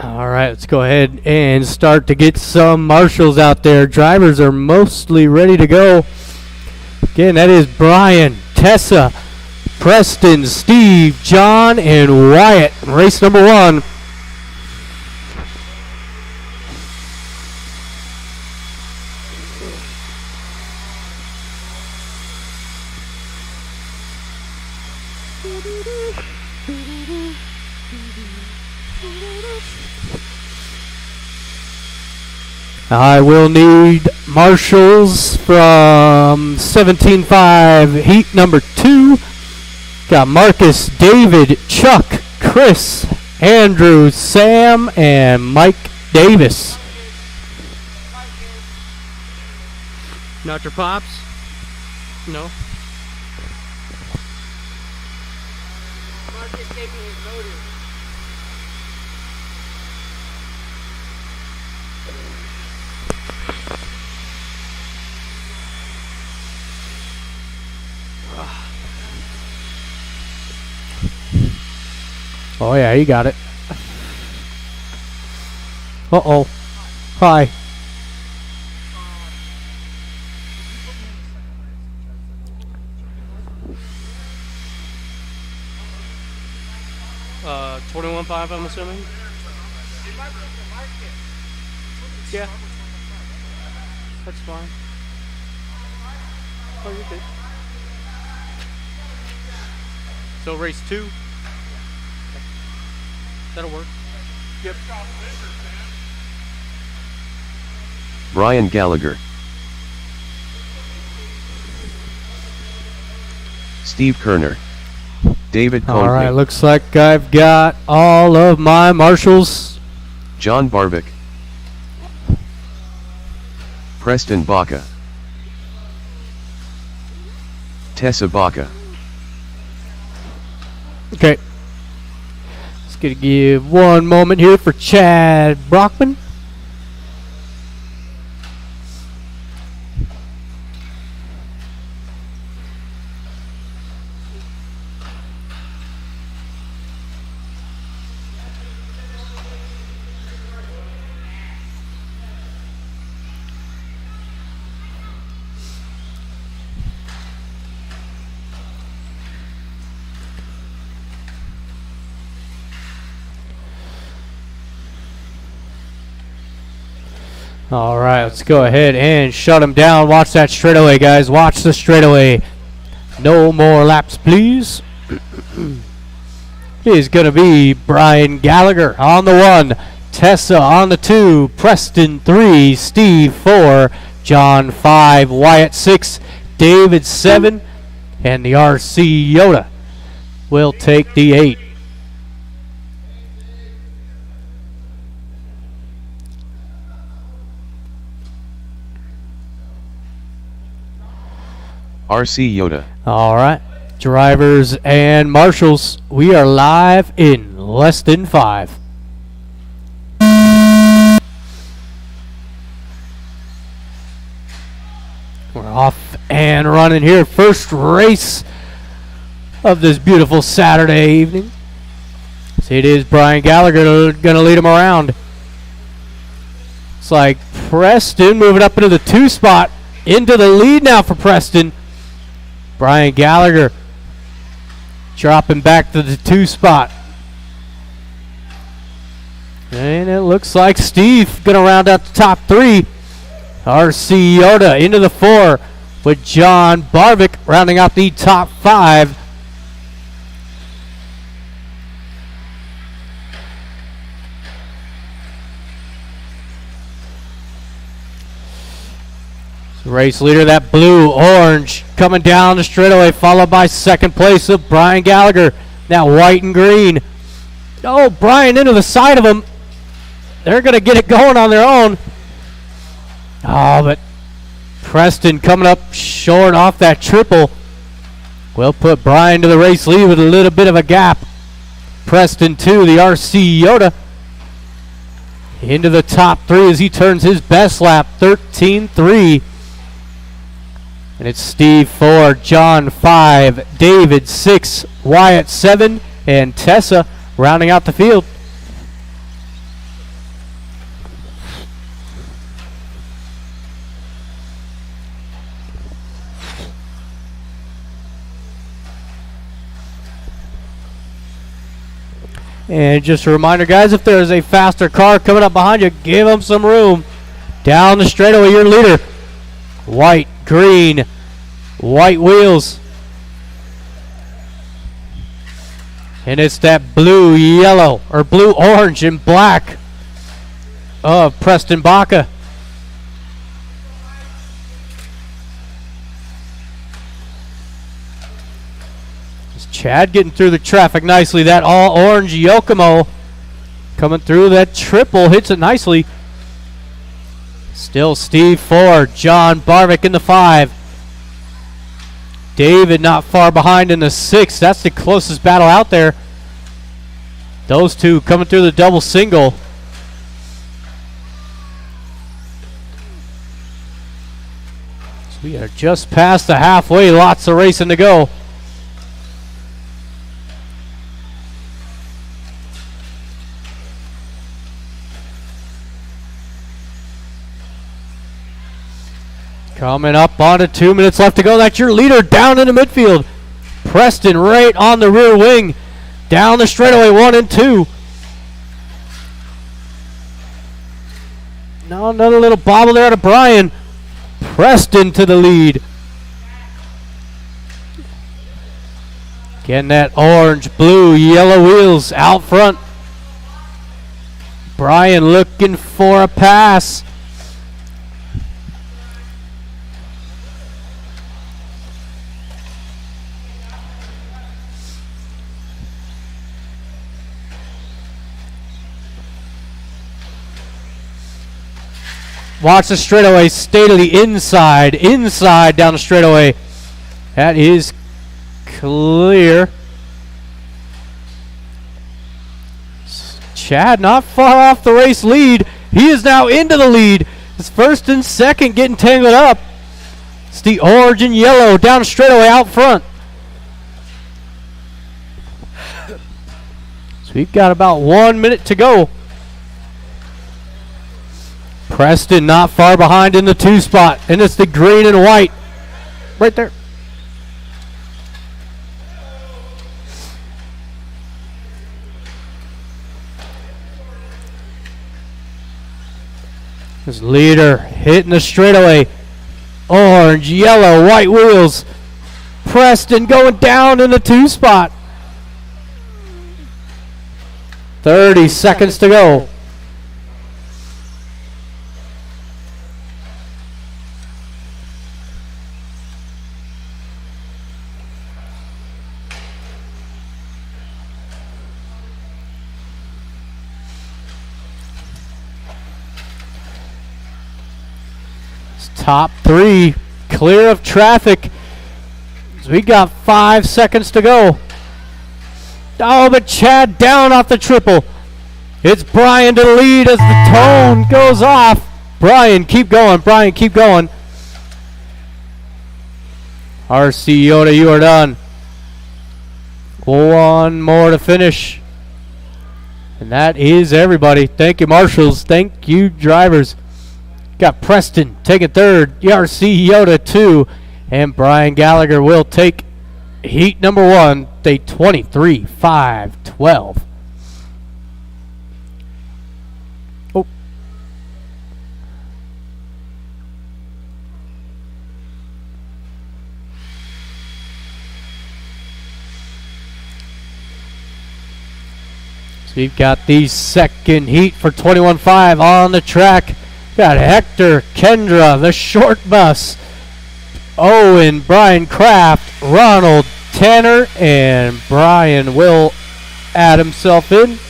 All right, let's go ahead and start to get some marshals out there. Drivers are mostly ready to go. Again, that is Brian, Tessa, Preston, Steve, John, and Wyatt. Race number 1. I will need marshals from 17.5, heat number 2. Got Marcus, David, Chuck, Chris, Andrew, Sam, and Mike Davis. Not your pops? No. Marcus gave me his motor. Oh yeah, you got it. Uh-oh. Hi. Uh, 21.5, I'm assuming? Yeah. That's fine. Oh, you're good. So race 2? That'll work. Yep. Brian Gallagher. Steve Kerner. David Conkney. All right, looks like I've got all of my marshals. John Barbic. Preston Baca. Tessa Baca. Okay. Gonna give one moment here for Chad Brockman. All right, let's go ahead and shut him down. Watch that straightaway, guys. Watch the straightaway. No more laps, please. Is going to be Brian Gallagher on the 1, Tessa on the 2, Preston 3, Steve 4, John 5, Wyatt 6, David 7, and the RC Yoda will take the 8. RC Yoda. All right, drivers and marshals, we are live in less than 5. We're off and running here. First race of this beautiful Saturday evening. So it is Brian Gallagher going to lead him around. It's like Preston moving up into the 2 spot. Into the lead now for Preston. Brian Gallagher dropping back to the 2 spot. And it looks like Steve going to round out the top 3. RC Yoda into the 4 with John Barvick rounding out the top 5. Race leader, that blue-orange, coming down the straightaway, followed by second place of Brian Gallagher. Now white and green. Oh, Brian into the side of him. They're going to get it going on their own. Oh, but Preston coming up short off that triple. Will put Brian to the race lead with a little bit of a gap. Preston 2, the RC Yoda. Into the top 3 as he turns his best lap, 13.3. And it's Steve 4, John 5, David 6, Wyatt 7, and Tessa rounding out the field. And just a reminder, guys, if there is a faster car coming up behind you, give them some room. Down the straightaway, your leader. White, green, white wheels. And it's that blue, yellow, or blue, orange, and black of Preston Baca. Chad getting through the traffic nicely. That all-orange Yokomo coming through that triple. Hits it nicely. Still Steve 4. John Barvick in the 5. David not far behind in the 6. That's the closest battle out there. Those two coming through the double single. So we are just past the halfway. Lots of racing to go. Coming up on to 2 minutes left to go. That's your leader down in the midfield. Preston right on the rear wing. Down the straightaway, 1 and 2. Now another little bobble there to Brian. Preston to the lead. Getting that orange, blue, yellow wheels out front. Brian looking for a pass. Watch the straightaway, stay to the inside down the straightaway. That is clear. Chad not far off the race lead. He is now into the lead. His first and second getting tangled up. It's the orange and yellow down the straightaway out front. So we've got about 1 minute to go. Preston not far behind in the 2 spot, and it's the green and white right there. His leader hitting the straightaway. Orange, yellow, white wheels. Preston going down in the 2 spot. 30 seconds to go. Top 3 clear of traffic. So we got 5 seconds to go. Oh, but Chad down off the triple. It's Brian to the lead as the tone goes off. Brian, keep going. Brian, keep going. RC Yoda, you are done. 1 more to finish. And that is everybody. Thank you, marshals. Thank you, drivers. Got Preston taking 3rd, RC Yoda 2, and Brian Gallagher will take heat number 1, day 23-5-12. Oh. So you've got the second heat for 21-5 on the track. Got Hector, Kendra, the short bus, Owen, Brian Kraft, Ronald, Tanner, and Brian will add himself in.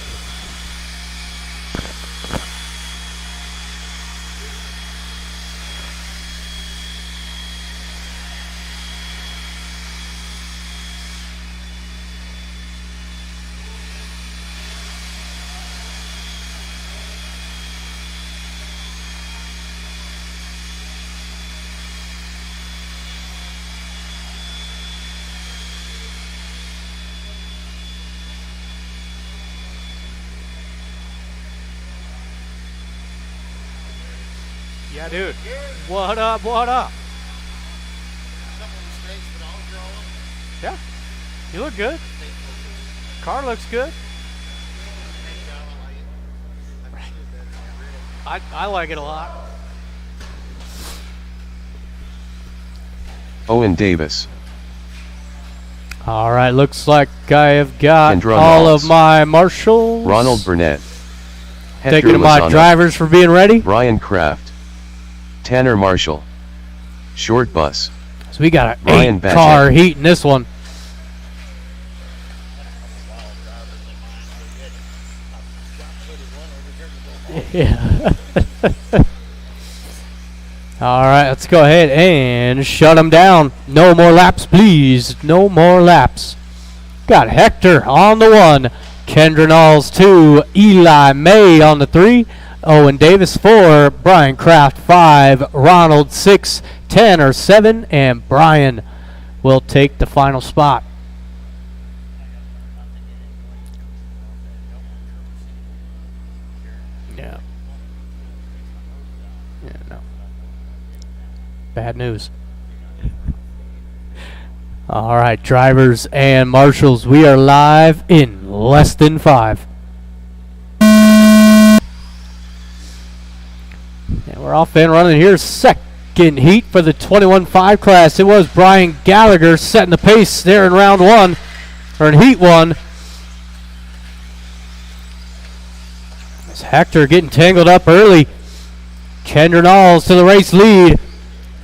Yeah, dude. What up? What up? Yeah. You look good. Car looks good. I like it a lot. Owen Davis. All right, looks like I have got Kendra all Knowles. of my marshals. Ronald Burnett. Taking Hector my Lozano. drivers for being ready. Brian Kraft. Tanner Marshall. Short bus. So we got an Ryan 8-car heat in this one. Yeah. All right, let's go ahead and shut them down. No more laps, please. No more laps. Got Hector on the 1. Kendra Knowles 2. Eli May on the 3. Owen Davis 4. Brian Kraft 5. Ronald 6. Tanner 7. And Brian will take the final spot. Yeah. Yeah, no. Bad news. All right, drivers and marshals, we are live in less than 5. And we're off and running here. Second heat for the 21.5 class. It was Brian Gallagher setting the pace there in round 1, or in heat 1. It's Hector getting tangled up early. Kendra Knowles to the race lead.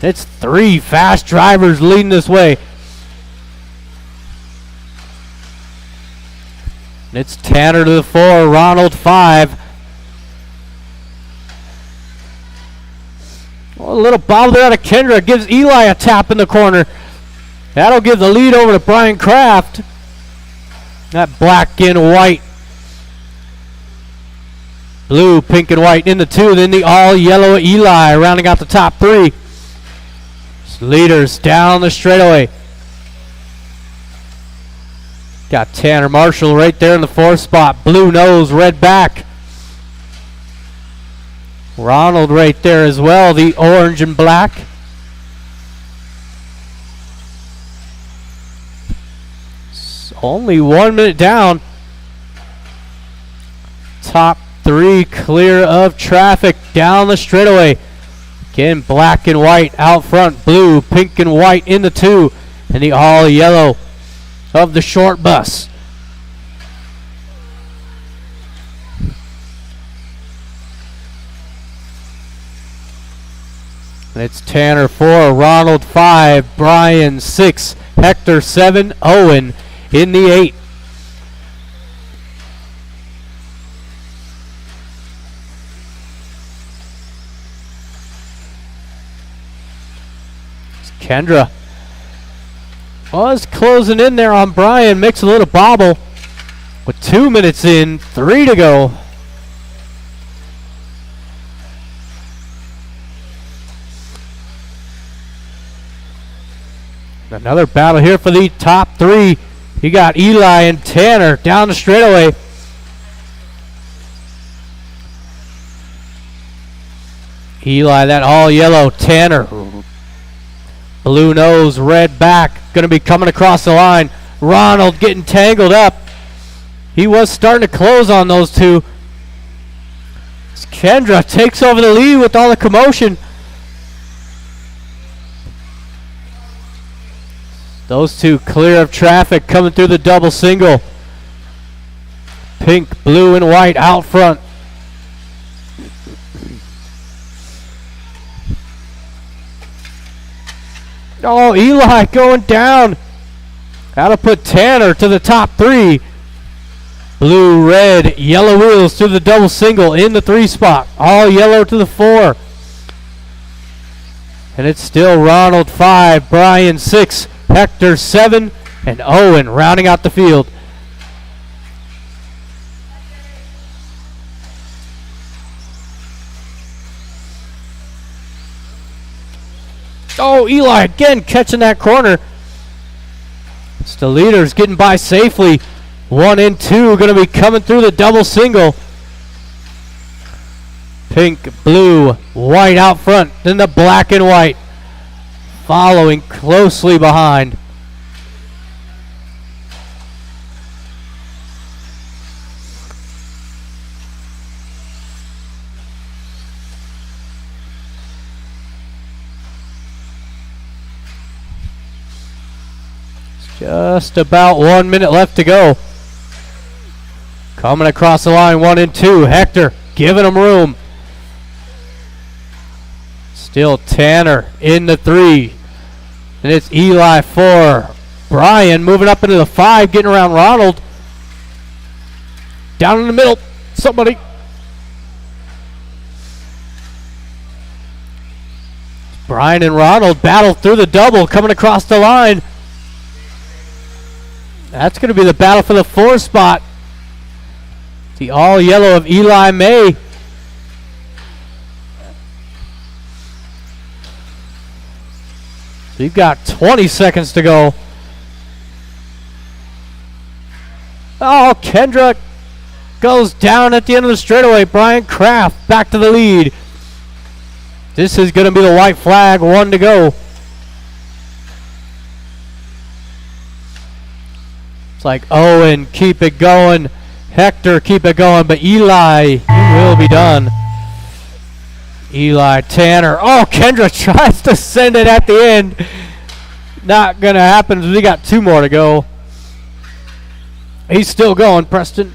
It's 3 fast drivers leading this way. It's Tanner to the 4, Ronald 5. Well, a little bobble there out of Kendra gives Eli a tap in the corner. That'll give the lead over to Brian Kraft. That black and white. Blue, pink, and white in the 2. Then the all yellow Eli rounding out the top 3. Leaders down the straightaway. Got Tanner Marshall right there in the 4th spot. Blue nose, red back. Ronald right there as well, the orange and black. It's only 1 minute down. Top 3 clear of traffic down the straightaway. Again, black and white out front. Blue, pink, and white in the 2. And the all yellow of the short bus. And it's Tanner 4, Ronald 5, Brian 6, Hector 7, Owen in the 8. It's Kendra was closing in there on Brian, makes a little bobble with 2 minutes in, 3 to go. Another battle here for the top 3. You got Eli and Tanner down the straightaway. Eli, that all yellow. Tanner, blue nose, red back. Going to be coming across the line. Ronald getting tangled up. He was starting to close on those 2. Kendra takes over the lead with all the commotion. Those 2 clear of traffic coming through the double single. Pink, blue, and white out front. Oh, Eli going down. That'll put Tanner to the top 3. Blue, red, yellow wheels to the double single in the 3 spot. All yellow to the 4. And it's still Ronald 5, Brian 6, Hector 7, and Owen rounding out the field. Oh, Eli again catching that corner. It's the leaders getting by safely. 1 and 2 going to be coming through the double single. Pink, blue, white out front. Then the black and white following closely behind. Just about 1 minute left to go. Coming across the line, 1 and 2. Hector giving him room. Still Tanner in the 3. And it's Eli 4. Brian moving up into the 5, getting around Ronald. Down in the middle. Somebody. Brian and Ronald battle through the double, coming across the line. That's going to be the battle for the 4 spot. The all yellow of Eli May. So you've got 20 seconds to go. Oh, Kendra goes down at the end of the straightaway. Brian Kraft back to the lead. This is going to be the white flag, 1 to go. It's like Owen, keep it going. Hector, keep it going. But Eli, you will be done. Eli, Tanner. Oh, Kendra tries to send it at the end. Not going to happen. We got 2 more to go. He's still going, Preston.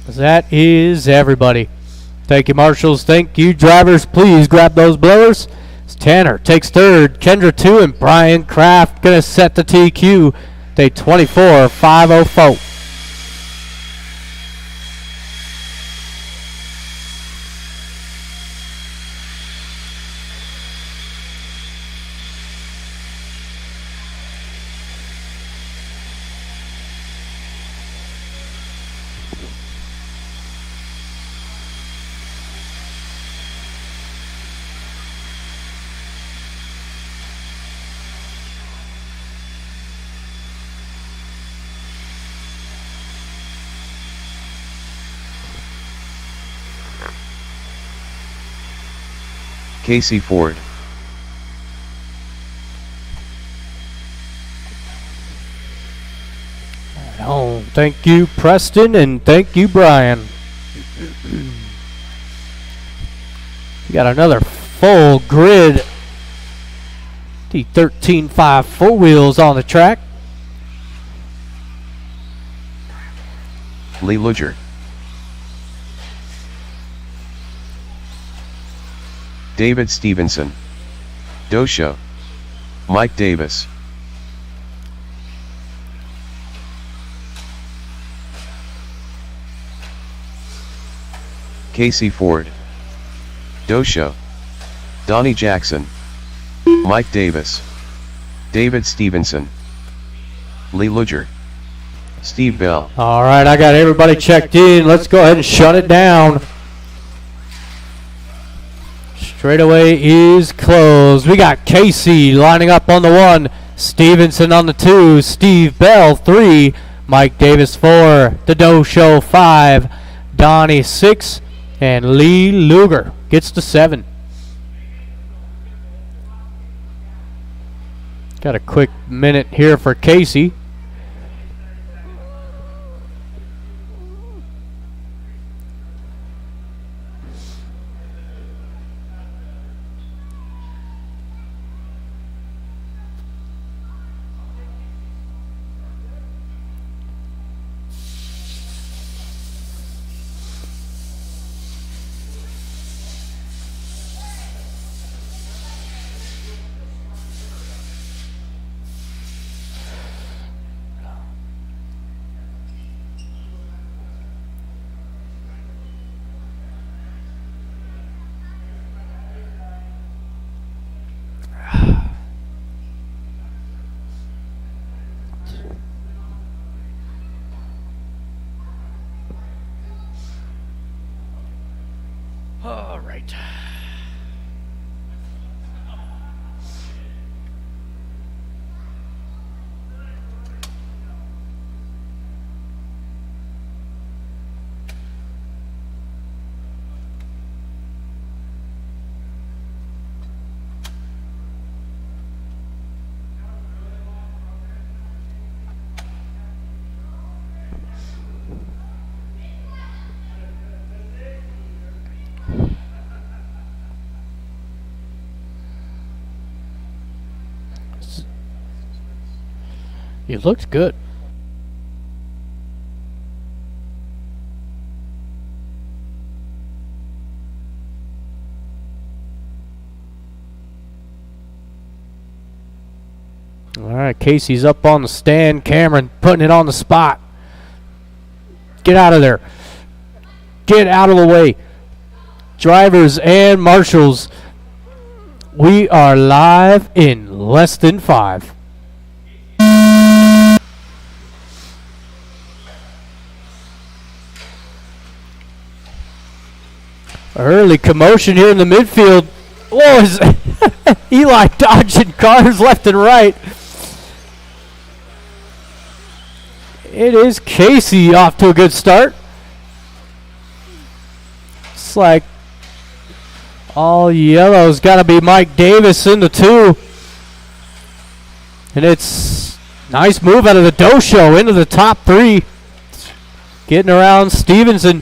That is everybody. Thank you, marshals. Thank you, drivers. Please grab those blowers. Tanner takes 3rd. Kendra 2, and Brian Kraft going to set the TQ. Day 24-504. Casey Ford. Oh, thank you, Preston, and thank you, Brian. We got another full grid. D13.5 4 wheels on the track. Lee Luger. David Stevenson. Dosho. Mike Davis. Casey Ford. Dosho. Donnie Jackson. Mike Davis. David Stevenson. Lee Luger. Steve Bell. All right, I got everybody checked in. Let's go ahead and shut it down. Straightaway is closed. We got Casey lining up on the 1, Stevenson on the 2, Steve Bell 3, Mike Davis 4, The Doe Show 5, Donnie 6, and Lee Luger gets to 7. Got a quick minute here for Casey. All right. He looked good. All right, Casey's up on the stand. Cameron putting it on the spot. Get out of there. Get out of the way. Drivers and marshals, we are live in less than 5. Early commotion here in the midfield. Whoa, is Eli dodging cars left and right. It is Casey off to a good start. It's like all yellow's got to be Mike Davis in the 2. And it's nice move out of the Dosho into the top 3. Getting around Stevenson.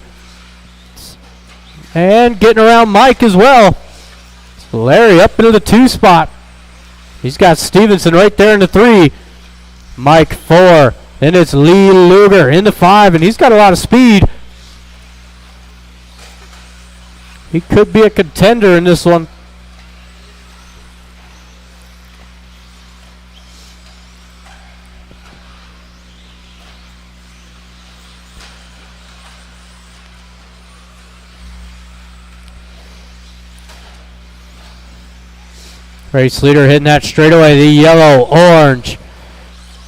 And getting around Mike as well. Larry up into the 2 spot. He's got Stevenson right there in the 3. Mike 4. Then it's Lee Luger in the 5, and he's got a lot of speed. He could be a contender in this one. Race leader hitting that straightaway. The yellow, orange,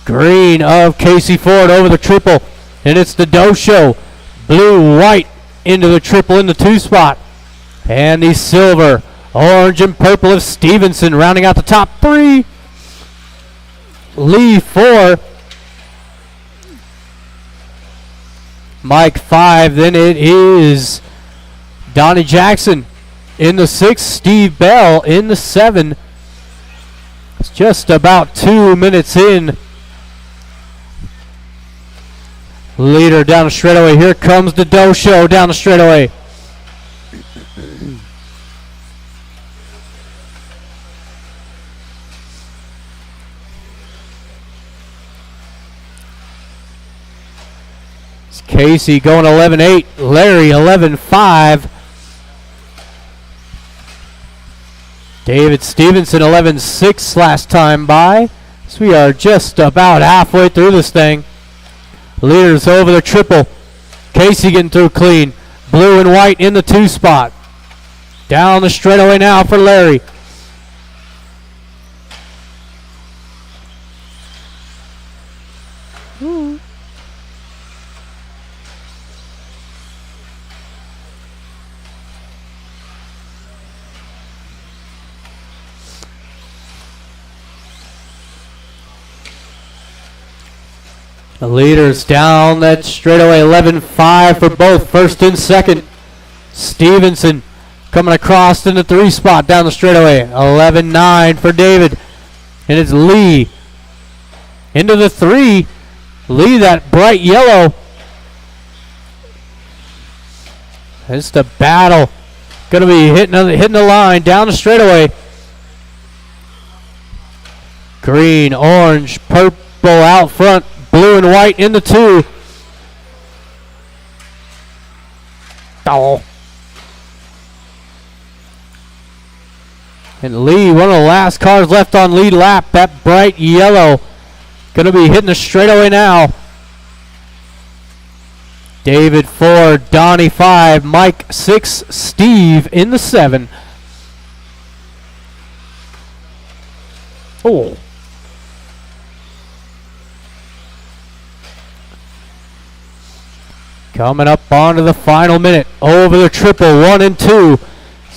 green of Casey Ford over the triple. And it's the Dosho. Blue, white into the triple in the 2 spot. And the silver, orange, and purple of Stevenson rounding out the top 3. Lee 4. Mike 5. Then it is Donnie Jackson in the 6. Steve Bell in the 7. It's just about 2 minutes in. Leader down the straightaway. Here comes the Dosho down the straightaway. It's Casey going 11.8. Larry 11.5. David Stevenson 11.6 last time by. So we are just about halfway through this thing. Leaders over the triple. Casey getting through clean. Blue and white in the 2 spot. Down the straightaway now for Larry. The leaders down that straightaway, 11.5 for both first and second. Stevenson coming across in the 3 spot down the straightaway, 11.9 for David. And it's Lee into the 3. Lee, that bright yellow. It's the battle. Going to be hitting the line down the straightaway. Green, orange, purple out front. Blue and white in the 2. Oh. And Lee, one of the last cars left on lead lap. That bright yellow. Going to be hitting the straightaway now. David 4, Donnie 5, Mike 6, Steve in the 7. Oh. Coming up onto the final minute. Over the triple, 1 and 2.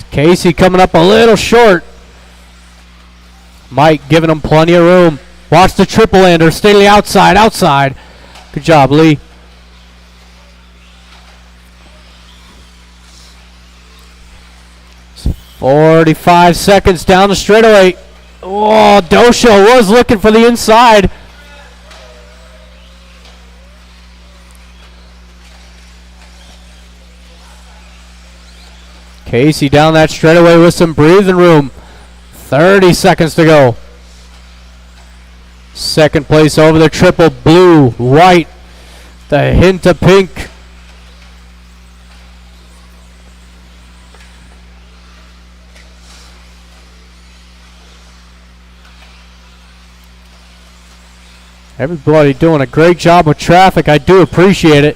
Casey coming up a little short. Mike giving him plenty of room. Watch the triple ender. Stay to the outside, outside. Good job, Lee. It's 45 seconds down the straightaway. Oh, Dosho was looking for the inside. Casey down that straightaway with some breathing room. 30 seconds to go. Second place over the triple blue, white, the hint of pink. Everybody doing a great job with traffic. I do appreciate it.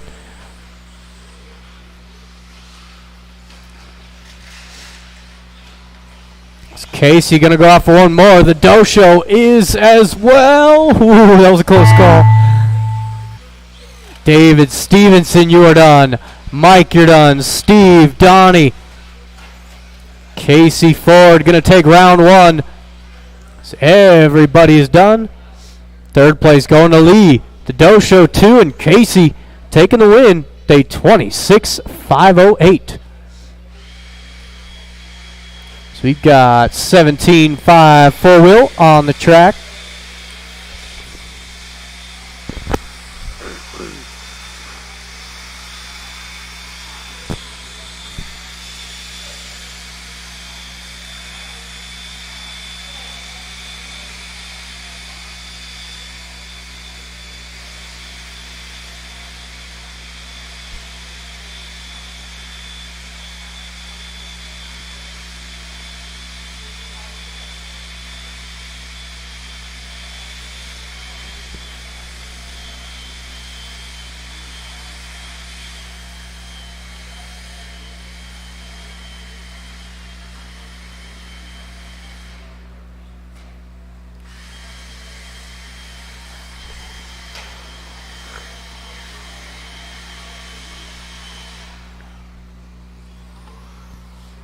Is Casey going to go off for one more? The Dosho is as well. Ooh, that was a close call. David Stevenson, you are done. Mike, you're done. Steve, Donnie. Casey Ford going to take round one. So everybody is done. Third place going to Lee. The Dosho 2 and Casey taking the win. Day 26,508. So we got 17.5 four-wheel on the track.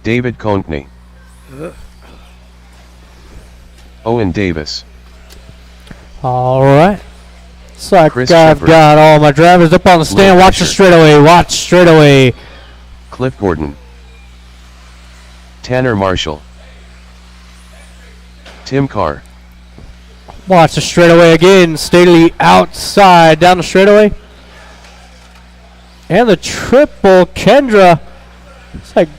David Conkney. Owen Davis. All right. So I've Chris got Shepard. all my drivers up on the stand. Will Watch the Fisher. straightaway. Watch straightaway. Cliff Gordon. Tanner Marshall. Tim Carr. Watch the straightaway again. Stately outside down the straightaway. And the triple Kendra. It's like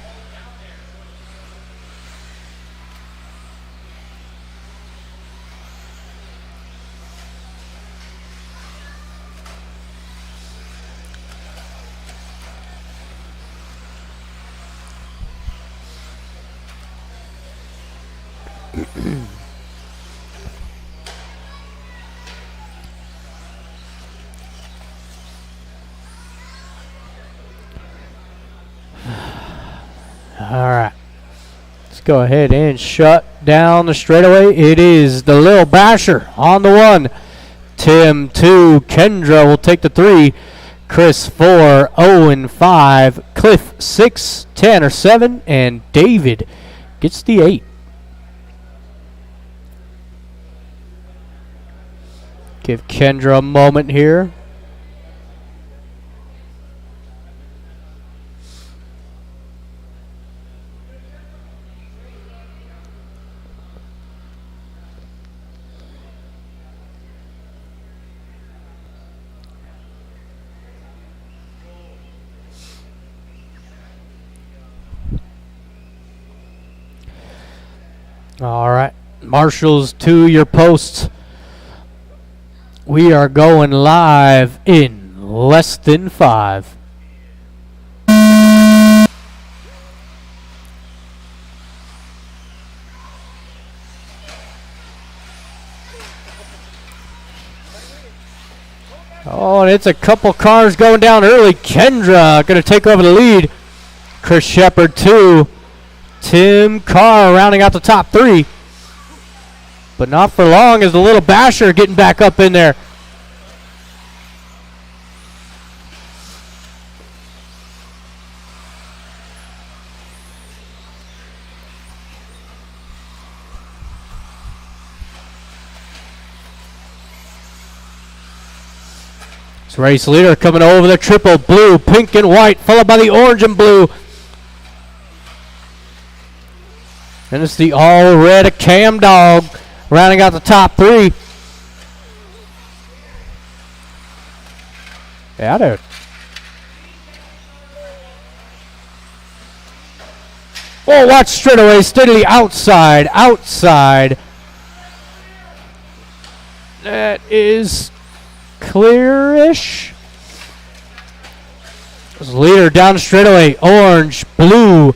all right. Let's go ahead and shut down the straightaway. It is the Lil Basher on the 1. Tim 2. Kendra will take the 3. Chris 4. Owen 5. Cliff 6. Tanner 7. And David gets the 8. Give Kendra a moment here. All right, marshals to your posts. We are going live in less than 5. Oh, and it's a couple cars going down early. Kendra going to take over the lead. Chris Shepard 2. Tim Carr rounding out the top 3. But not for long as the Little Basher getting back up in there. It's race leader coming over the triple blue, pink and white, followed by the orange and blue. And it's the all red Cam Dog rounding out the top 3. Yeah, dude. Oh, watch straightaway, steadily outside. That is clearish. Leader down the straightaway. Orange, blue.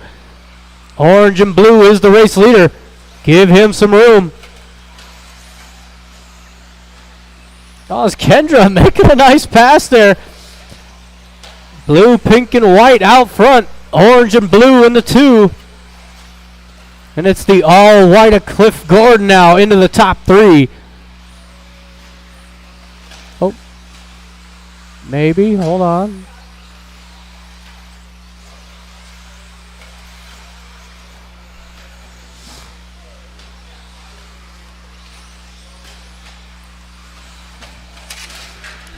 Orange and blue is the race leader. Give him some room. Oh, it's Kendra making a nice pass there. Blue, pink, and white out front. Orange and blue in the 2. And it's the all-white of Cliff Gordon now into the top 3. Oh. Maybe. Hold on.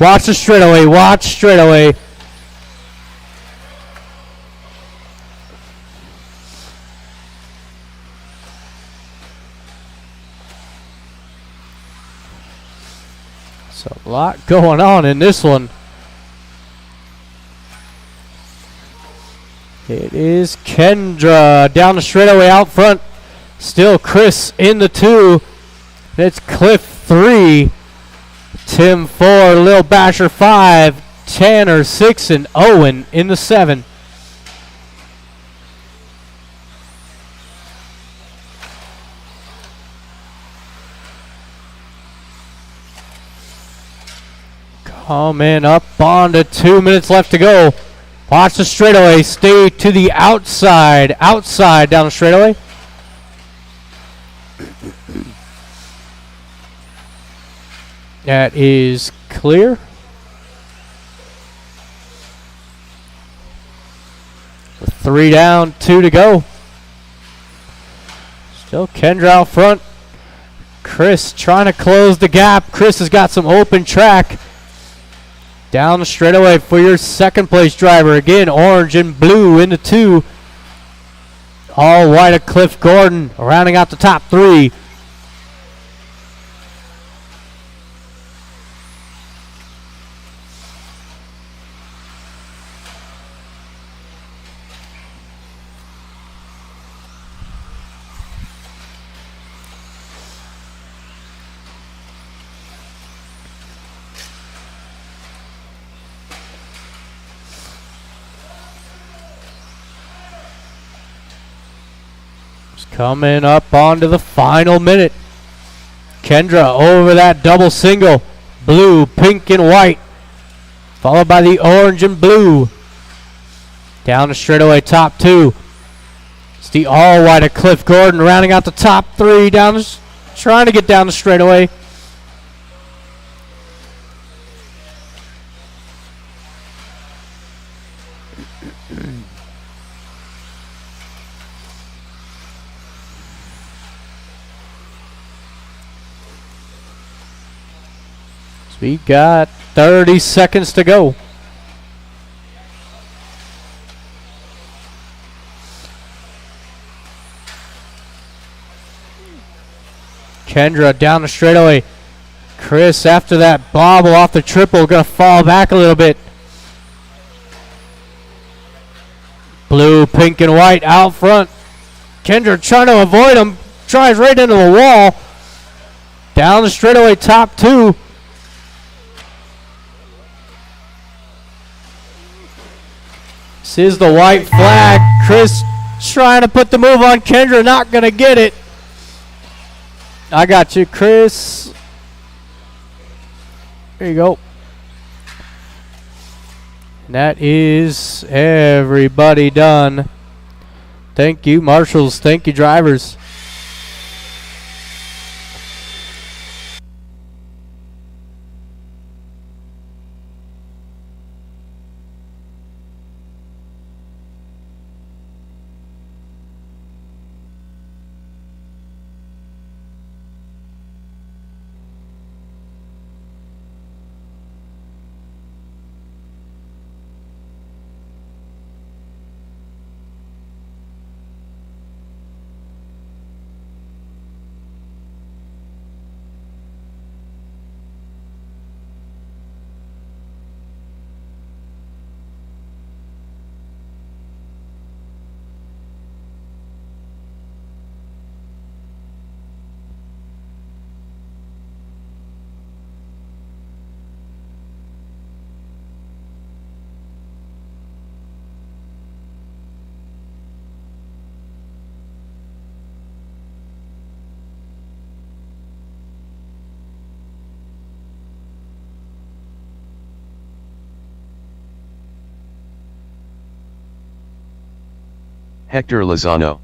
Watch the straightaway. Watch straightaway. So a lot going on in this one. It is Kendra down the straightaway out front. Still Chris in the 2. It's Cliff 3. Tim 4, Lil Basher 5, Tanner 6, and Owen in the 7. Coming up on to 2 minutes left to go. Watch the straightaway. Stay to the outside. Outside down the straightaway. That is clear. With 3 down, 2 to go. Still Kendra out front. Chris trying to close the gap. Chris has got some open track. Down the straightaway for your second place driver. Again, orange and blue in the 2. All white of Cliff Gordon rounding out the top 3. Coming up onto the final minute. Kendra over that double single. Blue, pink, and white. Followed by the orange and blue. Down the straightaway, top 2. It's the all white of Cliff Gordon rounding out the top 3. Trying to get down the straightaway. We got 30 seconds to go. Kendra down the straightaway. Chris, after that bobble off the triple, gonna fall back a little bit. Blue, pink, and white out front. Kendra trying to avoid him. Drives right into the wall. Down the straightaway, top 2. This is the white flag. Chris trying to put the move on Kendra. Not going to get it. I got you, Chris. There you go. And that is everybody done. Thank you, marshals. Thank you, drivers. Hector Lozano.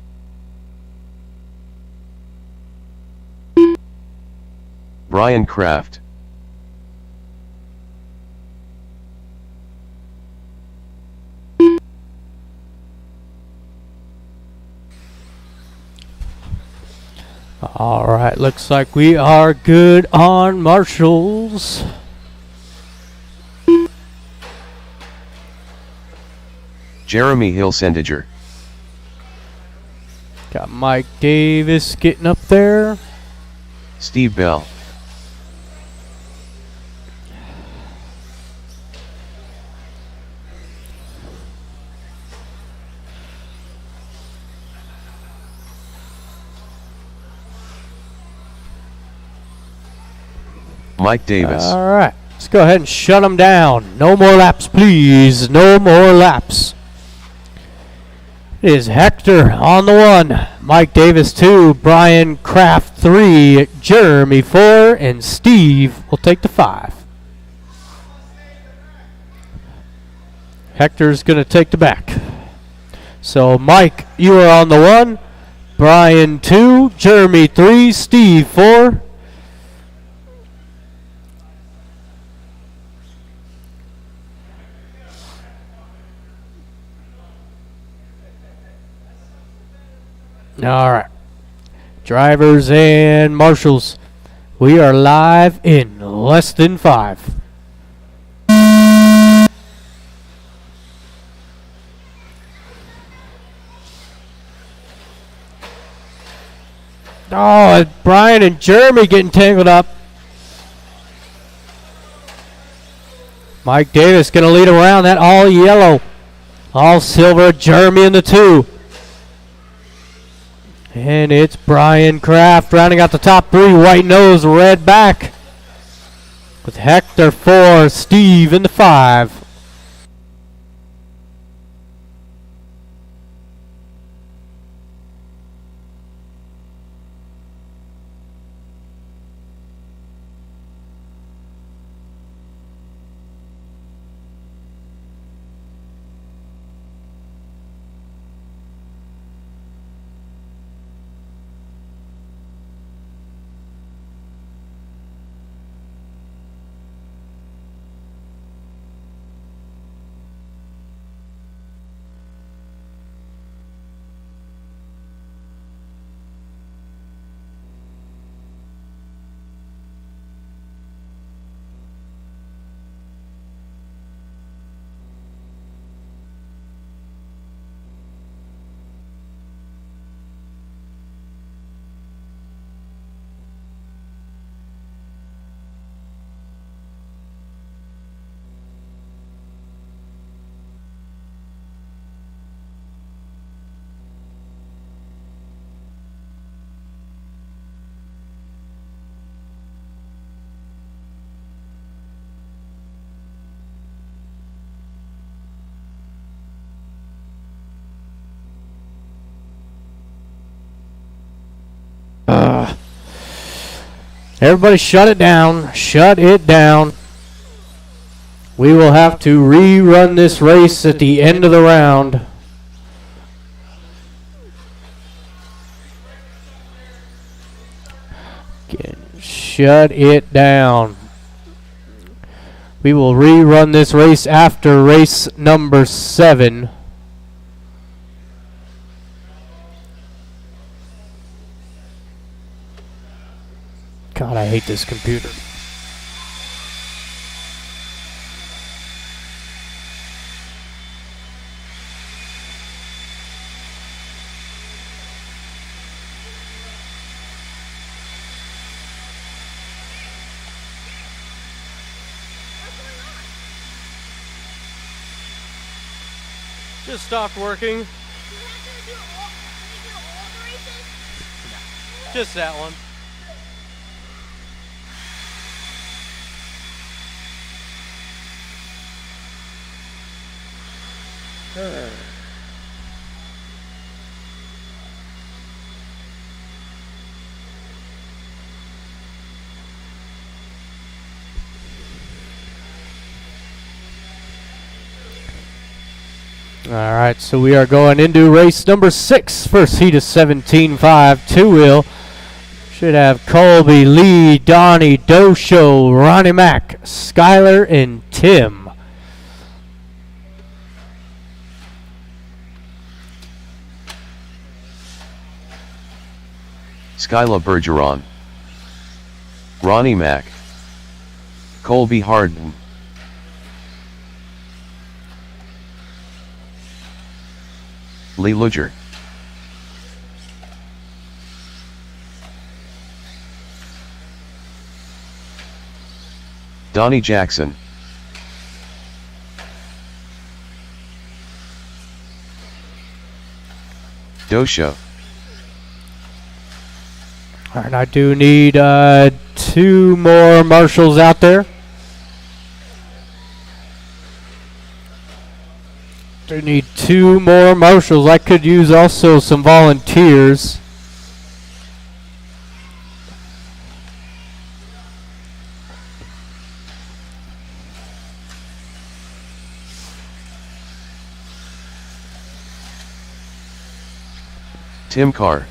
Brian Kraft. All right, looks like we are good on marshals. Jeremy Hilsendiger. Got Mike Davis getting up there. Steve Bell. Mike Davis. All right, let's go ahead and shut them down. No more laps, please. No more laps. It is Hector on the 1, Mike Davis 2, Brian Kraft 3, Jeremy 4, and Steve will take the 5. Hector's going to take the back. So Mike, you are on the 1, Brian 2, Jeremy 3, Steve 4. All right, drivers and marshals, we are live in less than 5. Oh, Brian and Jeremy getting tangled up. Mike Davis going to lead around that all yellow, all silver, Jeremy in the 2. And it's Brian Kraft rounding out the top 3. White nose, red back. With Hector 4, Steve in the 5. Everybody shut it down. Shut it down. We will have to rerun this race at the end of the round. Again, shut it down. We will rerun this race after race number 7. God, I hate this computer. Just stopped working. Just that one. All right, so we are going into race number 6. First heat of 17.5, two-wheel. Should have Colby, Lee, Donnie, Dosho, Ronnie Mack, Skyler, and Tim. Skyla Bergeron, Ronnie Mack, Colby Harden, Lee Luger, Donnie Jackson, Dosho. All right, I do need 2 more marshals out there. Do need 2 more marshals. I could use also some volunteers. Tim Carr,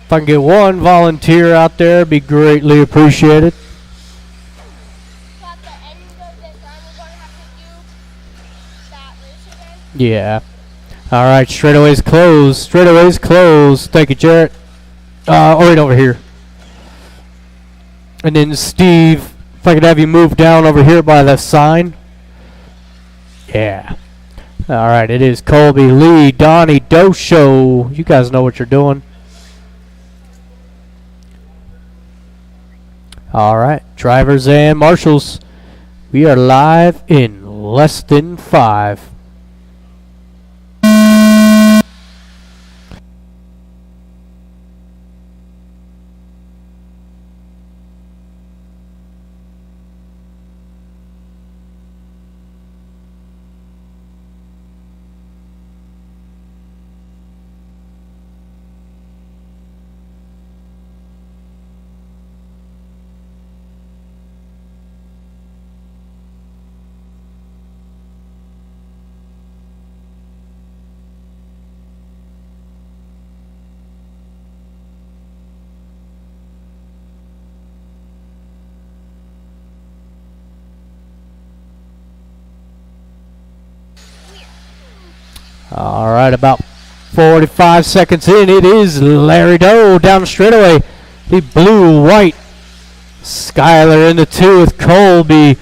If I can get 1 volunteer out there, it'd be greatly appreciated. So at the end of this round, we're going to have to do that race again. Yeah. All right, straightaway's closed. Straightaway's closed. Thank you, Jarrett. Right over here. And then Steve, if I could have you move down over here by the sign. Yeah. All right, it is Colby, Lee, Donnie, Dosho. You guys know what you're doing. All right, drivers and marshals. We are live in less than 5. All right, about 45 seconds in, it is Larry Doe down the straightaway. The blue, white. Skyler in the 2 with Colby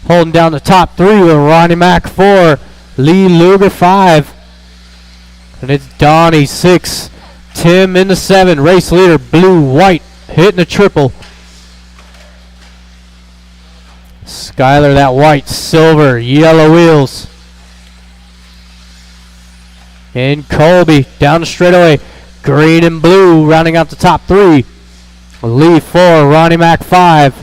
holding down the top 3 with Ronnie Mack 4. Lee Luger 5. And it's Donnie 6. Tim in the 7. Race leader, blue, white, hitting the triple. Skyler, that white, silver, yellow wheels. And Colby down the straightaway. Green and blue rounding out the top 3. Lee 4, Ronnie Mack 5.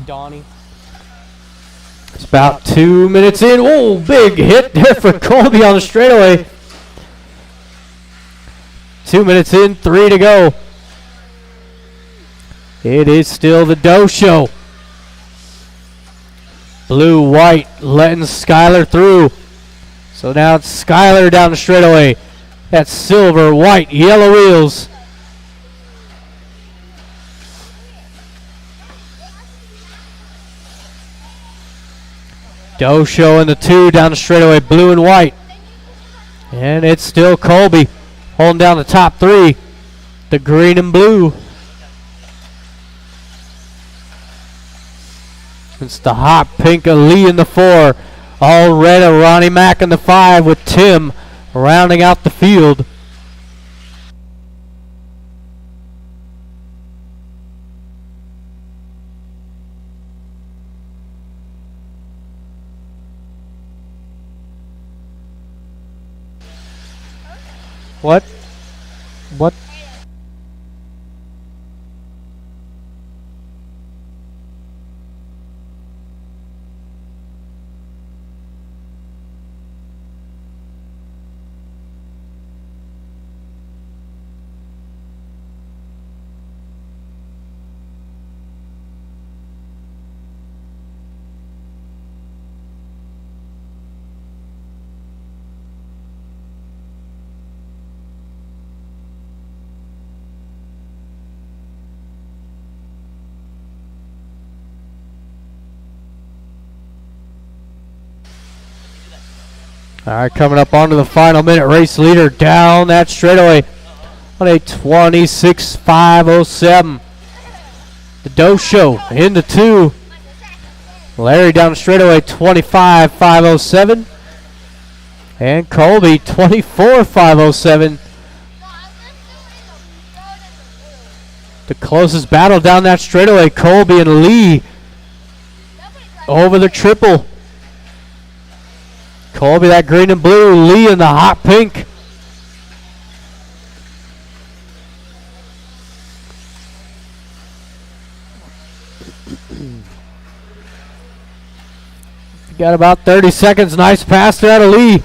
Donnie. It's about 2 minutes in. Oh, big hit there for Colby on the straightaway. 2 minutes in, 3 to go. It is still the Doe Show. Blue, white, letting Skyler through. So now it's Skyler down the straightaway. That's silver, white, yellow wheels. Doe Show in the 2 down the straightaway, blue and white. And it's still Colby holding down the top 3. The green and blue. It's the hot pink of Lee in the 4. All red of Ronnie Mack in the 5 with Tim rounding out the field. What? What? All right, coming up onto the final minute, race leader down that straightaway on a 26.507. The Dosho into 2. Larry down the straightaway 25.507. And Colby 24.507. The closest battle down that straightaway, Colby and Lee over the triple. Colby that green and blue, Lee in the hot pink. Got about 30 seconds. Nice pass there out of Lee.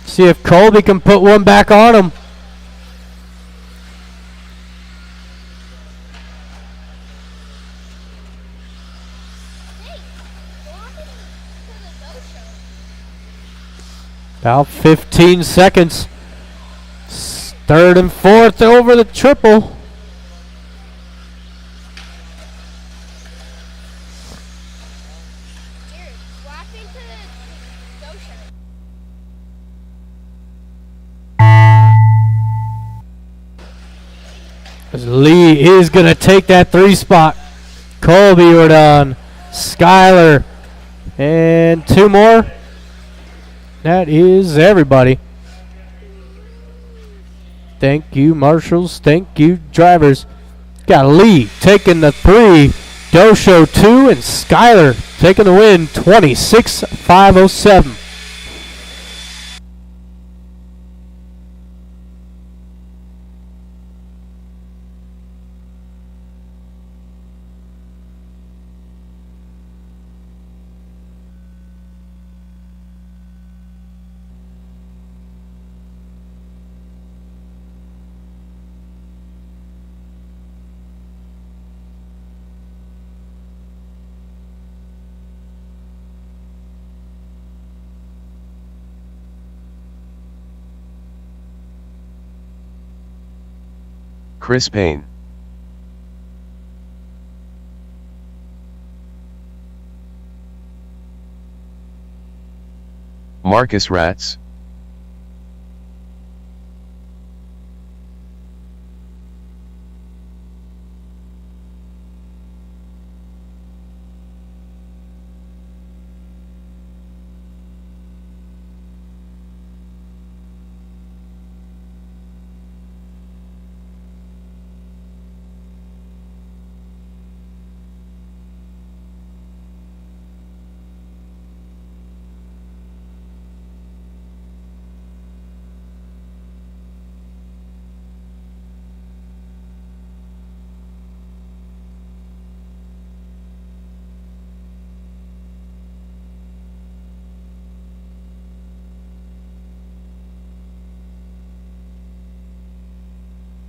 See if Colby can put one back on him. About 15 seconds. Third and fourth over the triple. Lee is going to take that 3 spot. Colby, we're done. Skyler. And 2 more. That is everybody. Thank you, marshals. Thank you, drivers. Got Lee taking the 3, Dosho 2, and Skyler taking the win, 26.507. Chris Payne. Marcus Ratz.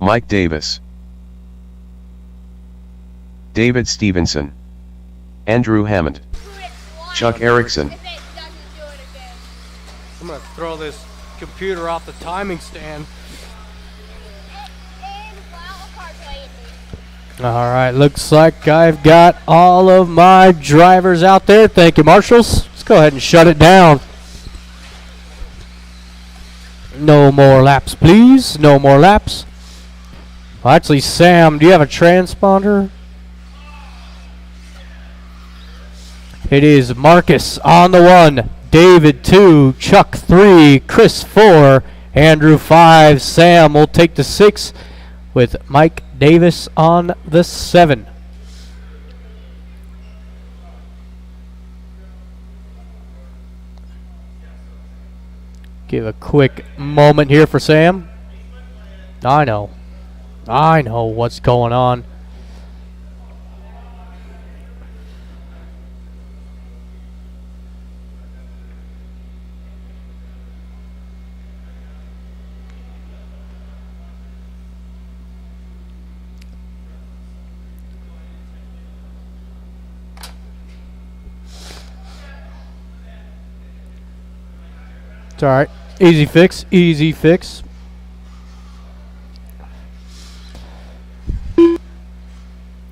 Mike Davis. David Stevenson. Andrew Hammond. Chuck Erickson. I'm going to throw this computer off the timing stand. All right, looks like I've got all of my drivers out there. Thank you, marshals. Let's go ahead and shut it down. No more laps, please. No more laps. Well, actually, Sam, do you have a transponder? It is Marcus on the 1, David 2, Chuck 3, Chris 4, Andrew 5. Sam will take the 6 with Mike Davis on the 7. Give a quick moment here for Sam. I know what's going on. It's all right. Easy fix. Easy fix.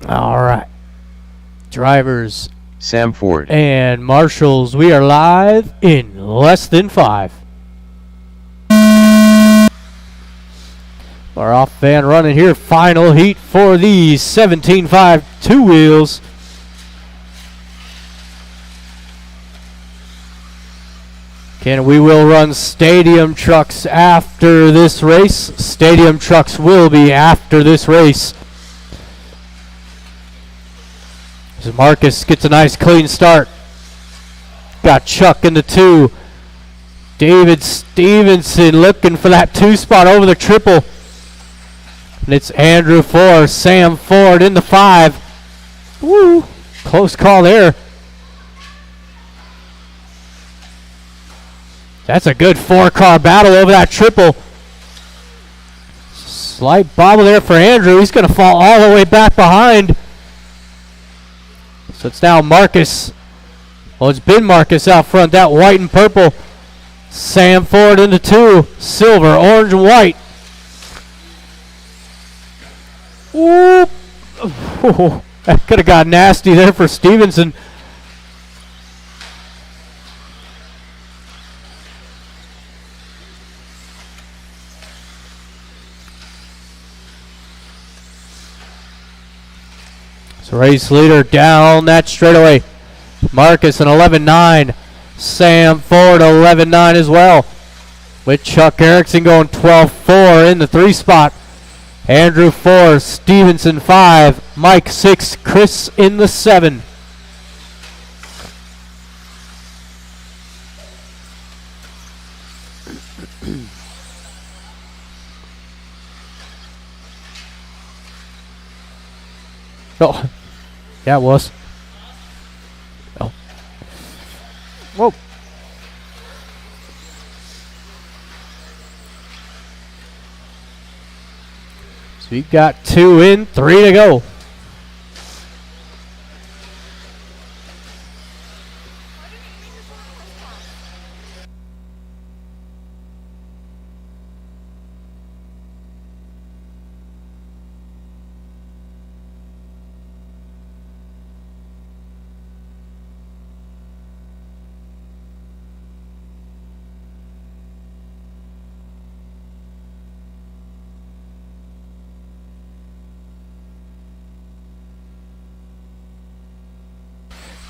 All right. Drivers Sam Ford. and marshals, we are live in less than 5. Our off van running here. Final heat for the 17.5 two wheels. We will run stadium trucks after this race. Stadium trucks will be after this race. So Marcus gets a nice clean start. Got Chuck in the 2. David Stevenson looking for that 2 spot over the triple. And it's Andrew 4, Sam Ford in the 5. Woo! Close call there. That's a good 4-car battle over that triple. Slight bobble there for Andrew. He's going to fall all the way back behind. So it's now Marcus. Well, it's been Marcus out front. That white and purple. Sam Ford in the 2. Silver, orange, and white. Ooh. That could have got nasty there for Stevenson. So race leader down that straightaway. Marcus an 11.9. Sam Ford 11.9 as well. With Chuck Erickson going 12.4 in the 3 spot. Andrew 4, Stevenson 5, Mike 6, Chris in the 7. Oh, yeah, it was. Oh. Whoa. So we've got 2 in, 3 to go.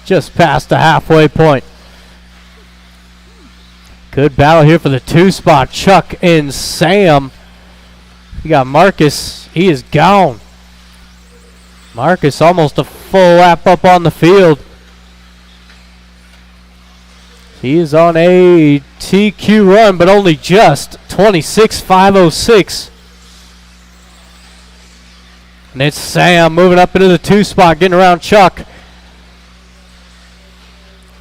Just past the halfway point. Good battle here for the 2 spot. Chuck and Sam. You got Marcus. He is gone. Marcus almost a full lap up on the field. He is on a TQ run, but only just 26.506. And it's Sam moving up into the 2 spot, getting around Chuck.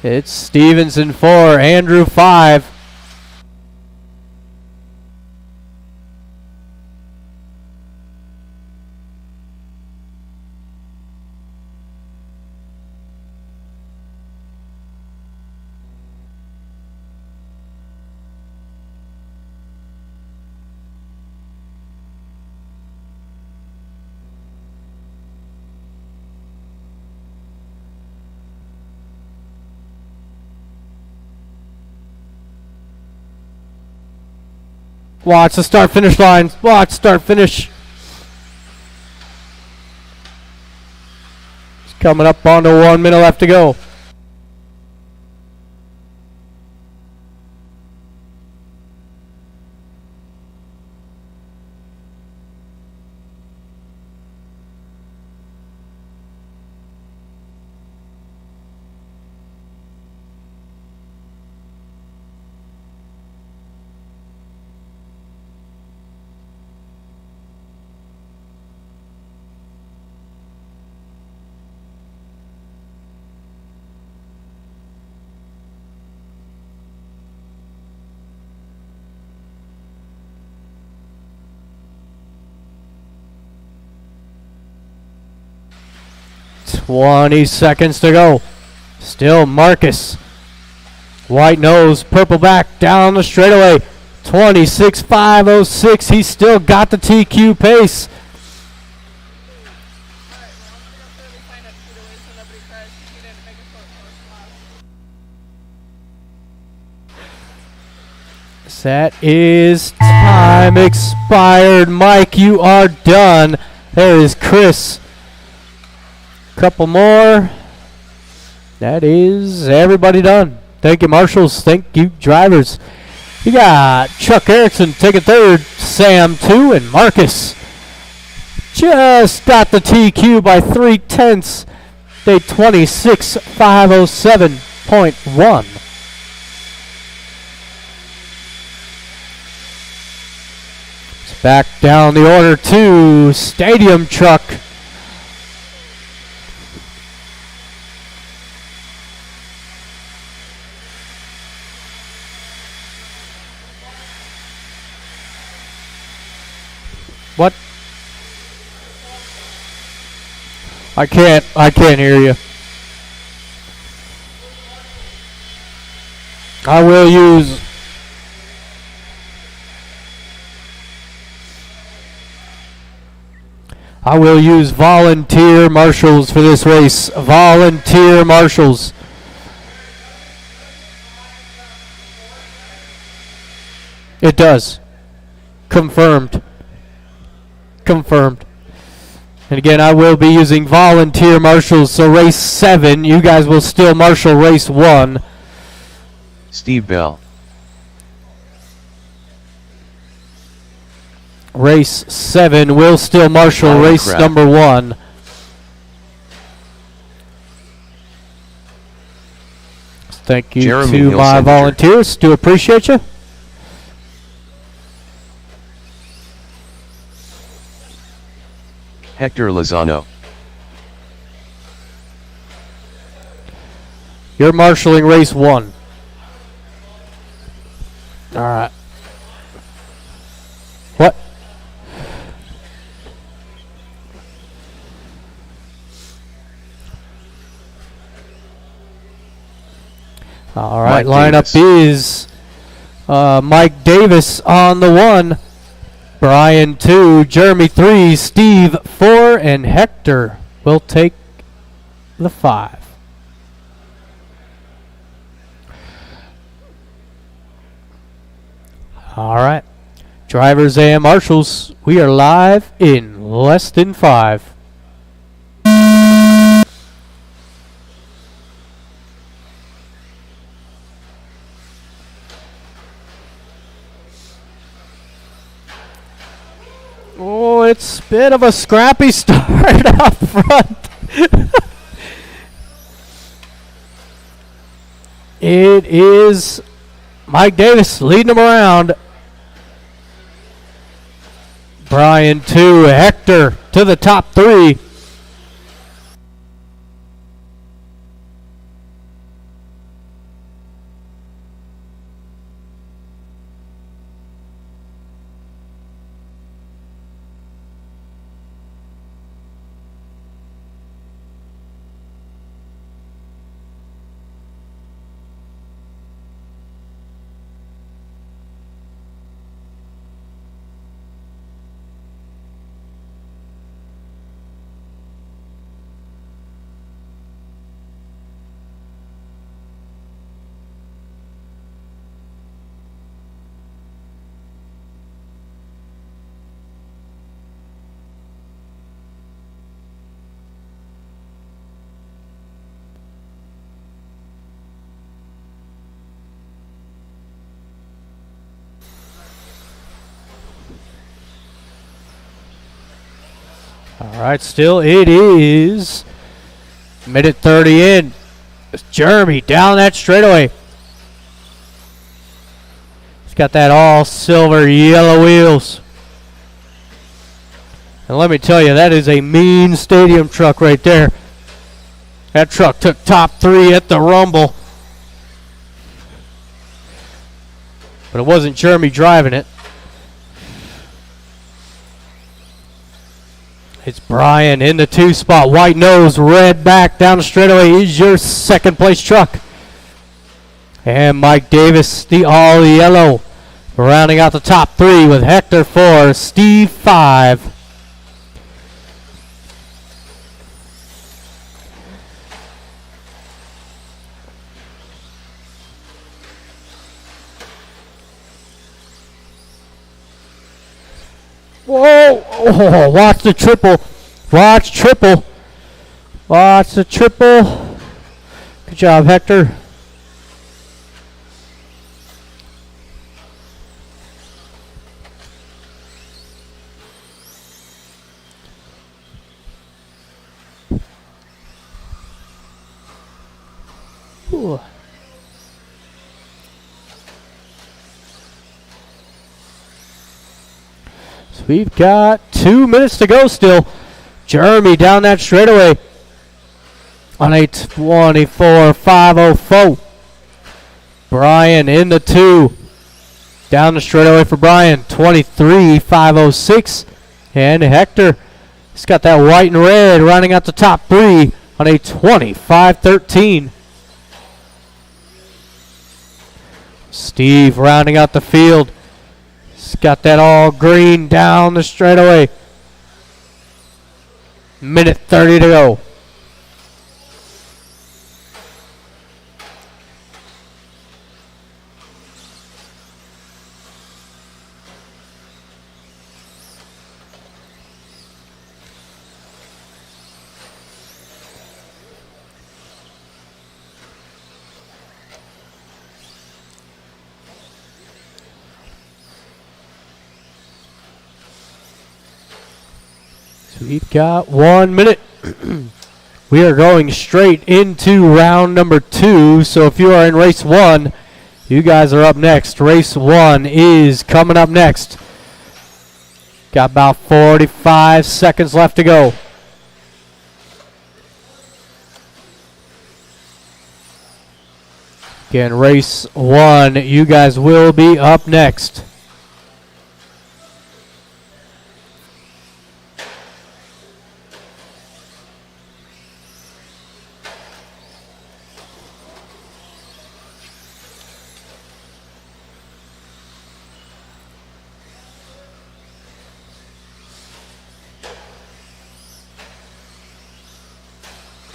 It's Stevenson 4, Andrew 5. Watch the start-finish line. Watch start-finish. It's coming up on to 1 minute left to go. 20 seconds to go. Still Marcus. White nose, purple back, down the straightaway. 26.506. He's still got the TQ pace. That is time expired. Mike, you are done. There is Chris. Couple more. That is everybody done. Thank you, marshals. Thank you, drivers. You got Chuck Erickson taking third, Sam 2, and Marcus just got the TQ by 3/10. Day 26.507.1. Back down the order to Stadium Truck. What? I can't hear you. I will use volunteer marshals for this race. Volunteer marshals. It does. Confirmed. Confirmed. And again, I will be using volunteer marshals. So race 7, you guys will still marshal race 1. Steve Bell. Race 7 will still marshal race number 1. Thank you Jeremy to my Hill-Senator. volunteers. Do appreciate you. Hector Lozano. You're marshaling race 1. All right. What? All right, Mike lineup Davis. is Mike Davis on the 1, Brian 2, Jeremy 3, Steve 4, and Hector will take the 5. All right, drivers and marshals, we are live in less than 5. Oh, it's a bit of a scrappy start up front. It is Mike Davis leading them around. Brian 2, Hector to the top 3. All right, still it is minute 30 in. It's Jeremy down that straightaway. He's got that all silver yellow wheels. And let me tell you, that is a mean stadium truck right there. That truck took top 3 at the Rumble. But it wasn't Jeremy driving it. It's Brian in the 2 spot. White nose, red back down the straightaway is your second place truck. And Mike Davis, the all yellow, rounding out the top 3 with Hector 4, Steve 5. Whoa! Oh, watch the triple. Watch triple. Watch the triple. Good job, Hector. Ooh. So we've got 2 minutes to go still. Jeremy down that straightaway on a 24.504. Brian in the 2. Down the straightaway for Brian, 23.506. And Hector, he's got that white and red rounding out the top 3 on a 25.13. Steve rounding out the field. He's got that all green down the straightaway. Minute 30 to go. We've got 1 minute. We are going straight into round number 2. So if you are in race 1, you guys are up next. Race 1 is coming up next. Got about 45 seconds left to go. Again, race 1, you guys will be up next.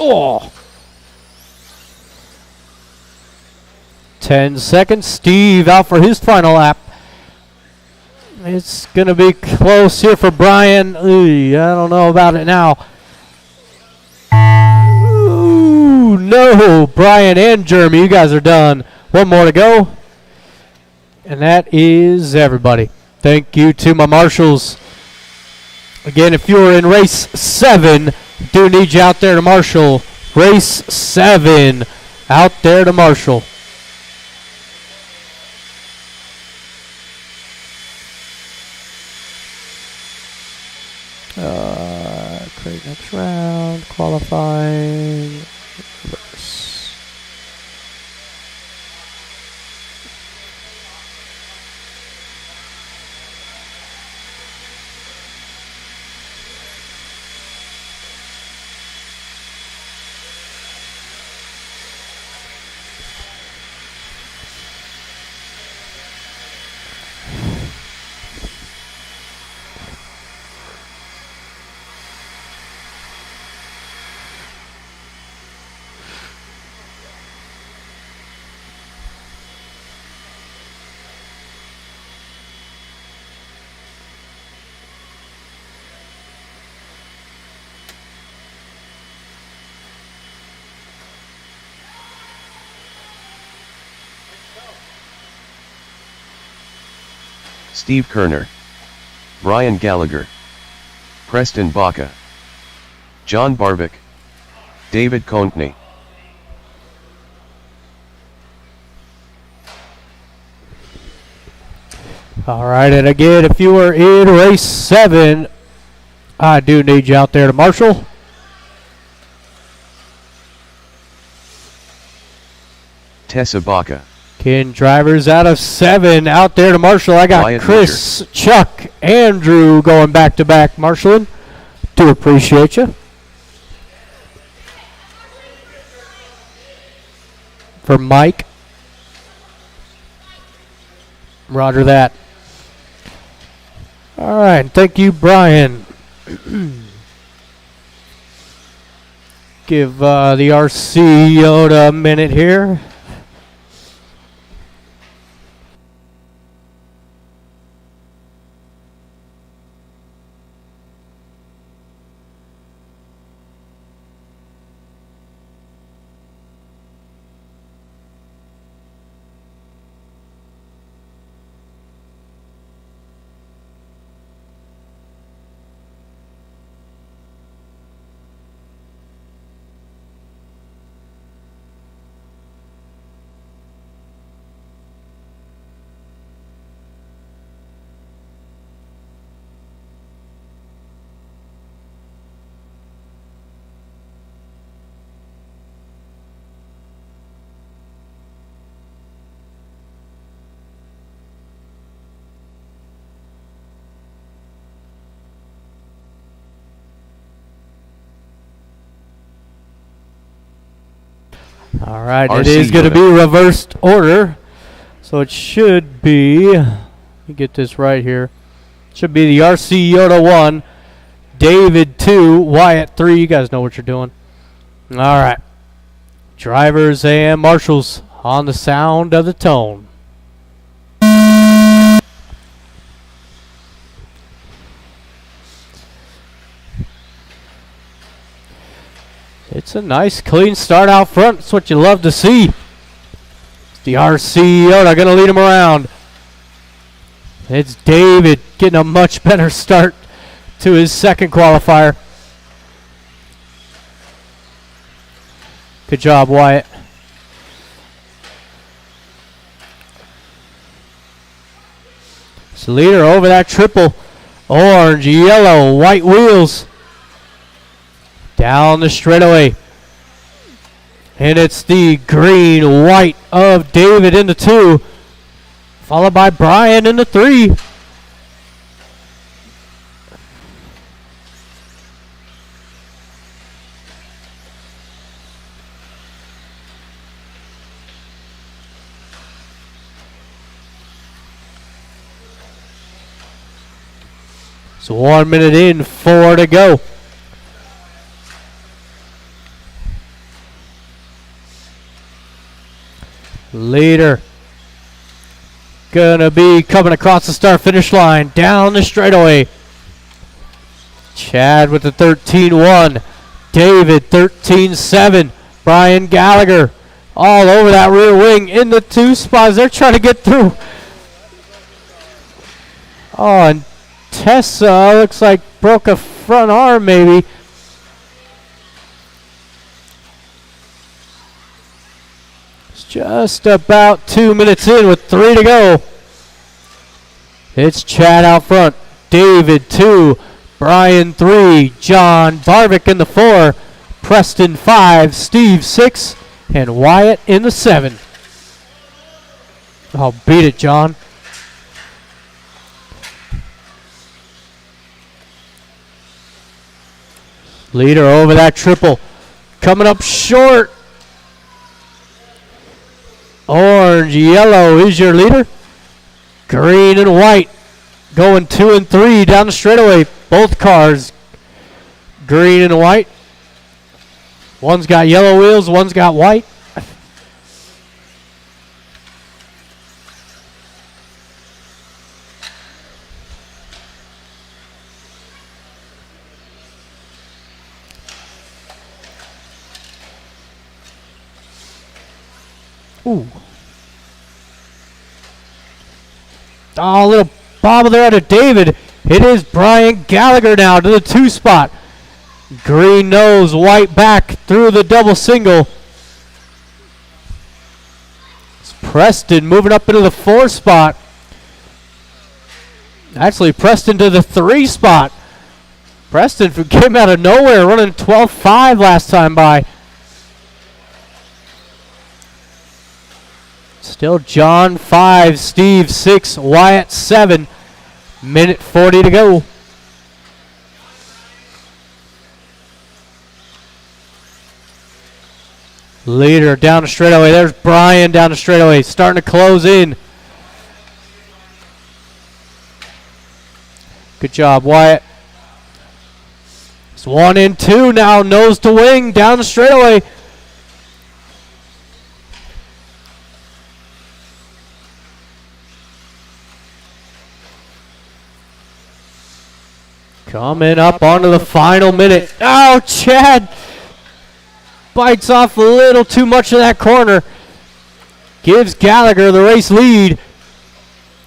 Oh. 10 seconds. Steve out for his final lap. It's going to be close here for Brian. Ooh, I don't know about it now. Ooh, no. Brian and Jeremy, you guys are done. One more to go. And that is everybody. Thank you to my marshals. Again, if you were in race 7, do need you out there to marshal. Race 7, out there to marshal. Create next round, qualifying, reverse. Steve Kerner, Brian Gallagher, Preston Baca, John Barbic, David Contney. All right, and again, if you are in race 7, I do need you out there to marshal. Tessa Baca. Ken drivers out of 7 out there to marshal. I got Wyatt Chris, Chuck, Andrew going back to back marshaling. Do appreciate you. For Mike. Roger that. All right. Thank you, Brian. Give the RC Yoda a minute here. All right, it is going to be reversed order. So it should be, let me get this right here. Should be the RC Yoda 1, David 2, Wyatt 3. You guys know what you're doing. All right. Drivers and marshals on the sound of the tone. It's a nice, clean start out front. That's what you love to see. It's the RC Yoda going to lead him around. It's David getting a much better start to his second qualifier. Good job, Wyatt. It's the leader over that triple. Orange, yellow, white wheels. Down the straightaway. And it's the green, white of David in the 2. Followed by Brian in the 3. So 1 minute in, 4 to go. Leader gonna be coming across the start finish line down the straightaway. Chad with the 13-1. David 13-7. Brian Gallagher all over that rear wing in the 2 spots. They're trying to get through. Oh, and Tessa looks like broke a front arm maybe. Just about 2 minutes in with 3 to go. It's Chad out front. David 2. Brian 3. John Barvick in the 4. Preston 5. Steve 6. And Wyatt in the 7. Oh, beat it, John. Leader over that triple. Coming up short. Orange, yellow is your leader. Green and white going 2 and 3 down the straightaway. Both cars green and white. One's got yellow wheels, one's got white. Ooh. Oh, a little bobble there out of David. It is Brian Gallagher now to the 2 spot. Green nose, white back through the double single. It's Preston moving up into the 4 spot. Actually, Preston to the 3 spot. Preston came out of nowhere running 12.5 last time by. Still John 5, Steve 6, Wyatt 7. Minute 40 to go. Leader down the straightaway. There's Brian down the straightaway, starting to close in. Good job, Wyatt. It's 1 and 2 now, nose to wing down the straightaway. Coming up onto the final minute. Oh, Chad bites off a little too much of that corner. Gives Gallagher the race lead.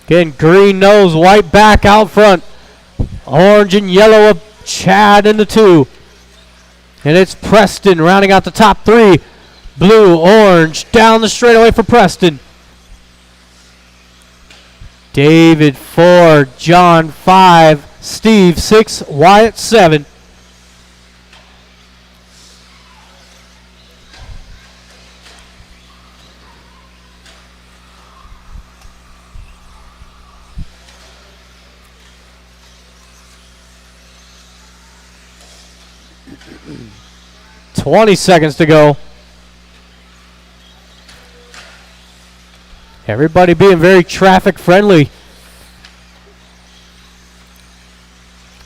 Again, green nose, white back out front. Orange and yellow of Chad in the 2. And it's Preston rounding out the top 3. Blue, orange, down the straightaway for Preston. David 4, John 5, Steve 6, Wyatt 7. $20 seconds to go. Everybody being very traffic friendly.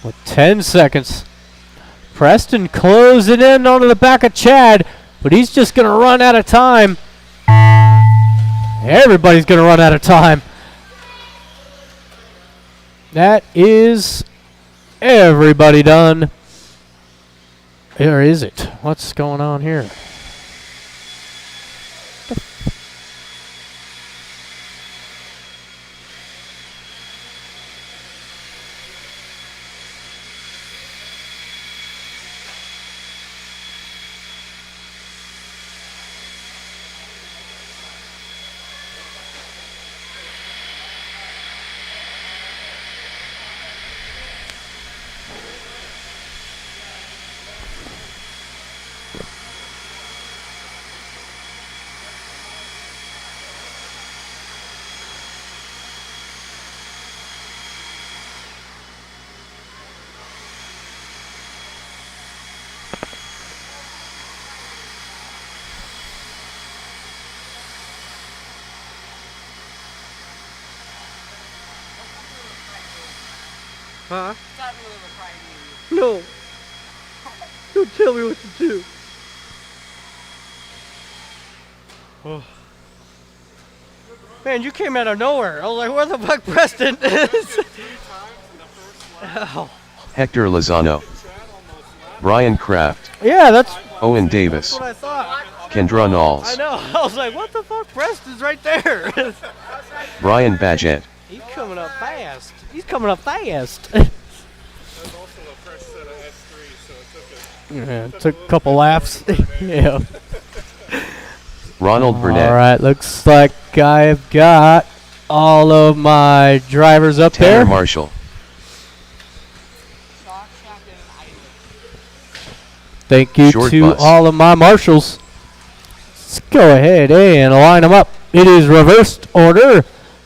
With 10 seconds. Preston closing in onto the back of Chad, but he's just going to run out of time. Everybody's going to run out of time. That is everybody done. Or is it? What's going on here? Huh? No. Don't tell me what to do. Oh. Man, you came out of nowhere. I was like, where the fuck Preston is? Oh. Hector Lozano, Brian Kraft, Yeah, that's Owen Davis, That's what I thought. Kendra Knowles, I know. I was like, what the fuck? Preston's right there. Brian Badgett, He's coming up fast. He's coming up fast. There's also a fresh set of S3, so yeah, took a couple laps. Yeah. Ronald Burnett, All right, looks like I've got all of my drivers up Tanner there. Marshall, Thank you Short to bus. all of my marshals. Let's go ahead and line them up. It is reversed order.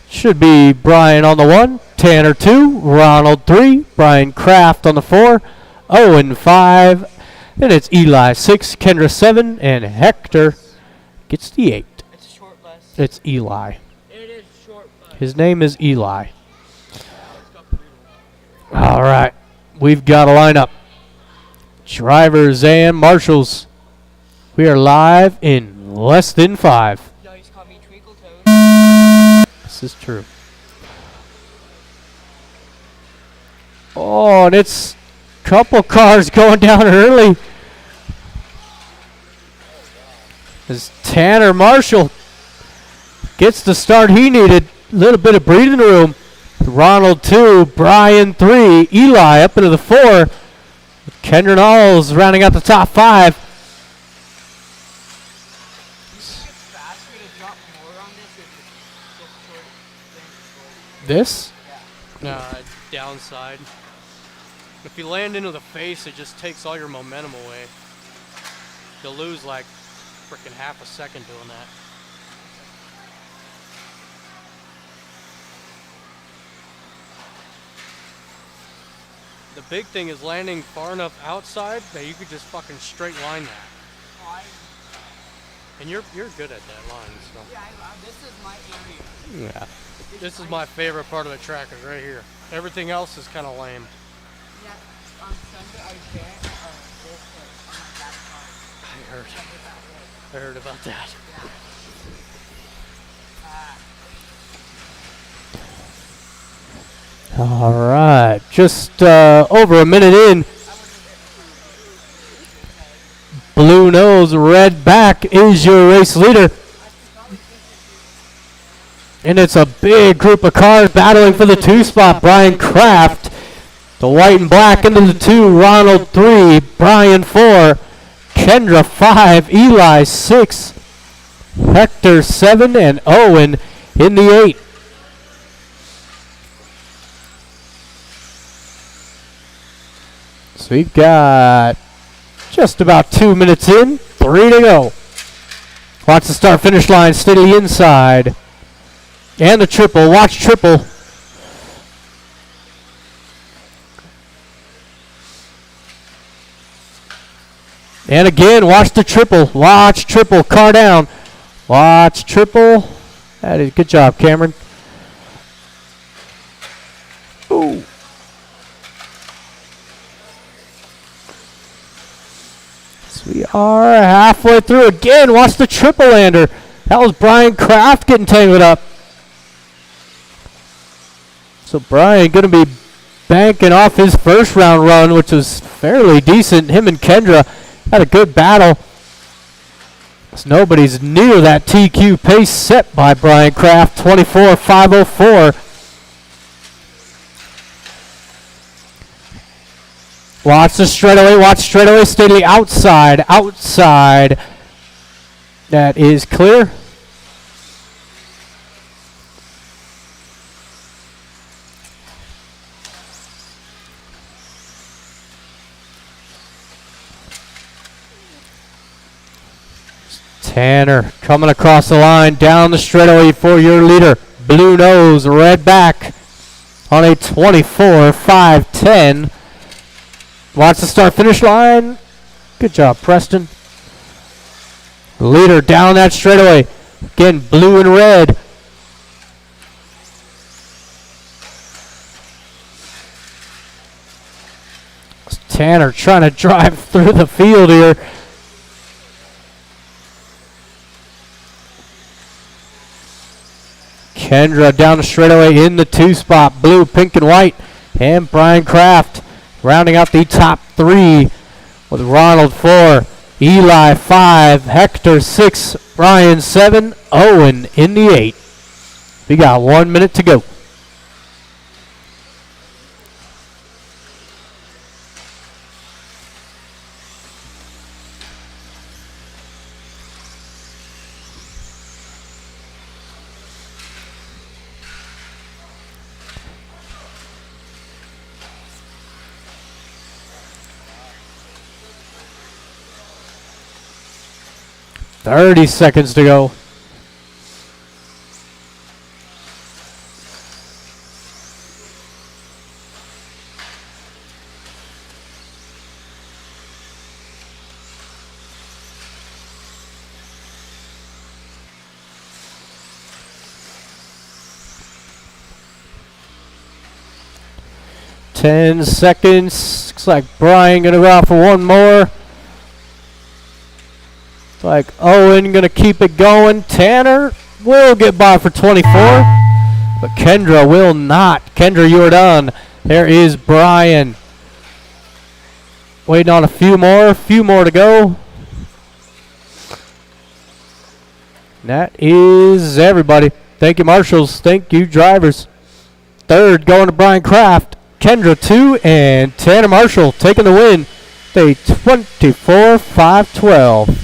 Should be Brian on the 1, Tanner 2, Ronald 3, Brian Kraft on the 4, Owen 5, then it's Eli 6, Kendra 7, and Hector gets the 8. It's a short bus. It's Eli. It is short bus. His name is Eli. All right, we've got a lineup. Drivers and marshals. We are live in less than 5. Y'all used to call me Twinkle Toes. This is true. Oh, and it's a couple cars going down early. As Tanner Marshall gets the start he needed. A little bit of breathing room. Ronald 2, Brian 3, Eli up into the 4. Kendra Knowles rounding out the top 5. This? No, downside. If you land into the face, it just takes all your momentum away. You'll lose like freaking half a second doing that. The big thing is landing far enough outside that you could just fucking straight line that. And you're good at that line, so. Yeah, this is my area. Yeah. This is my favorite part of the track is right here. Everything else is kind of lame. Yeah, on Sunday I bet this on my back car. I heard about that. All right, just over a minute in. Blue nose, red back is your race leader. And it's a big group of cars battling for the 2 spot. Brian Kraft, the white and black into the 2. Ronald 3, Brian 4, Kendra 5, Eli 6, Hector 7, and Owen in the 8. So we've got just about 2 minutes in, 3 to go. Watch the start finish line steady inside. And the triple, watch triple. And again, watch the triple, car down. Watch triple. That is good job, Cameron. Ooh. So we are halfway through again. Watch the triple lander. That was Brian Kraft getting tangled up. So Brian going to be banking off his first round run, which was fairly decent. Him and Kendra had a good battle. So nobody's near that TQ pace set by Brian Kraft, 24.504. Watch the straightaway, steady outside. That is clear. Tanner coming across the line, down the straightaway for your leader. Blue nose, red back on a 24.510. Watch the start finish line. Good job, Preston. Leader down that straightaway. Again, blue and red. Tanner trying to drive through the field here. Kendra down the straightaway in the 2 spot. Blue, pink, and white. And Brian Kraft rounding out the top 3 with Ronald 4, Eli 5, Hector 6, Brian 7, Owen in the 8. We got 1 minute to go. Thirty seconds to go. Ten seconds. Looks like Brian gonna go out for one more. Like Owen gonna keep it going. Tanner will get by for 24, but Kendra will not. Kendra, you are done. There is Brian. Waiting on a few more to go. And that is everybody. Thank you, marshals. Thank you, drivers. Third going to Brian Kraft. Kendra 2 and Tanner Marshall taking the win. They 24.512.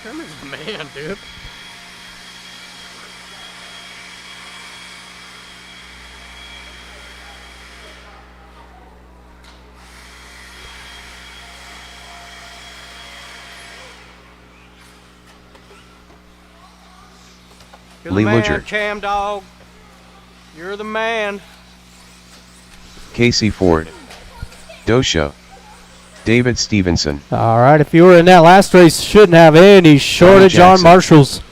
Herman's the man, dude. You're the Lee man, Luger. Cam Dog. You're the man. Casey Ford. Dosho. David Stevenson. All right, if you were in that last race, shouldn't have any shortage on Jackson. marshals.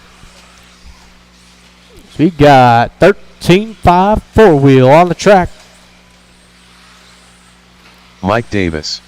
So we got 13.5 four-wheel on the track. Mike Davis.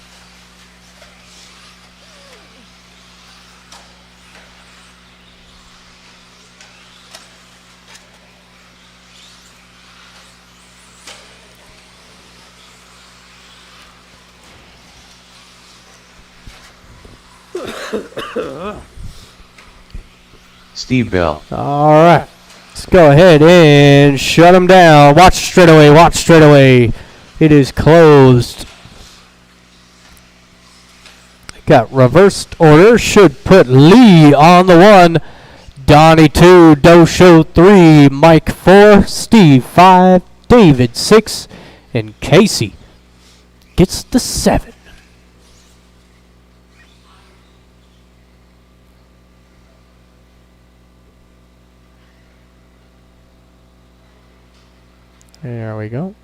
Steve Bell. All right, let's go ahead and shut them down. Watch straightaway, watch straightaway. It is closed. Got reversed order. Should put Lee on the 1. Donnie 2, Dosho 3, Mike 4, Steve 5, David 6, and Casey gets the 7. There we go.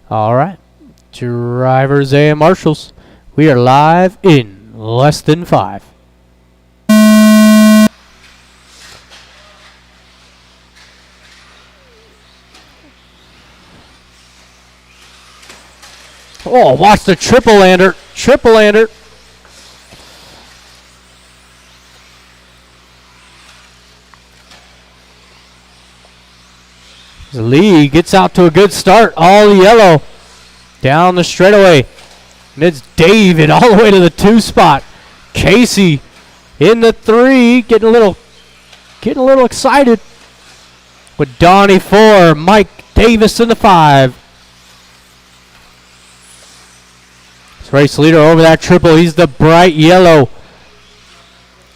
All right. Drivers and marshals. We are live in less than 5. Oh, watch the triple lander. Triple lander. Lee gets out to a good start. All yellow. Down the straightaway. And it's David all the way to the 2 spot. Casey in the 3. Getting a little excited. With Donnie 4. Mike Davis in the 5. This race leader over that triple. He's the bright yellow.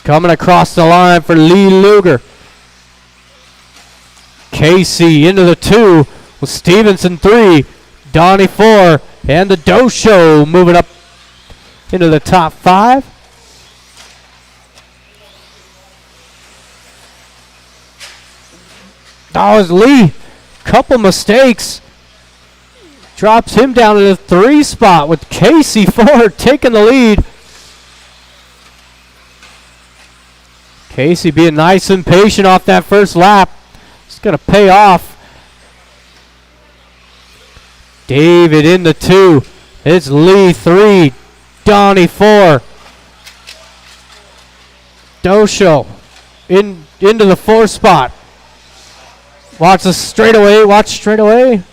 Coming across the line for Lee Luger. Casey into the 2 with Stevenson 3, Donnie 4, and the Dosho moving up into the top 5. Oh, it's Lee. Couple mistakes. Drops him down to the 3 spot with Casey 4 taking the lead. Casey being nice and patient off that first lap. It's going to pay off. David in the 2. It's Lee 3. Donnie 4. Dosho into the 4 spot. Watch the straightaway. Watch straightaway.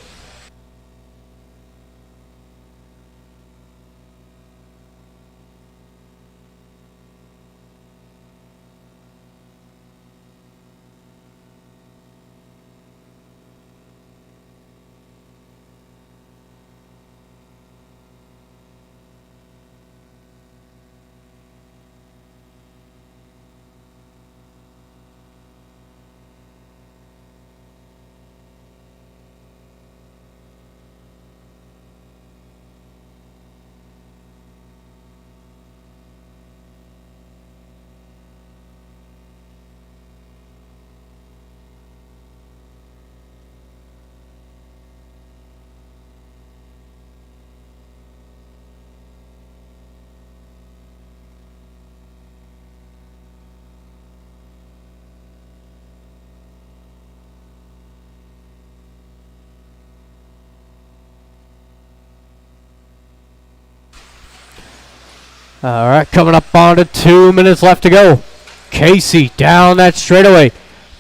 All right, coming up on to 2 minutes left to go. Casey down that straightaway,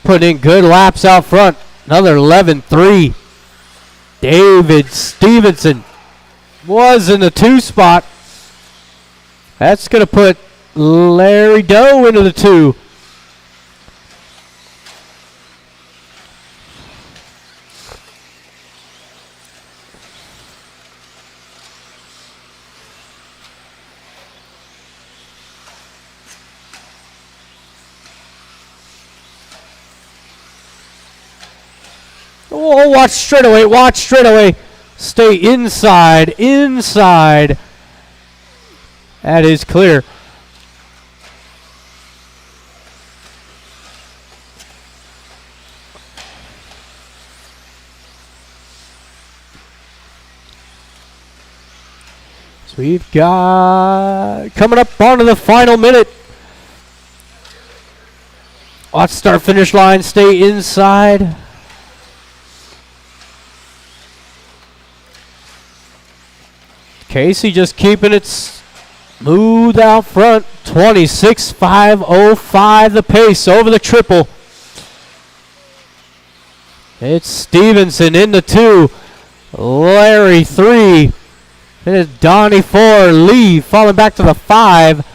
putting in good laps out front. Another 11-3. David Stevenson was in the 2 spot. That's going to put Larry Doe into the 2. Oh, watch straightaway, watch straightaway. Stay inside, inside. That is clear. So we've got coming up onto the final minute. Watch start finish line stay inside. Casey just keeping it smooth out front. 26.505 the pace over the triple. It's Stevenson in the 2. Larry 3. It's Donnie 4. Lee falling back to the 5.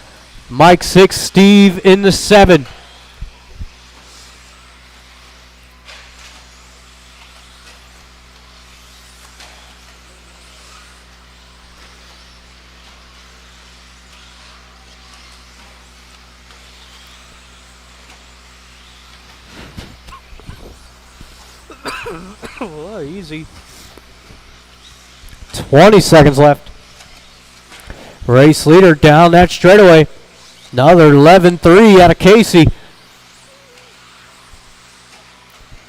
Mike 6. Steve in the 7. Oh, easy. 20 seconds left. Race leader down that straightaway. Another 11.3 out of Casey.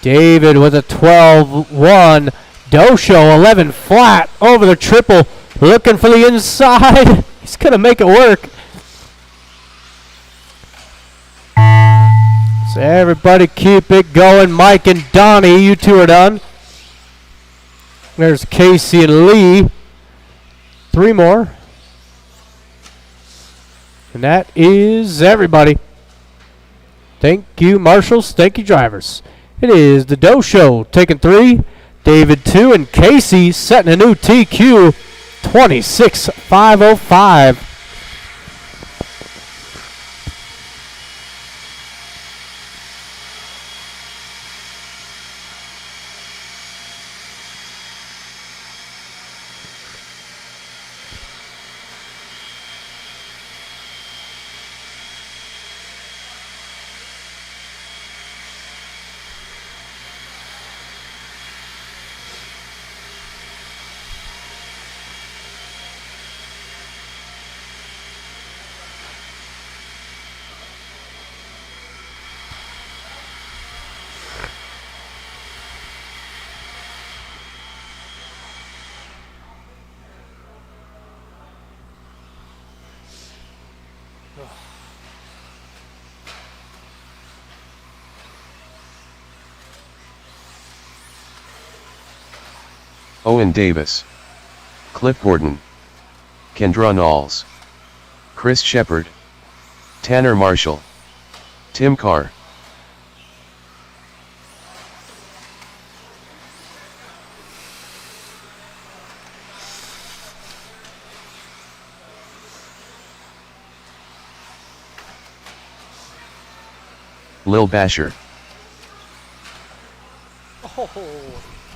David with a 12.1. Dosho 11 flat over the triple. Looking for the inside. He's going to make it work. So everybody keep it going. Mike and Donnie, you two are done. There's Casey and Lee. 3 more. And that is everybody. Thank you, marshals. Thank you, drivers. It is the Doe Show taking 3, David 2, and Casey setting a new TQ 26.505. Owen Davis, Cliff Gordon, Kendra Knowles, Chris Shepard, Tanner Marshall, Tim Carr. Lil Basher.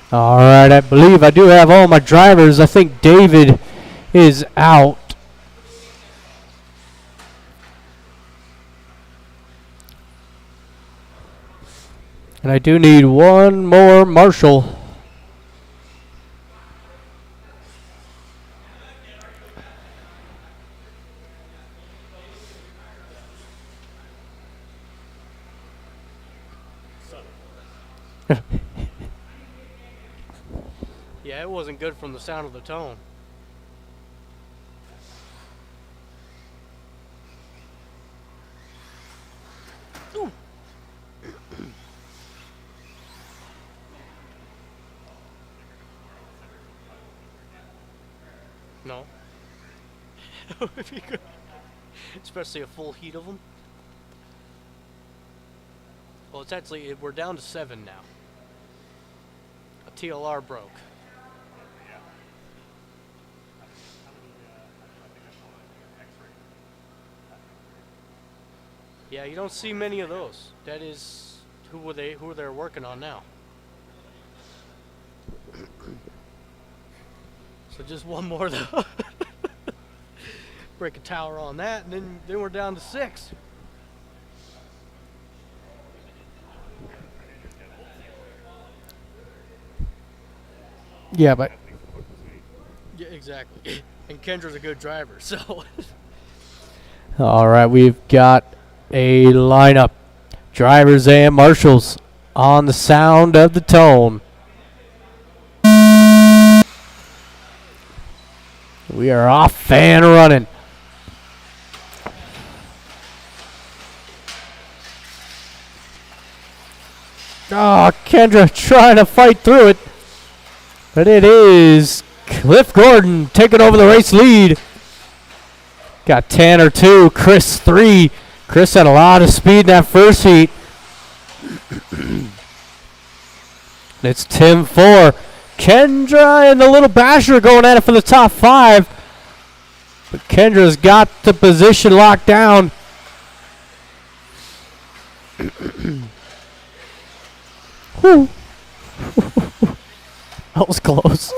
All right, I believe I do have all my drivers. I think David is out. And I do need one more marshal. Yeah, it wasn't good from the sound of the tone. Ooh. No. If you could, especially a full heat of them. Well, it's actually, we're down to 7 now. A TLR broke. Yeah, you don't see many of those. That is who they're working on now. So just one more though. Break a tower on that, and then we're down to 6. Yeah, but yeah, exactly. And Kendra's a good driver, so. All right, we've got a lineup, drivers and marshals, on the sound of the tone. We are off and running. Oh, Kendra trying to fight through it. But it is Cliff Gordon taking over the race lead. Got Tanner 2, Chris 3. Chris had a lot of speed in that first heat. It's Tim 4. Kendra and the little Basher going at it for the top 5. But Kendra's got the position locked down. Whew. That was close.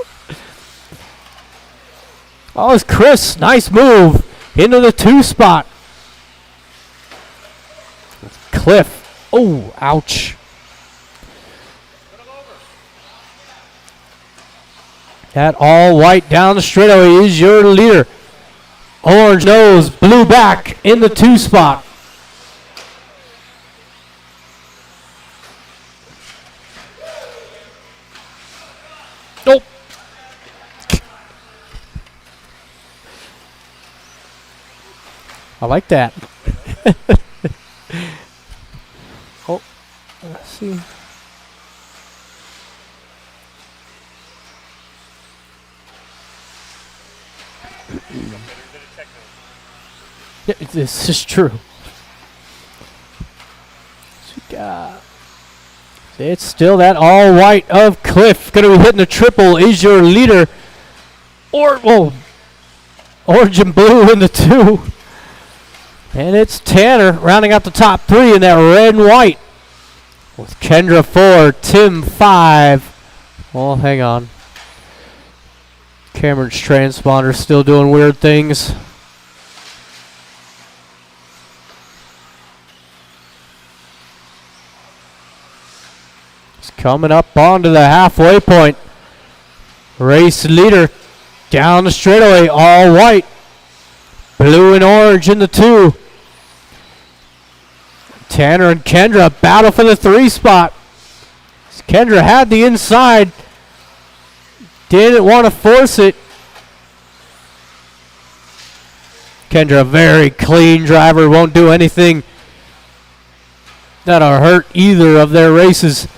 Oh, it's Chris. Nice move into the 2 spot. Cliff. Oh, ouch. That all white down the straightaway is your leader. Orange nose, blue back in the 2 spot. Nope. I like that. Oh, let's see. Yeah, this is true. It's still that all white of Cliff. Going to be hitting the triple. Is your leader. Orange and blue in the 2. And it's Tanner rounding out the top 3 in that red and white. With Kendra 4, Tim 5. Oh, hang on. Cameron's transponder still doing weird things. It's coming up onto the halfway point. Race leader down the straightaway, all white. Blue and orange in the 2. Tanner and Kendra battle for the 3 spot. Kendra had the inside. Didn't want to force it. Kendra, a very clean driver. Won't do anything that'll hurt either of their races.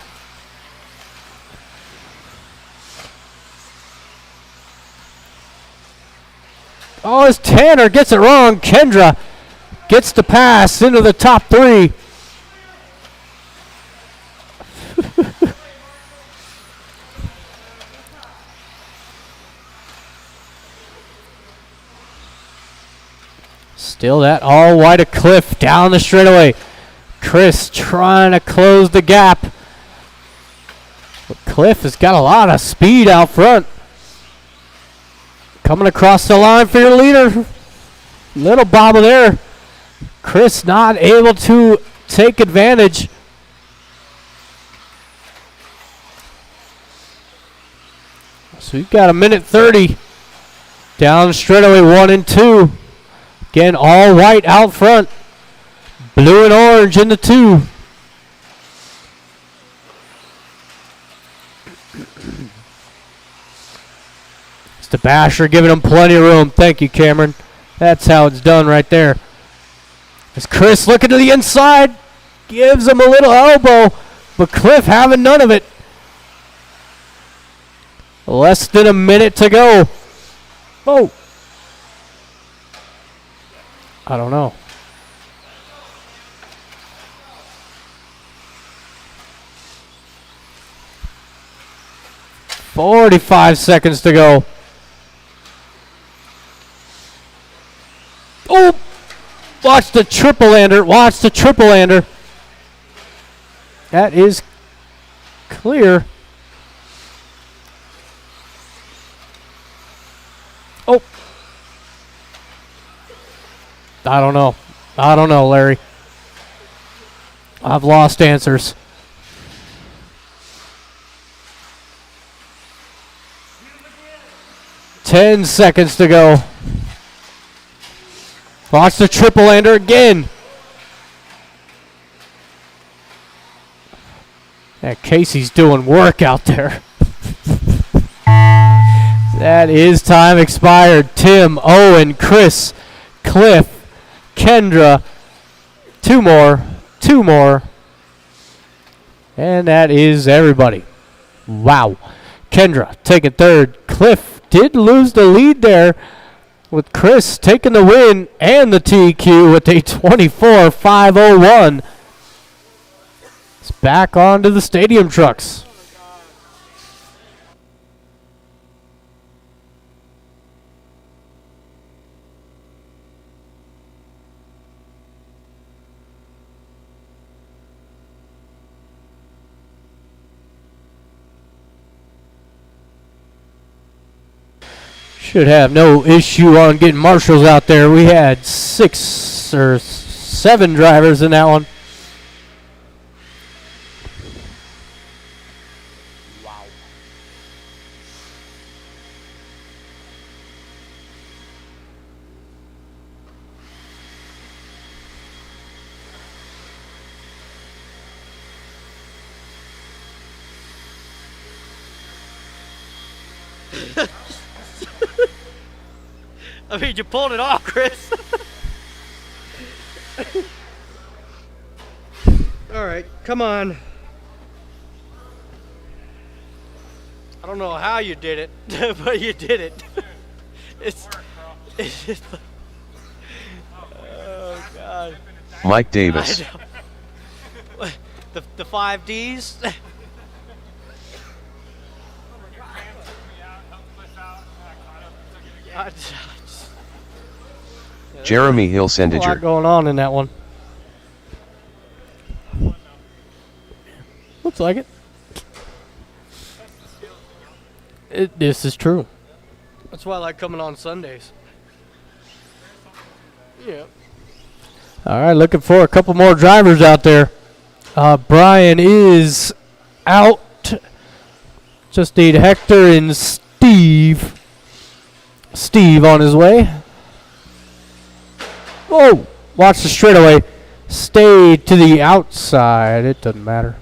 Oh, as Tanner gets it wrong, Kendra gets the pass into the top 3. Still that all white of Cliff down the straightaway. Chris trying to close the gap. But Cliff has got a lot of speed out front. Coming across the line for your leader. Little bobble there. Chris not able to take advantage. So we've got a minute 30. Down straightaway 1 and 2. Again, all white out front. Blue and orange in the 2. It's the Basher giving him plenty of room. Thank you, Cameron. That's how it's done right there. As Chris looking to the inside. Gives him a little elbow. But Cliff having none of it. Less than a minute to go. Oh. I don't know. "45 seconds to go. Oh! Watch the triple lander. Watch the triple lander. That is clear. Oh. I don't know. I don't know, Larry. I've lost answers. "10 seconds to go. Watch the triple lander again. Yeah, Casey's doing work out there. That is time expired. Tim, Owen, Chris, Cliff, Kendra. Two more. And that is everybody. Wow. Kendra taking third. Cliff did lose the lead there, with Chris taking the win and the TQ with a 24.501. It's back onto the stadium trucks. Should have no issue on getting marshals out there. We had 6 or 7 drivers in that one. Wow. I mean, you pulled it off, Chris. All right, come on. I don't know how you did it, but you did it. It's just, oh God. Mike Davis. I know. The 5Ds. Jeremy A lot Hilsendiger. going on in that one. Looks like it. This is true. That's why I like coming on Sundays. Yeah. All right, looking for a couple more drivers out there. Brian is out. Just need Hector and Steve. Steve on his way. Oh, watch the straightaway. Stay to the outside. It doesn't matter.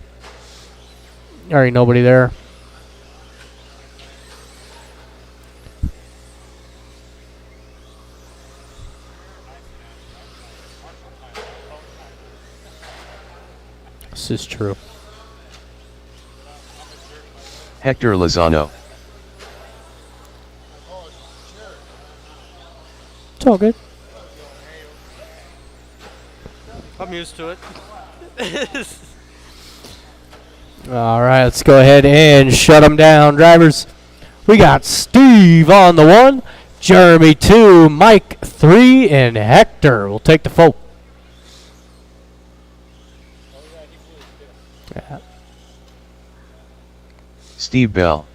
There ain't nobody there. This is true. Hector Lozano. It's all good. I'm used to it. All right, let's go ahead and shut them down, drivers. We got Steve on the 1, Jeremy 2, Mike 3, and Hector will take the 4. Yeah. Steve Bell.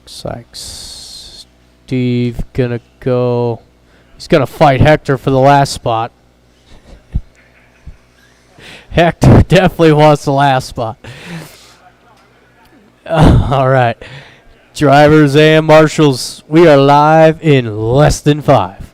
Looks like Steve gonna go. He's gonna fight Hector for the last spot. Hector definitely wants the last spot. All right, drivers and marshals, we are live in less than 5.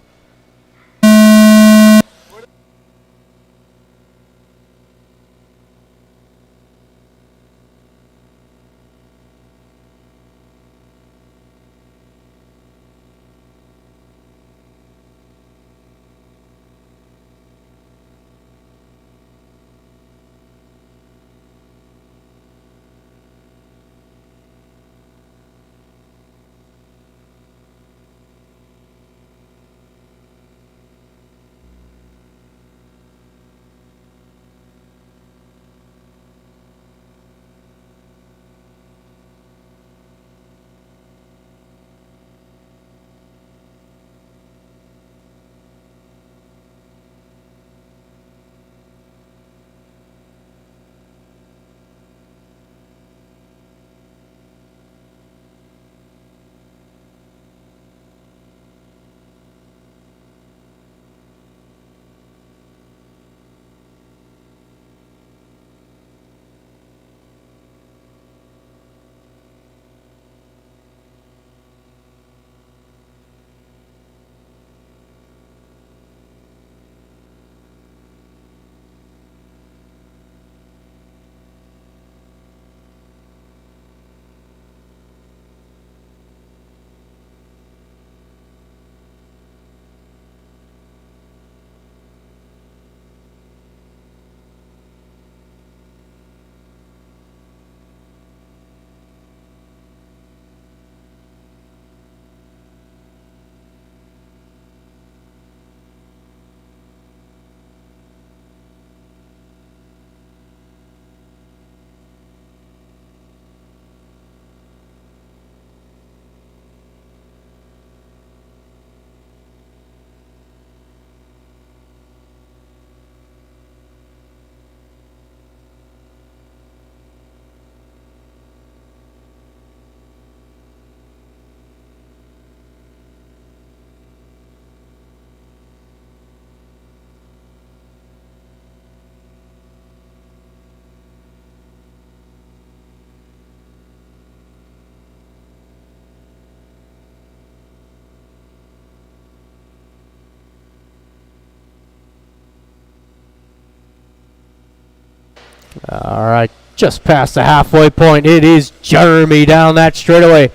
All right, just past the halfway point. It is Jeremy down that straightaway.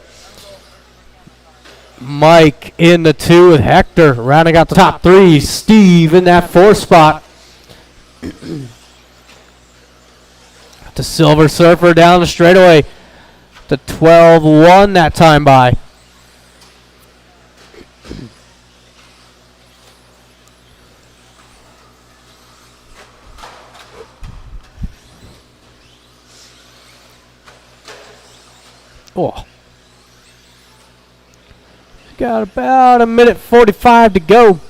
Mike in the 2 with Hector. Rounding out the top 3. Steve in that 4 spot. The Silver Surfer down the straightaway. The 12-1 that time by. Oh. Got about a minute 45 to go.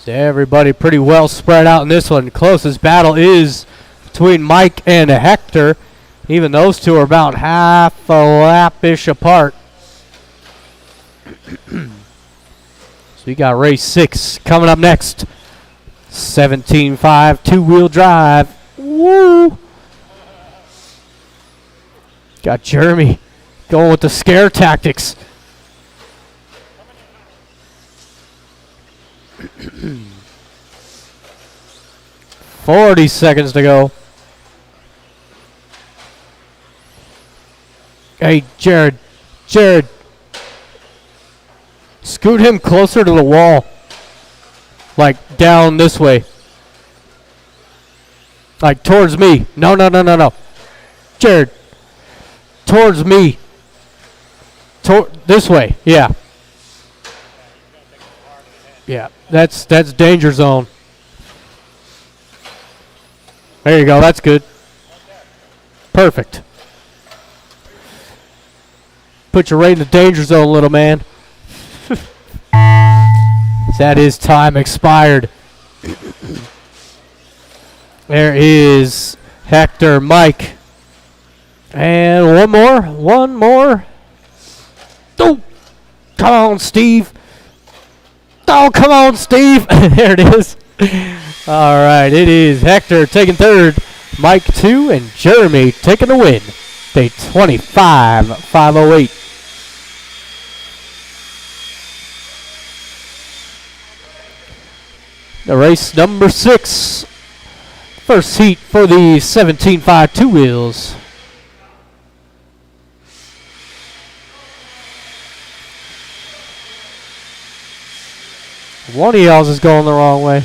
So everybody pretty well spread out in this one. Closest battle is between Mike and Hector. Even those two are about half a lap-ish apart. So we got race 6 coming up next. 17.5 two-wheel drive. Woo! Got Jeremy going with the scare tactics. 40 seconds to go. Hey, Jared. Scoot him closer to the wall. Like, down this way. Like, towards me. No. Jared. Towards me. This way. Yeah. Yeah. That's danger zone. There you go. That's good. Perfect. Put you right in the danger zone, little man. That is time expired. There is Hector, Mike. And one more. Oh, come on, Steve. Oh, come on, Steve. There it is. All right, it is Hector taking 3rd, Mike 2, and Jeremy taking the win. Day 25.508. The race number 6. First heat for the 17.5 two wheels. One of y'all's is going the wrong way.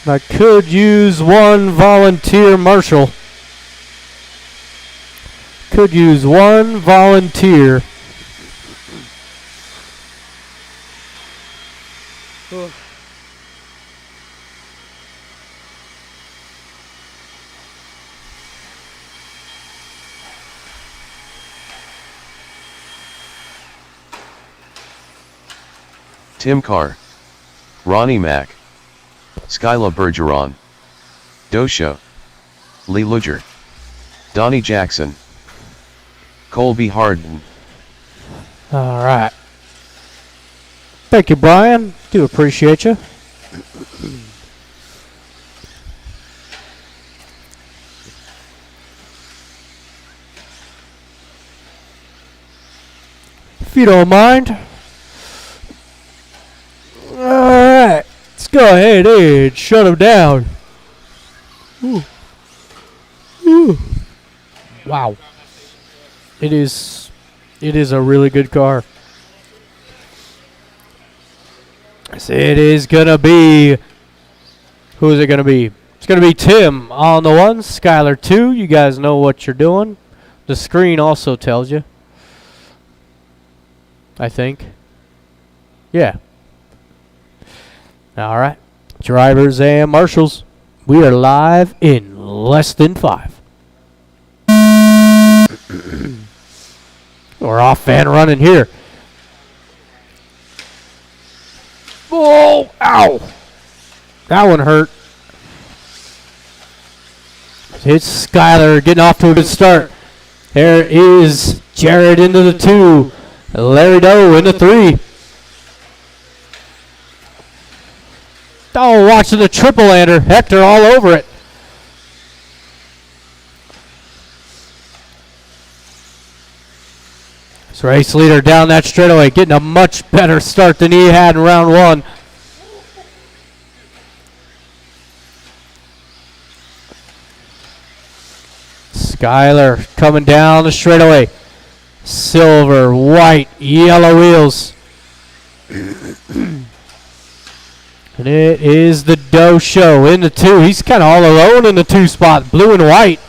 I could use one volunteer marshal. Could use one volunteer. Tim Carr, Ronnie Mack, Skyla Bergeron, Dosha, Lee Luger, Donnie Jackson, Colby Harden. All right. Thank you, Brian. Do appreciate you. If you don't mind. All right. Let's go ahead and shut him down. Ooh. Ooh. Wow. It is a really good car. So it is going to be, who is it going to be? It's going to be Tim on the 1, Skylar 2. You guys know what you're doing. The screen also tells you, I think. Yeah. All right. Drivers and marshals, we are live in less than 5. We're off and running here. Oh, ow. That one hurt. It's Skyler getting off to a good start. There is Jared into the 2. Larry Doe in the 3. Oh, watching the triple lander. Hector all over it. This race leader down that straightaway getting a much better start than he had in round 1. Skyler coming down the straightaway. Silver, white, yellow wheels. And it is the Doe Show in the 2. He's kind of all alone in the 2 spot. Blue and white.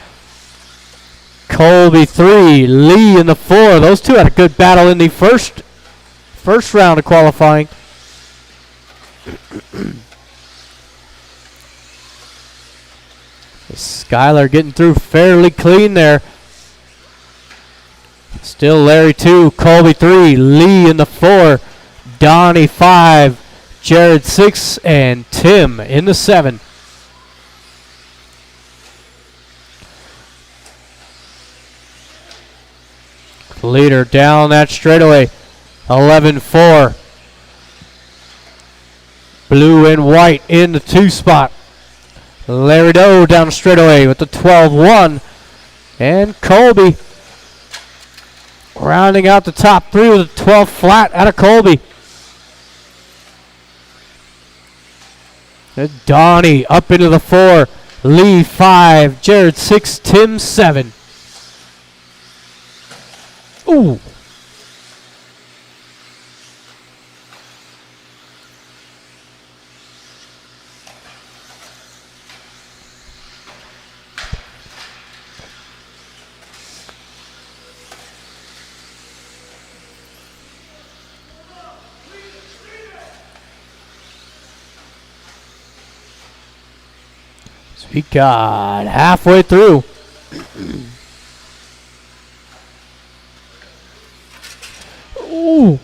Colby 3. Lee in the 4. Those two had a good battle in the first round of qualifying. Skyler getting through fairly clean there. Still Larry 2. Colby 3. Lee in the 4. Donnie 5. Jared 6 and Tim in the 7. Leader down that straightaway. 11-4. Blue and white in the 2 spot. Larry Doe down the straightaway with the 12-1. And Colby rounding out the top 3 with a 12 flat out of Colby. Donnie up into the 4. Lee 5. Jared 6. Tim 7. Ooh. We got halfway through. Ooh.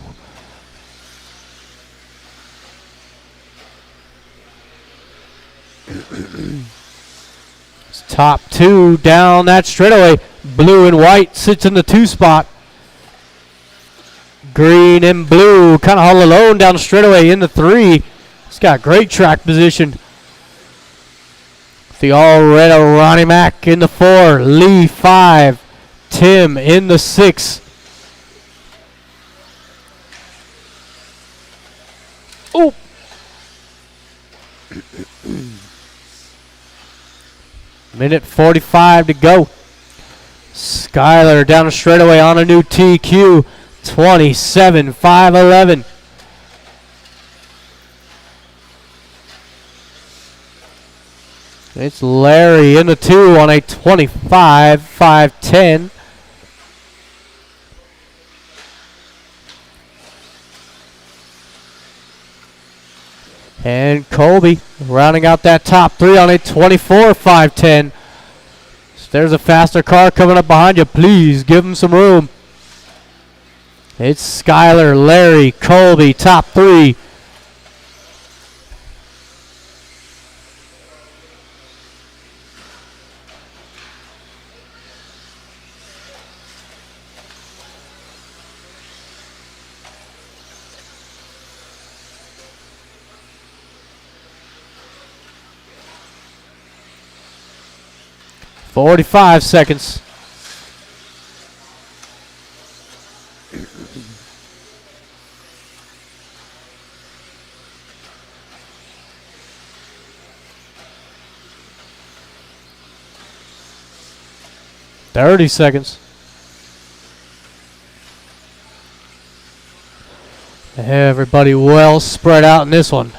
It's top 2 down that straightaway. Blue and white sits in the 2 spot. Green and blue kind of all alone down the straightaway in the 3. It's got great track position. The all-red Ronnie Mack in the 4. Lee 5. Tim in the 6. Oh. Minute 45 to go. Skyler down the straightaway on a new TQ. 27-5-11. It's Larry in the 2 on a 25-5-10. And Colby rounding out that top 3 on a 24-5-10. So there's a faster car coming up behind you. Please give him some room. It's Skyler, Larry, Colby, top 3. "45 seconds. "30 seconds. Everybody well spread out in this one.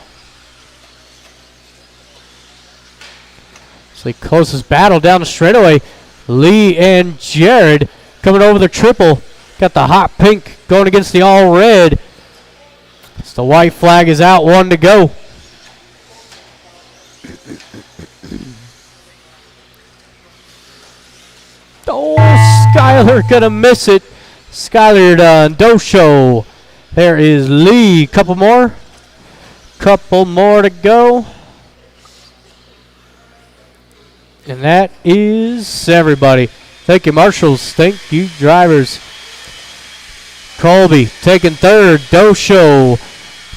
It's the closest battle down the straightaway. Lee and Jared coming over the triple. Got the hot pink going against the all red. So the white flag is out, 1 to go. Oh, Skyler gonna miss it. Skyler done. Dosho. There is Lee. Couple more to go. And that is everybody. Thank you, marshals. Thank you, drivers. Colby taking third. Dosho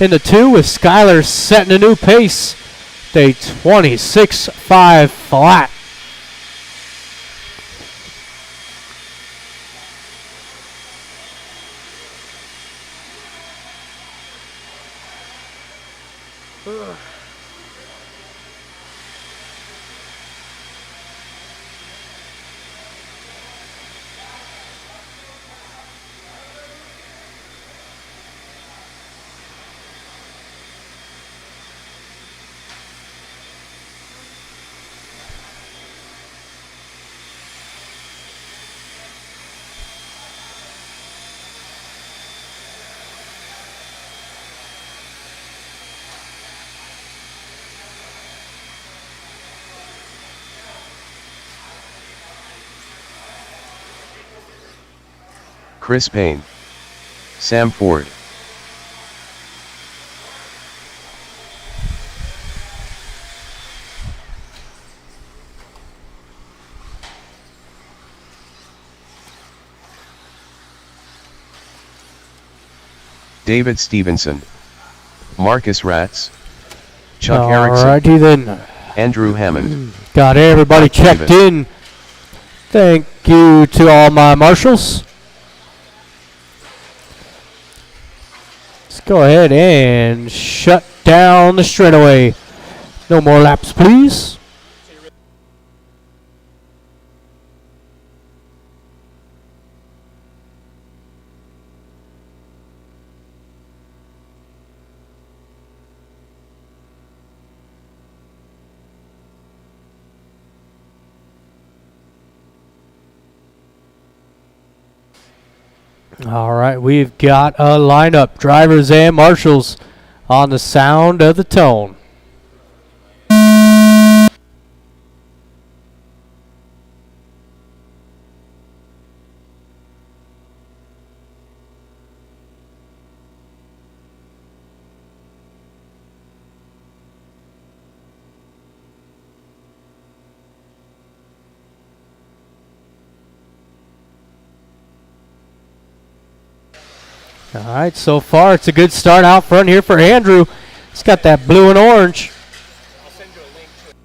in the 2 with Skyler setting a new pace. Day 26.5 flat. Chris Payne. Sam Ford. David Stevenson. Marcus Ratz. Chuck Erickson. Alrighty then. Andrew Hammond. Got everybody Mark checked Davis. in. Thank you to all my marshals. Let's go ahead and shut down the straightaway. No more laps, please. All right, we've got a lineup, drivers and marshals, on the sound of the tone. All right, so far it's a good start out front here for Andrew. He's got that blue and orange. I'll send you a link to it.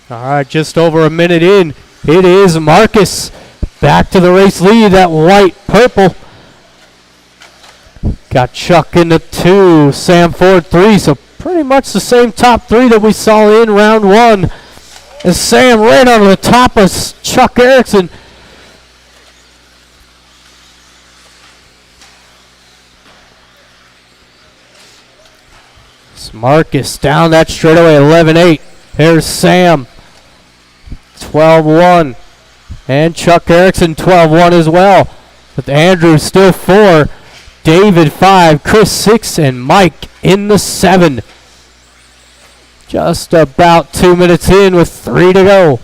All right, just over a minute in. It is Marcus back to the race lead, that white-purple. Got Chuck in the 2, Sam Ford 3, so pretty much the same top 3 that we saw in round 1. As Sam ran on the top of Chuck Erickson. It's Marcus down that straightaway, 11-8. Here's Sam, 12-1. And Chuck Erickson, 12-1 as well. With Andrew still 4, David 5, Chris 6, and Mike in the 7. Just about 2 minutes in with 3 to go.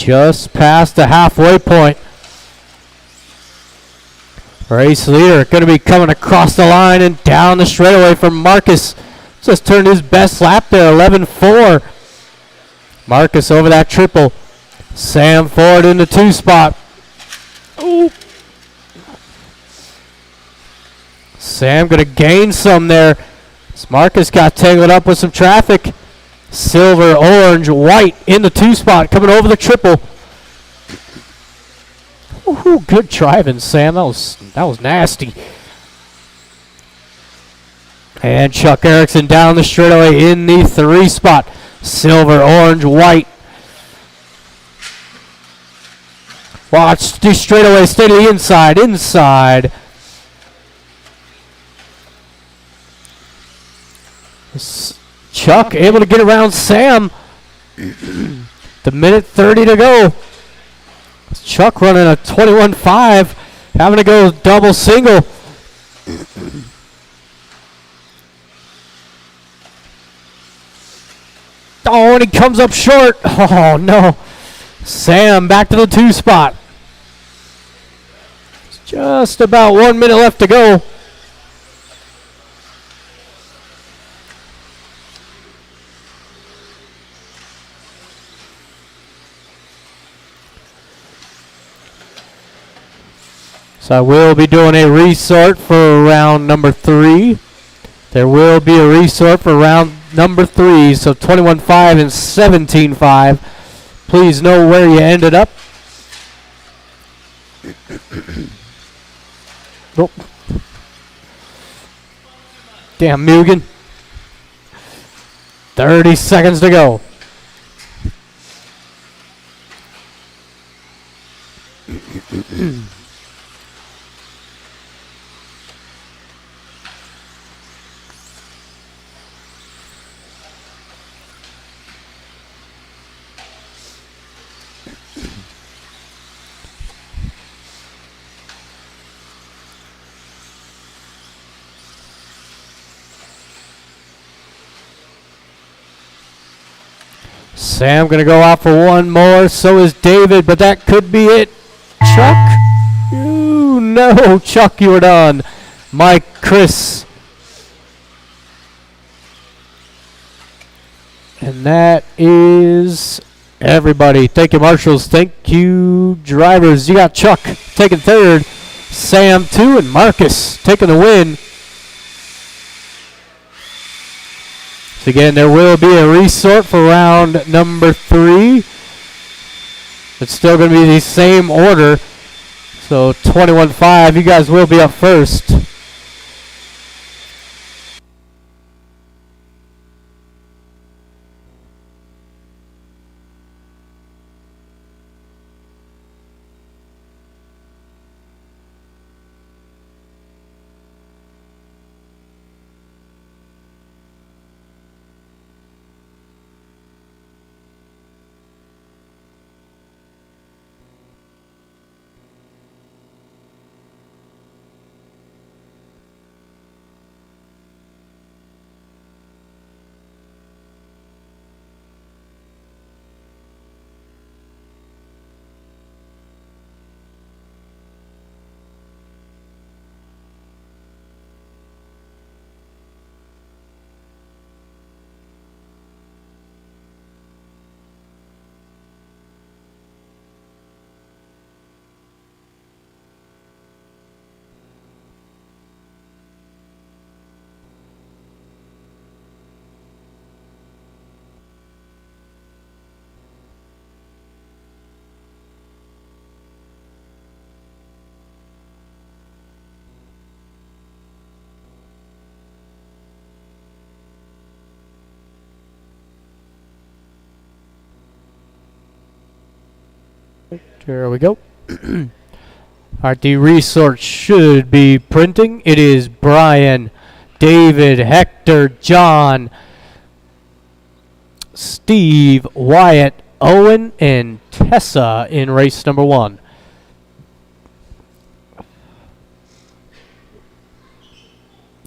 just past the halfway point. Race leader going to be coming across the line and down the straightaway from Marcus. Just turned his best lap there, 11.4. Marcus over that triple. Sam Ford in the 2 spot. Ooh. Sam going to gain some there. Marcus got tangled up with some traffic. Silver, orange, white in the 2 spot, coming over the triple. Ooh, good driving, Sam. That was nasty. And Chuck Erickson down the straightaway in the 3 spot. Silver, orange, white. Watch the straightaway, stay to the inside. Chuck able to get around Sam. The minute 30 to go. Chuck running a 21.5, having to go double single. Oh, and he comes up short. Oh, no. Sam back to the 2 spot. Just about 1 minute left to go. So I will be doing a resort for round number 3. There will be a resort for round number 3. So 21.5 and 17.5. Please know where you ended up. Oh. Damn, Mugen. 30 seconds to go. Sam going to go out for one more. So is David, but that could be it. Chuck? Ooh, no, Chuck, you were done. Mike, Chris. And that is everybody. Thank you, marshals. Thank you, drivers. You got Chuck taking 3rd, Sam 2, and Marcus taking the win. So again, there will be a resort for round number 3. It's still going to be the same order. So 21.5, you guys will be up first. There we go. Alright, the resort should be printing. It is Brian, David, Hector, John, Steve, Wyatt, Owen, and Tessa in race number 1.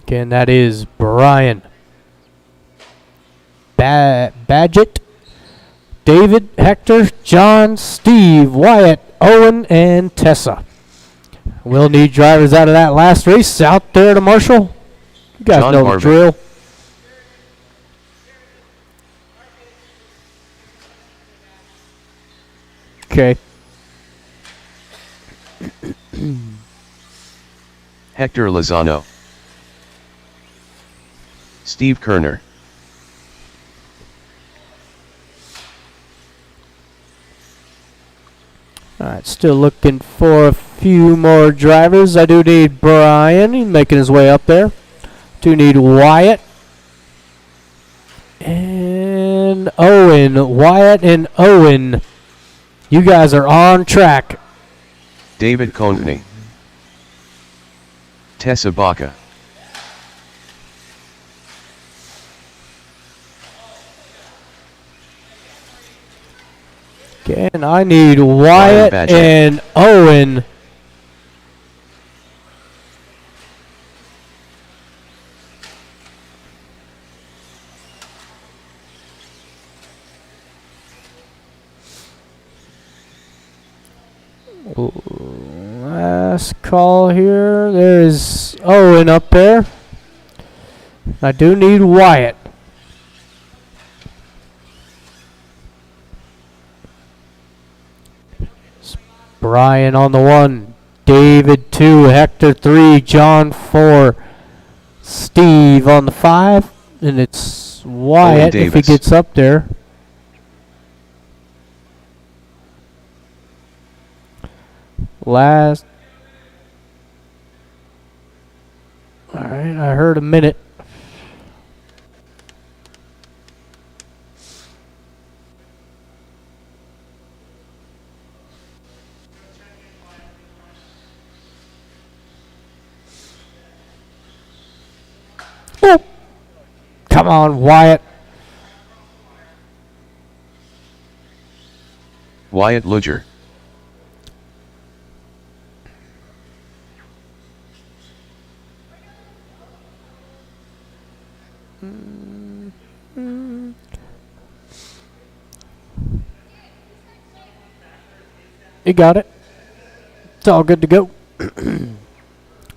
Again, that is Brian, Badgett, David, Hector, John, Steve, Wyatt, Owen, and Tessa. We'll need drivers out of that last race out there to Marshall. You guys John know Harvick. the drill. Okay. Hector Lozano. Steve Kerner. All right, still looking for a few more drivers. I do need Brian. He's making his way up there. Do need Wyatt. And Owen. Wyatt and Owen. You guys are on track. David Contney. Tessa Baca. Okay, and I need Wyatt Badger. and Owen. Last call here. There's Owen up there. I do need Wyatt. Brian on the 1, David 2, Hector 3, John 4, Steve on the 5, and it's Wyatt if he Davis. gets up there. Last. Alright, I heard a minute. Oh. Come on, Wyatt. Wyatt Luger. You got it. It's all good to go.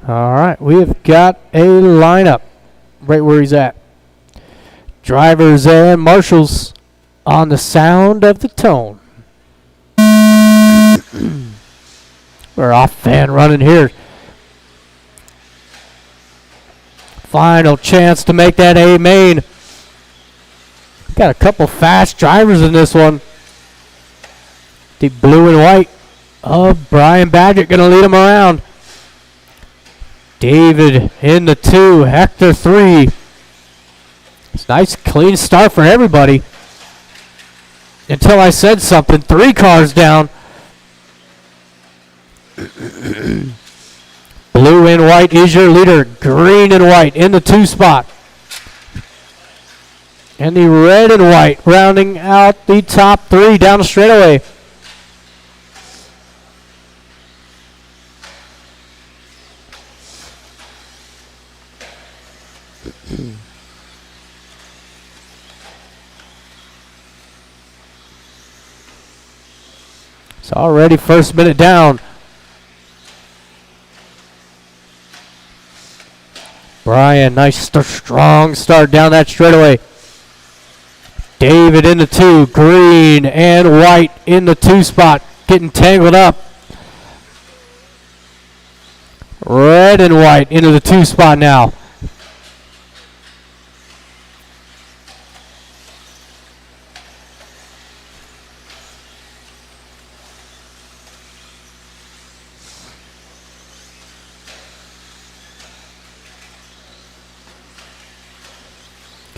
All right, we have got a lineup right where he's at. Drivers and marshals on the sound of the tone. We're off and running here. Final chance to make that A main. Got a couple fast drivers in this one. The blue and white of Brian Badgett going to lead him around. David in the 2, Hector 3. It's a nice clean start for everybody. Until I said something, 3 cars down. Blue and white is your leader. Green and white in the 2 spot. And the red and white rounding out the top 3 down the straightaway. It's already first minute down. Brian, nice strong start down that straightaway. David in the 2, green and white in the 2 spot, getting tangled up. Red and white into the 2 spot now.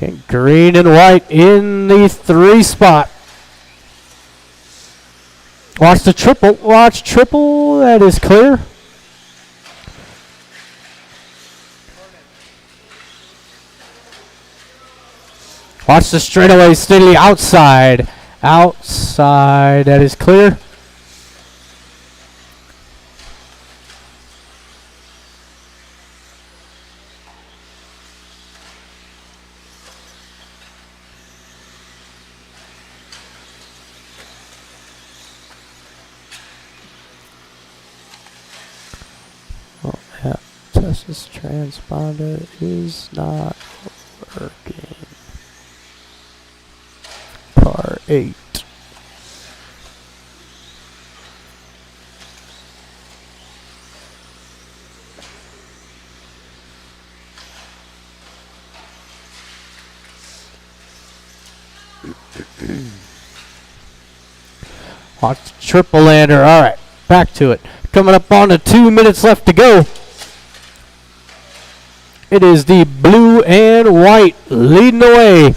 Okay, green and white in the 3 spot. Watch the triple. Watch triple. That is clear. Watch the straightaway steadily outside. Outside. That is clear. Fastest transponder is not working. Par 8. Watch the triple lander. All right, back to it. Coming up on the 2 minutes left to go. It is the blue and white leading the way.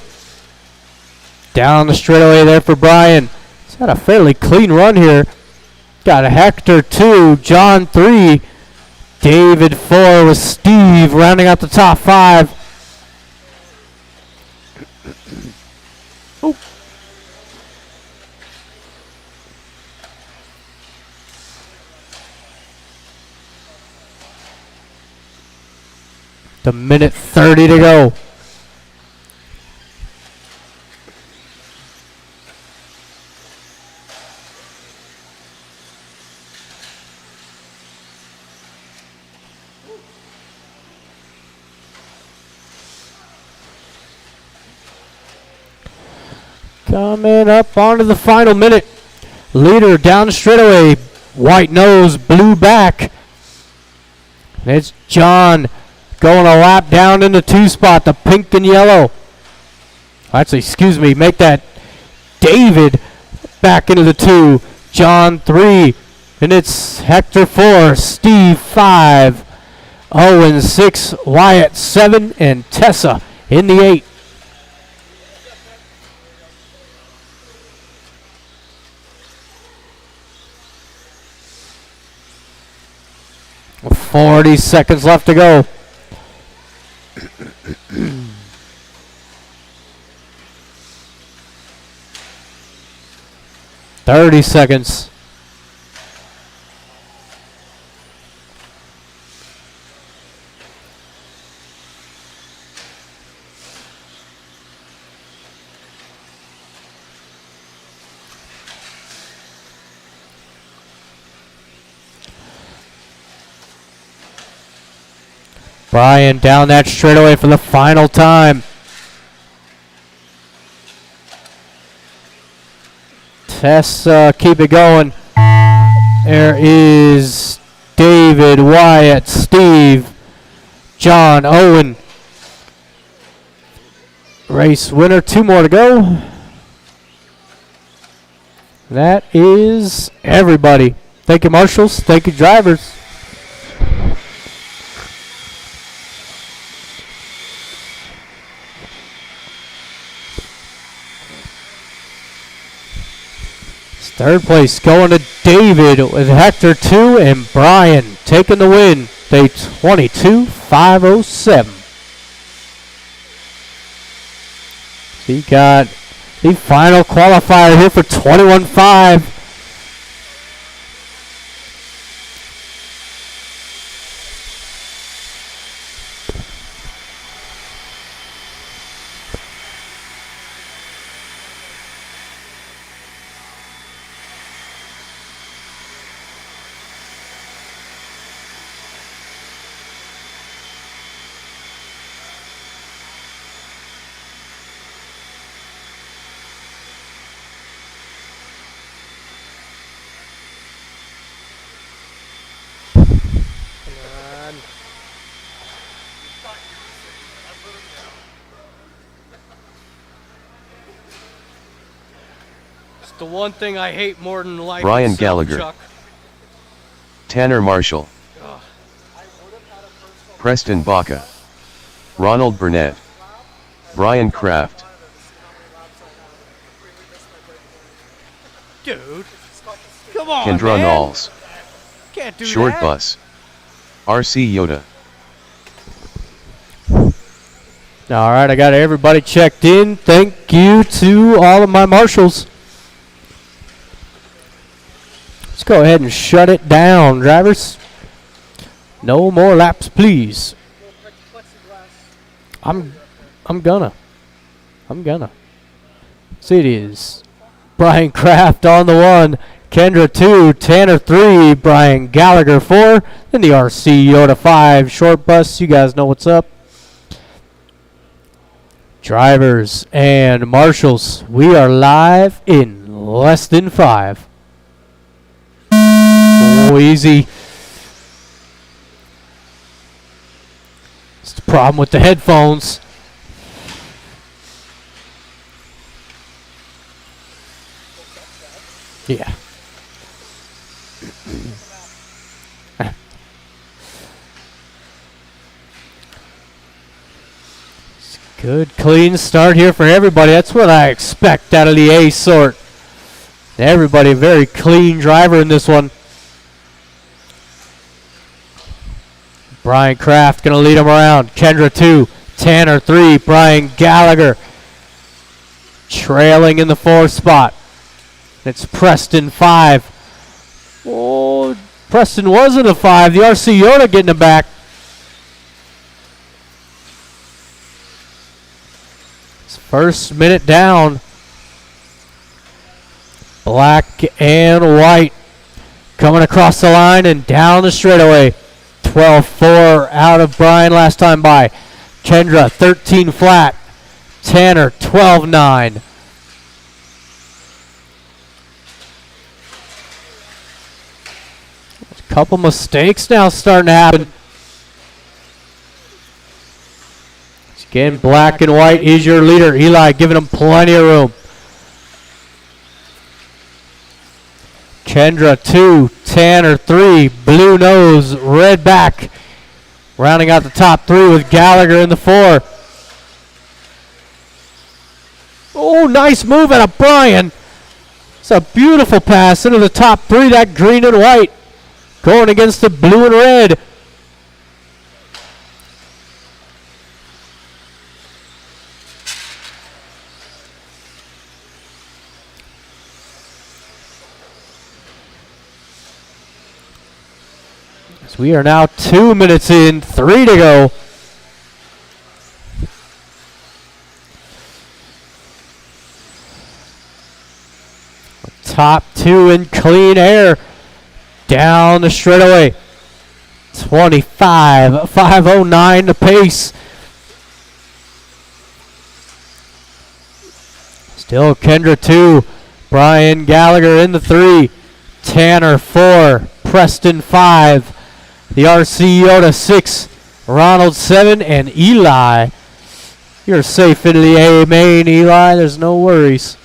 Down the straightaway there for Brian. He's had a fairly clean run here. Got a Hector 2, John 3, David 4 with Steve rounding out the top 5. Oh. The minute 30 to go. Coming up onto the final minute. Leader down the straightaway. White nose, blue back. And it's John going a lap down in the 2 spot, the pink and yellow. Actually, excuse me, make that David back into the 2. John 3. And it's Hector 4, Steve 5, Owen 6, Wyatt 7, and Tessa in the 8. With 40 seconds left to go. 30 seconds. Brian down that straightaway for the final time. Tessa, keep it going. There is David, Wyatt, Steve, John, Owen. Race winner, 2 more to go. That is everybody. Thank you, marshals. Thank you, drivers. Third place going to David with Hector 2 and Brian taking the win. Day 22.507. He got the final qualifier here for 21.5. The one thing I hate more than life. Brian itself, Gallagher. Chuck. Tanner Marshall. Ugh. Preston Baca. Ronald Burnett. Brian Kraft. Dude, come on, Kendra man. Knowles. Can't do Short that. Bus. RC Yoda. All right, I got everybody checked in. Thank you to all of my marshals. Let's go ahead and shut it down, drivers. No more laps, please. I'm gonna. See, it is Brian Kraft on the 1, Kendra 2, Tanner 3, Brian Gallagher 4, then the RC Yoda 5 short bus. You guys know what's up. Drivers and marshals, we are live in less than 5. Oh, easy. It's the problem with the headphones. Yeah. Good clean start here for everybody. That's what I expect out of the A sort. Everybody very clean driver in this one. Brian Kraft going to lead him around. Kendra 2, Tanner 3, Brian Gallagher trailing in the 4th spot. It's Preston 5. Oh, Preston wasn't a 5. The RC Yoda getting him back. It's first minute down. Black and white coming across the line and down the straightaway. 12-4 out of Brian last time by. Kendra 13 flat. Tanner 12-9. A couple mistakes now starting to happen. Again, black and white is your leader. Eli giving him plenty of room. Kendra 2, Tanner 3, blue nose, red back. Rounding out the top 3 with Gallagher in the 4. Oh, nice move out of Brian. It's a beautiful pass into the top 3, that green and white. Going against the blue and red. So we are now 2 minutes in, 3 to go. Top 2 in clean air. Down the straightaway. 25.509 the pace. Still Kendra 2. Brian Gallagher in the 3. Tanner 4. Preston 5. The RC Yoda 6. Ronald 7. And Eli. You're safe into the A main, Eli. There's no worries.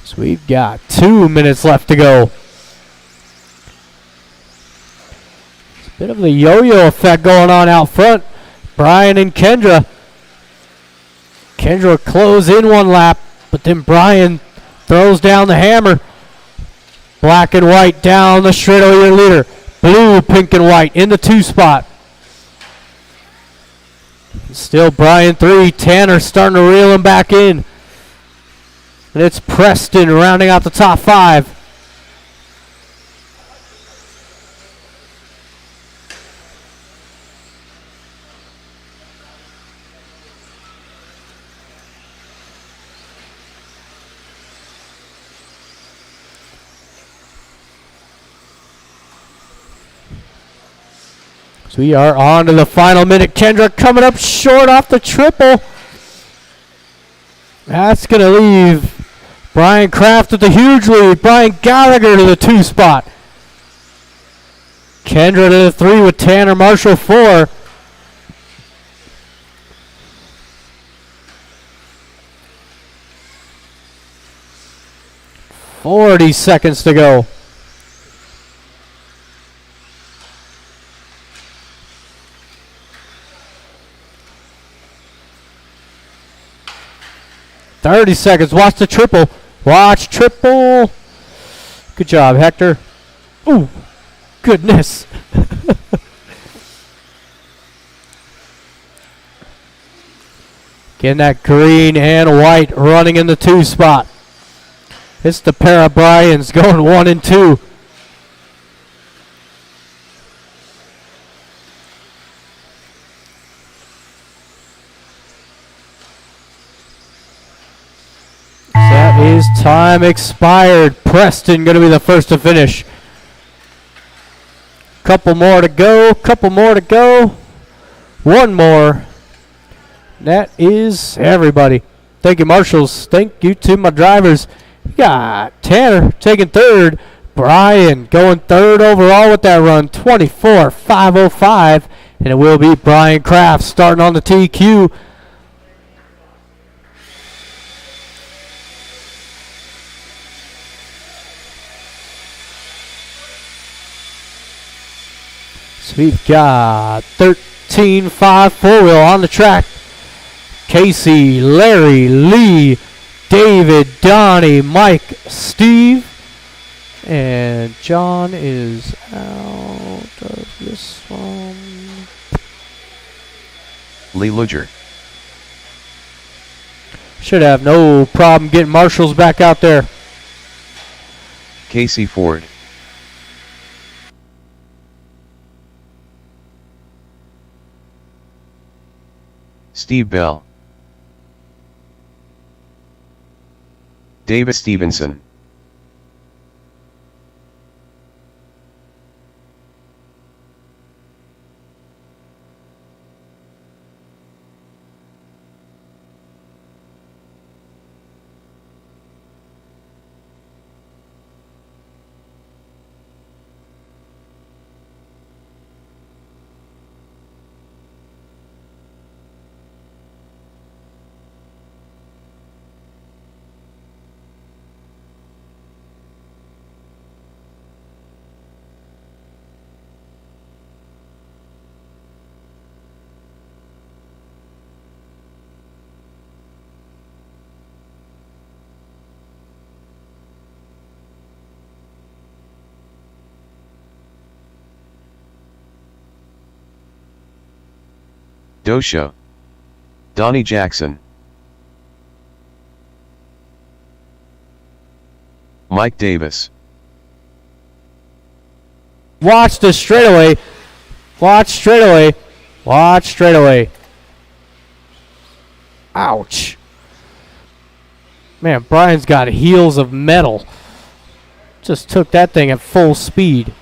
So we've got 2 minutes left to go. It's a bit of the yo-yo effect going on out front. Brian and Kendra. Kendra close in one lap, but then Brian throws down the hammer. Black and white down the straightaway, your leader. Blue, pink, and white in the 2 spot. Still Brian 3. Tanner starting to reel him back in. And it's Preston rounding out the top 5. So we are on to the final minute. Kendra coming up short off the triple. That's going to leave Brian Kraft with the huge lead. Brian Gallagher to the 2 spot. Kendra to the 3 with Tanner Marshall 4. "40 seconds to go. "30 seconds. Watch the triple. Watch triple. Good job, Hector. Ooh, goodness. Getting that green and white running in the 2 spot. It's the pair of Bryans going 1 and 2. That is time expired. Preston going to be the first to finish. Couple more to go. Couple more to go. One more. That is everybody. Thank you, marshals. Thank you to my drivers. We got Tanner taking third. Brian going third overall with that run. 24.505. And it will be Brian Kraft starting on the TQ. So we've got 13.5 four-wheel on the track. Casey, Larry, Lee, David, Donnie, Mike, Steve, and John is out of this one. Lee Luger. Should have no problem getting marshals back out there. Casey Ford. Steve Bell. David Stevenson. Dosha. Donnie Jackson. Mike Davis. Watch the straightaway. Watch straightaway. Watch straightaway. Ouch. Man, Brian's got heels of metal. Just took that thing at full speed.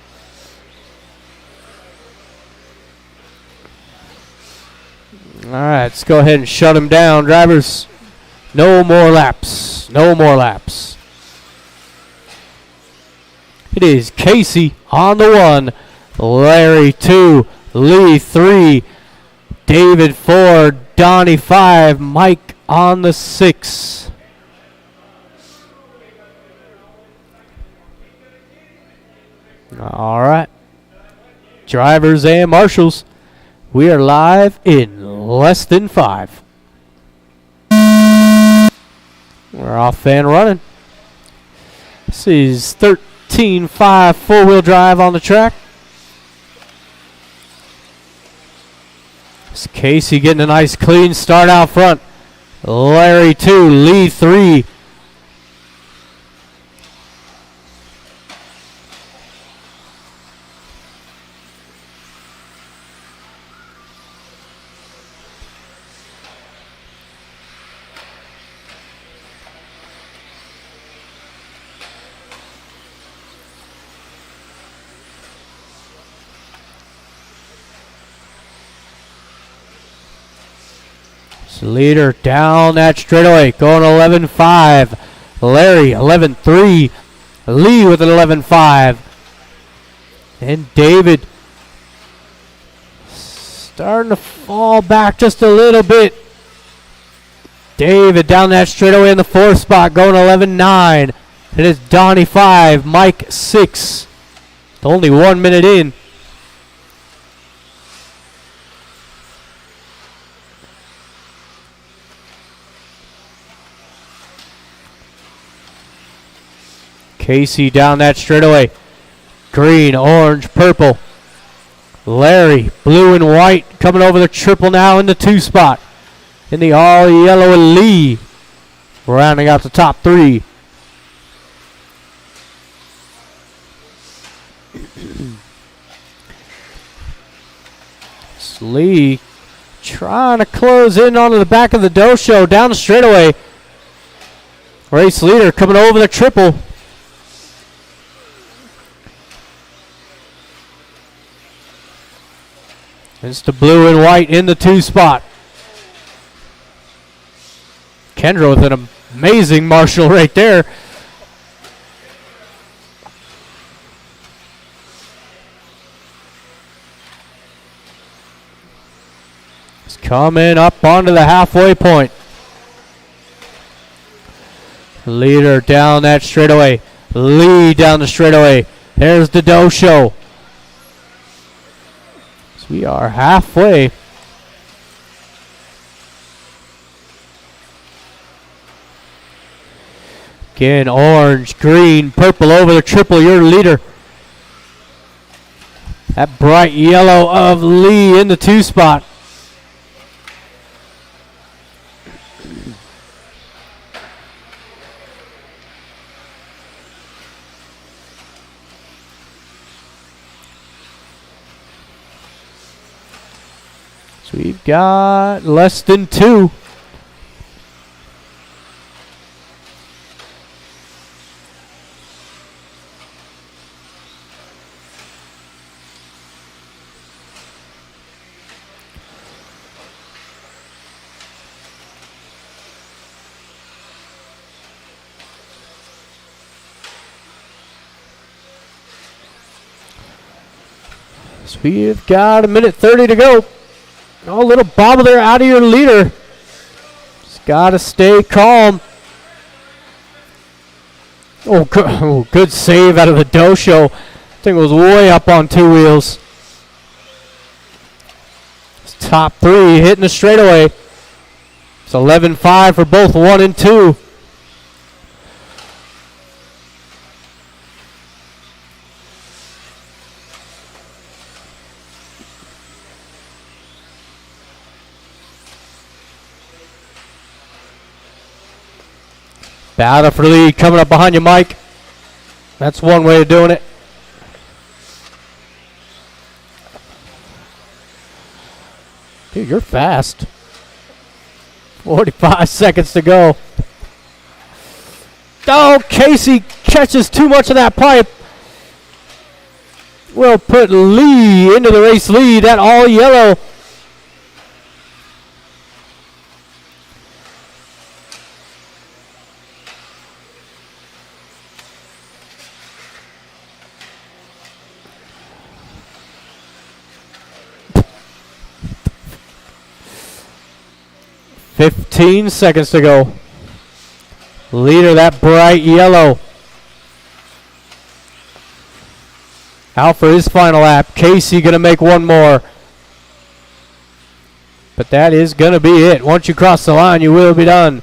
All right, let's go ahead and shut him down. Drivers, no more laps. No more laps. It is Casey on the 1, Larry 2, Lee 3, David 4, Donnie 5, Mike on the 6. All right. Drivers and marshals, we are live in less than 5. We're off and running. This is 13.5 four-wheel drive on the track. It's Casey getting a nice clean start out front. Larry 2, Lee 3. Leader down that straightaway, going 11.5. Larry 11.3. Lee with an 11.5. And David starting to fall back just a little bit. David down that straightaway in the 4th spot, going 11.9. It is Donnie 5, Mike 6. Only 1 minute in. Casey down that straightaway. Green, orange, purple. Larry, blue and white, coming over the triple now in the 2 spot. in the all yellow Lee, rounding out the top three. Lee trying to close in onto the back of the Dosho down the straightaway. Race leader coming over the triple. It's the blue and white in the 2 spot. Kendra with an amazing marshal right there. It's coming up onto the halfway point. Leader down that straightaway. Lee down the straightaway. There's the Dosho. So we are halfway. Again, orange, green, purple over the triple, your leader. That bright yellow of Lee in the 2 spot. So we've got less than 2. So we've got 1:30 to go. Oh, a little bobble there out of your leader. Just got to stay calm. Oh, good save out of the Dosho. I think it was way up on 2 wheels. It's top 3 hitting the straightaway. It's 11-5 for both 1 and 2. Battle for lead coming up behind you, Mike. That's one way of doing it. Dude, you're fast. 45 seconds to go. Oh, Casey catches too much of that pipe. We'll put Lee into the race lead. That all yellow. $15 seconds to go. Leader, that bright yellow. Out for his final lap. Casey going to make one more. But that is going to be it. Once you cross the line, you will be done.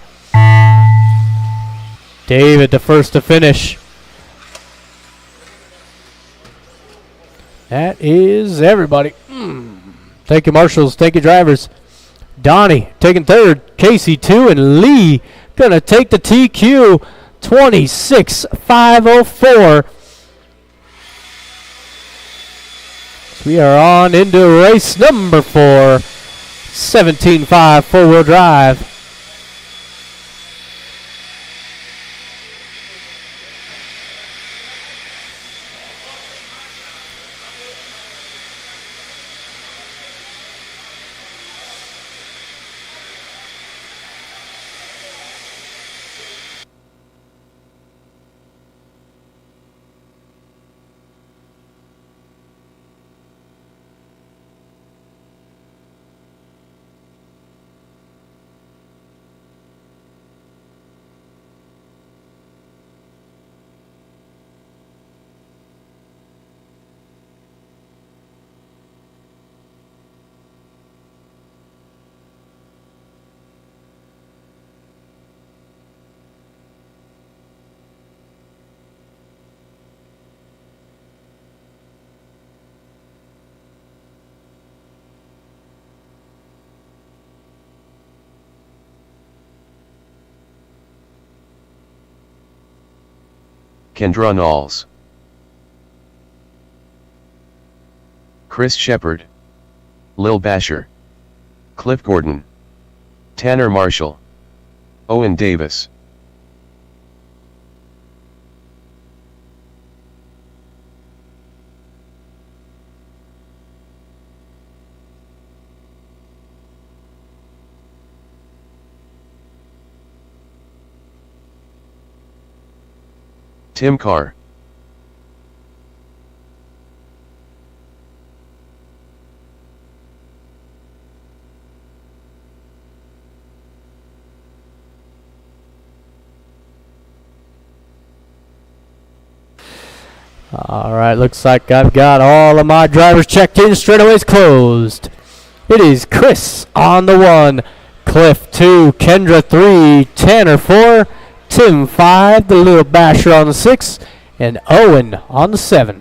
David, the first to finish. That is everybody. Thank you, marshals. Thank you, drivers. Donnie taking third, Casey 2, and Lee going to take the TQ 26,504. So we are on into race number 4, 17.5 four-wheel drive. Kendra Knowles, Chris Shepard, Lil Basher, Cliff Gordon, Tanner Marshall, Owen Davis. Tim Carr, All right, looks like I've got all of my drivers checked in. Straightaways closed. It is Chris on the 1, Cliff 2, Kendra 3, Tanner 4, Tim 5, the Little Basher on the 6, and Owen on the 7.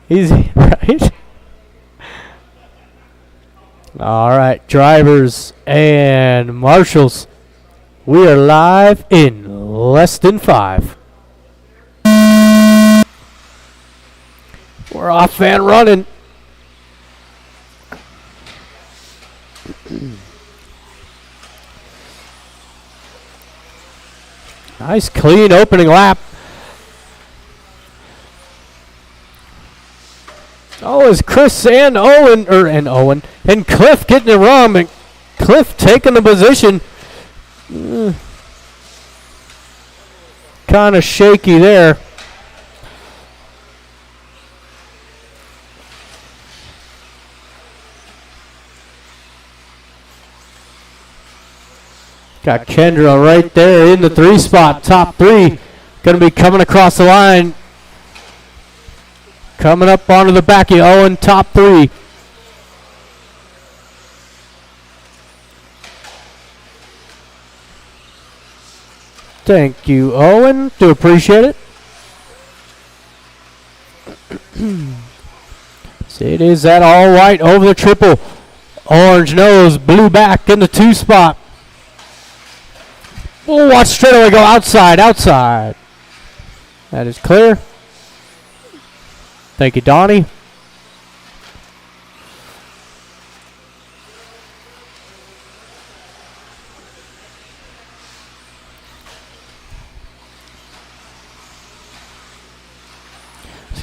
Easy, right? All right, drivers and marshals. We are live in less than 5. We're off and running. Nice clean opening lap. Oh, is Chris and Owen and Cliff getting it wrong, and Cliff taking the position. Kind of shaky there. Got Kendra right there in the 3 spot, top 3. Going to be coming across the line. Coming up onto the back of Owen, top 3. Thank you, Owen. Do appreciate it. So it is that all white over the triple. Orange nose, blue back in the 2 spot. We'll watch straightaway go outside. That is clear. Thank you, Donnie.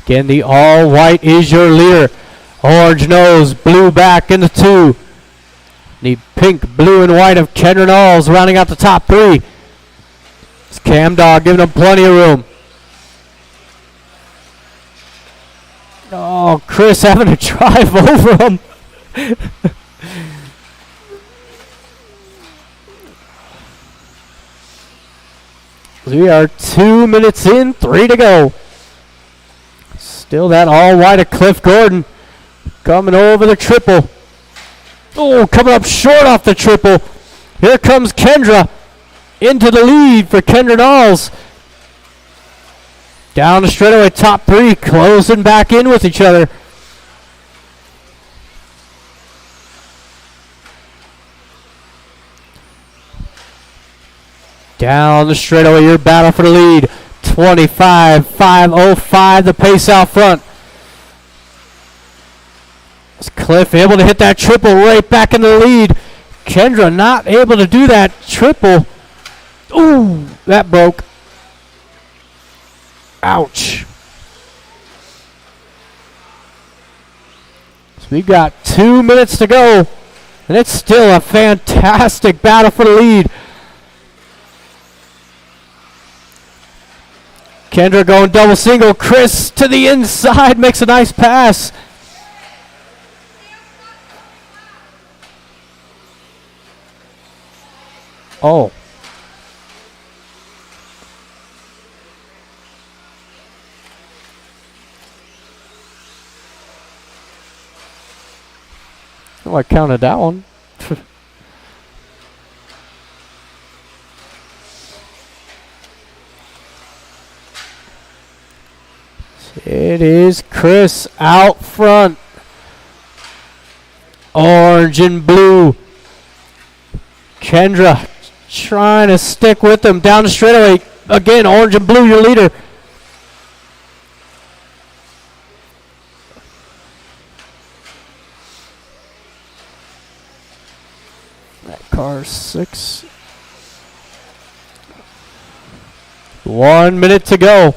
Again, the all white is your leader. Orange nose, blue back in the 2. The pink, blue, and white of Kendra Knowles rounding out the top 3. It's Cam Dog giving them plenty of room. Oh, Chris having to drive over him. We are 2 minutes in, 3 to go. Still that all white of Cliff Gordon coming over the triple. Oh, coming up short off the triple. Here comes Kendra into the lead for Kendra Knowles. Down the straightaway, top 3 closing back in with each other. Down the straightaway, your battle for the lead. 25.505, the pace out front. Is Cliff able to hit that triple right back in the lead? Kendra not able to do that triple. Ooh, that broke. Ouch. So we've got 2 minutes to go, and it's still a fantastic battle for the lead. Kendra going double single. Chris to the inside makes a nice pass. Oh. Oh, I counted that one. It is Chris out front. Orange and blue. Kendra trying to stick with them down the straightaway. Again, orange and blue, your leader. That car's 6. 1 minute to go.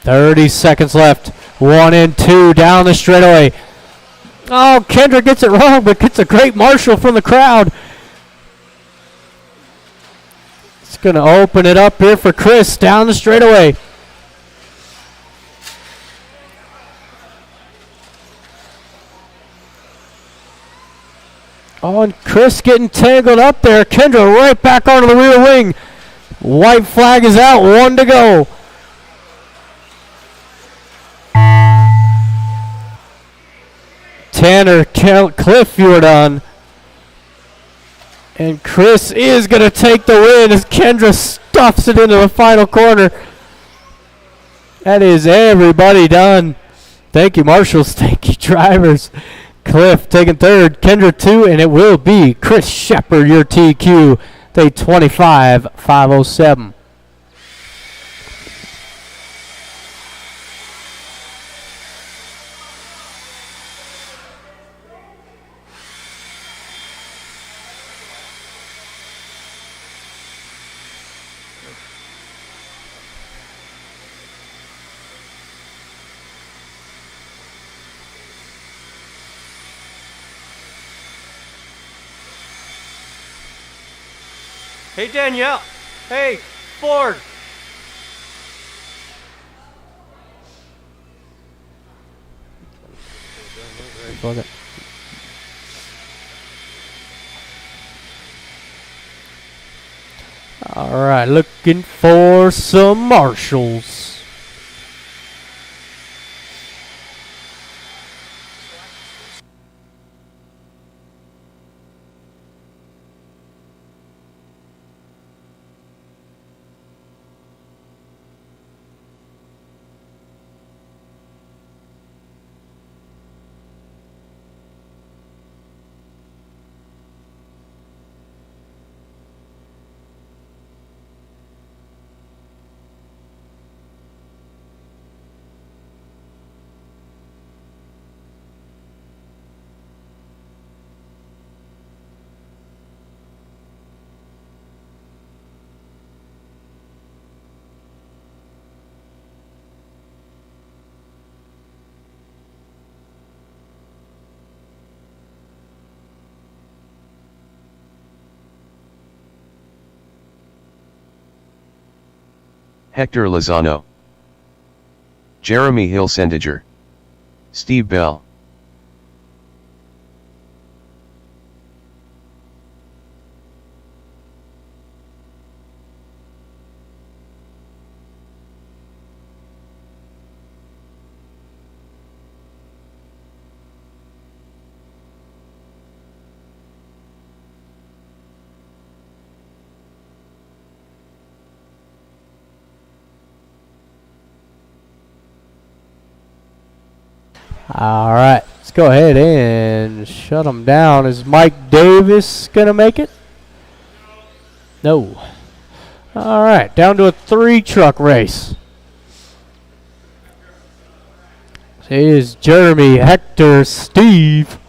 .30 seconds left. 1 and 2 down the straightaway. Oh, Kendra gets it wrong, but gets a great marshal from the crowd. It's going to open it up here for Chris down the straightaway. Oh, and Chris getting tangled up there. Kendra right back onto the rear wing. White flag is out. 1 to go. Tanner, Cliff, you are done. And Chris is going to take the win as Kendra stuffs it into the final corner. That is everybody done. Thank you, marshals. Thank you, drivers. Cliff taking third, Kendra 2, and it will be Chris Shepard, your TQ. Day 25.507. Hey, Danielle. Hey, Ford. All right, looking for some marshals. Hector Lozano, Jeremy Hilsendiger, Steve Bell. All right, let's go ahead and shut them down. Is Mike Davis going to make it? No. All right, down to a 3-truck race. It is Jeremy, Hector, Steve.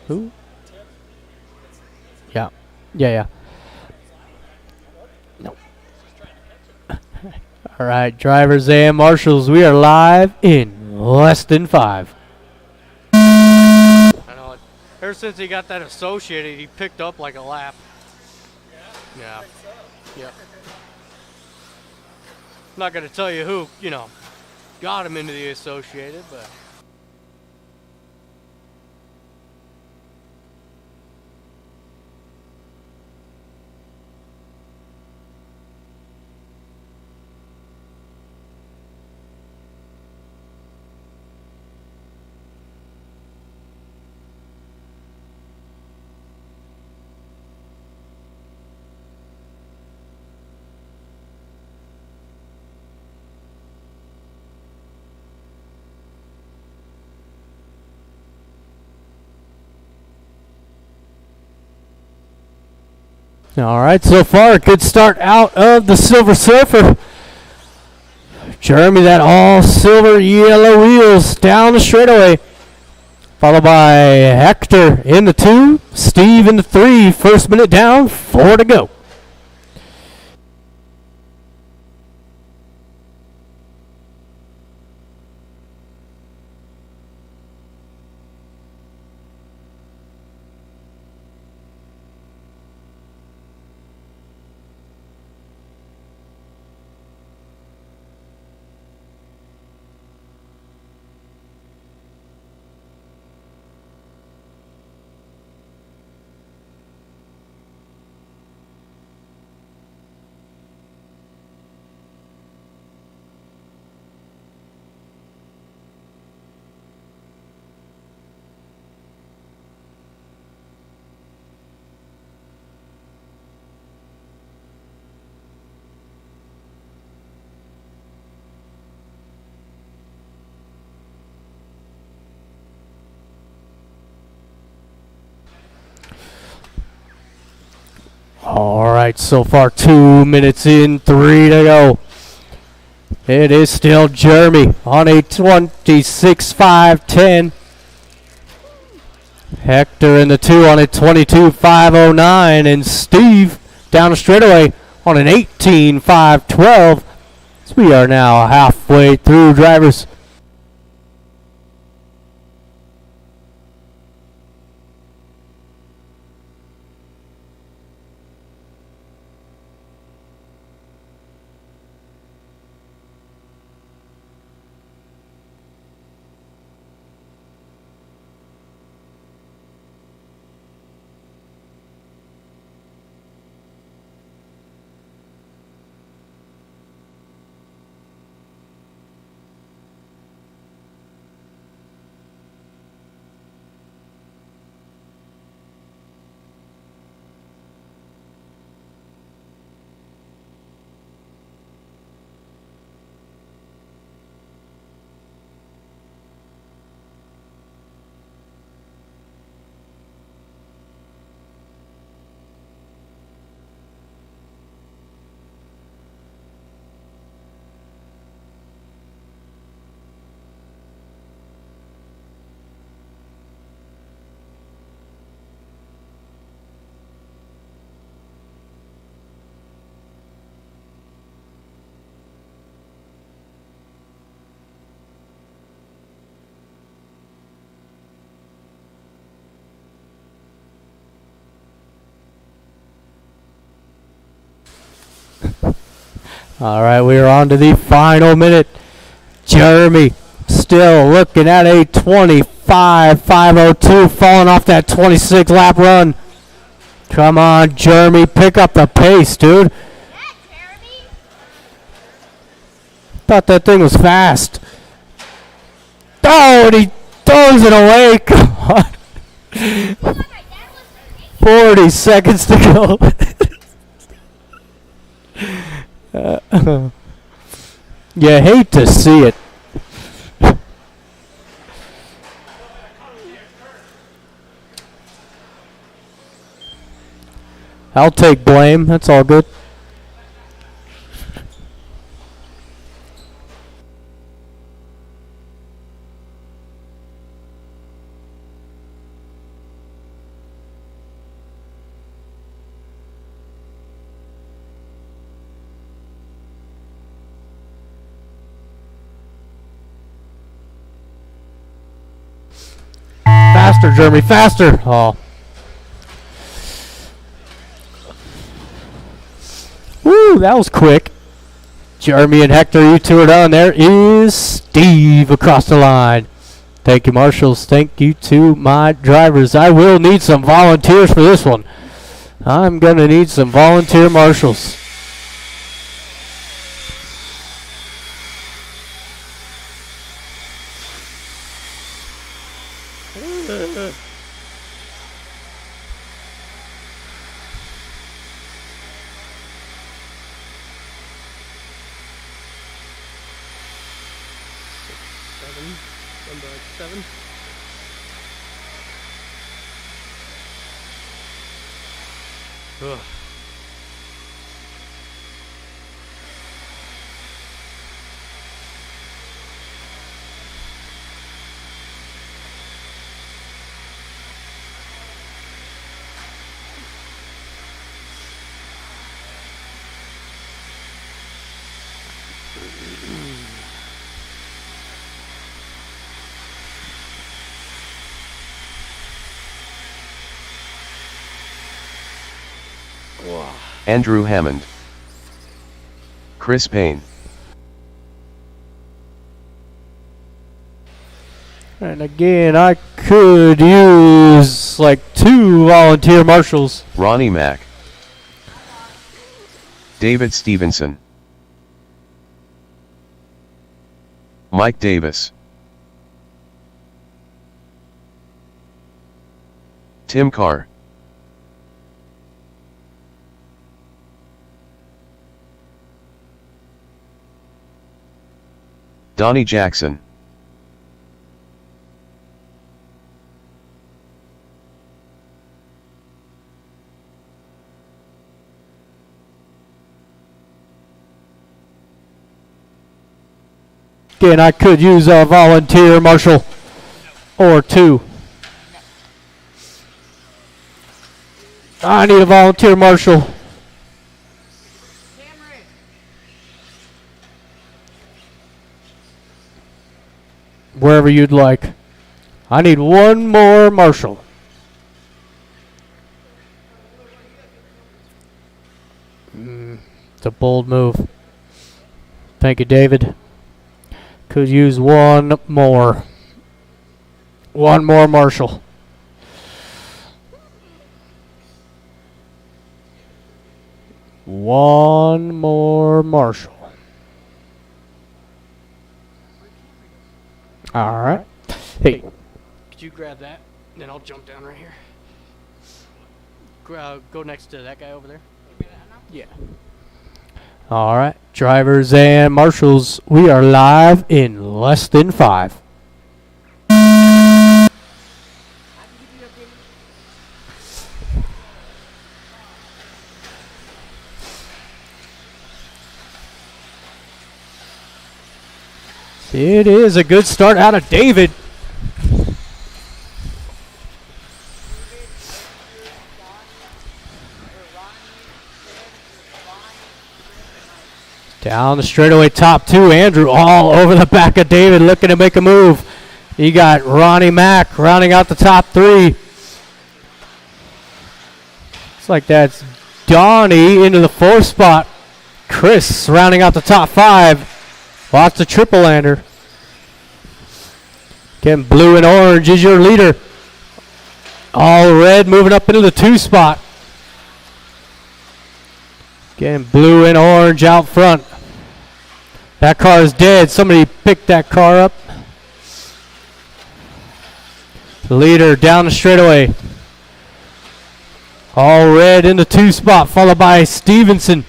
Who? Yeah. No. All right, drivers and marshals, we are live in less than 5. I know. Ever since he got that associated, he picked up like a lap. Yeah. Yeah. I'm not going to tell you who, got him into the associated, but. All right, so far a good start out of the Silver Surfer. Jeremy, that all silver yellow wheels down the straightaway. Followed by Hector in the 2, Steve in the 3. First minute down, 4 to go. All right, so far 2 minutes in, 3 to go. It is still Jeremy on a 26.510. Hector in the 2 on a 22.509, and Steve down the straightaway on an 18.512. So we are now halfway through, drivers. All right, we are on to the final minute. Jeremy still looking at a 25.502, falling off that 26 lap run. Come on, Jeremy, pick up the pace, dude. Yeah, Jeremy. Thought that thing was fast. Oh, and he throws it away. Come on. Oh, my dad was 40 seconds to go. You hate to see it. I'll take blame. That's all good. Faster, Jeremy, faster. Oh. Woo, that was quick. Jeremy and Hector, you two are done. There is Steve across the line. Thank you, marshals. Thank you to my drivers. I will need some volunteers for this one. I'm going to need some volunteer marshals. Number 7. Ugh. Andrew Hammond. Chris Payne. And again, I could use like 2 volunteer marshals. Ronnie Mack. David Stevenson. Mike Davis. Tim Carr. Donnie Jackson. Again, I could use a volunteer marshal or 2. I need a volunteer marshal. Wherever you'd like. I need 1 more marshal. It's a bold move. Thank you, David. Could use 1 more. 1 more marshal. One more marshal. All right. Hey, Could you grab that? Then I'll jump down right here. Go next to that guy over there. Yeah. all right. Drivers and marshals, we are live in less than 5. It is a good start out of David. Down the straightaway, top 2. Andrew all over the back of David, looking to make a move. You got Ronnie Mack rounding out the top 3. Looks like that's Donnie into the 4th spot. Chris rounding out the top 5. Lots of triple lander. Again, blue and orange is your leader. All red moving up into the 2 spot. Again, blue and orange out front. That car is dead. Somebody picked that car up. The leader down the straightaway. All red in the 2 spot, followed by Stevenson.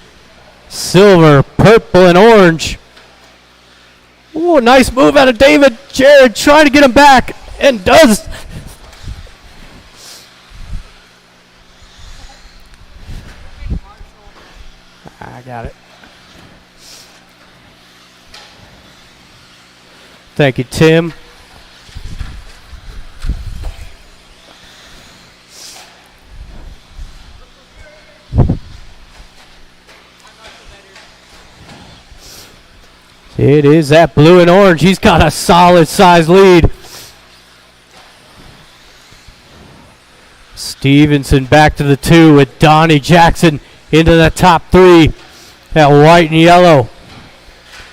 Silver, purple, and orange. Ooh, nice move out of David. Jared trying to get him back, and does. I got it. Thank you, Tim. It is that blue and orange. He's got a solid size lead. Stevenson back to the 2 with Donnie Jackson into the top 3. That white and yellow.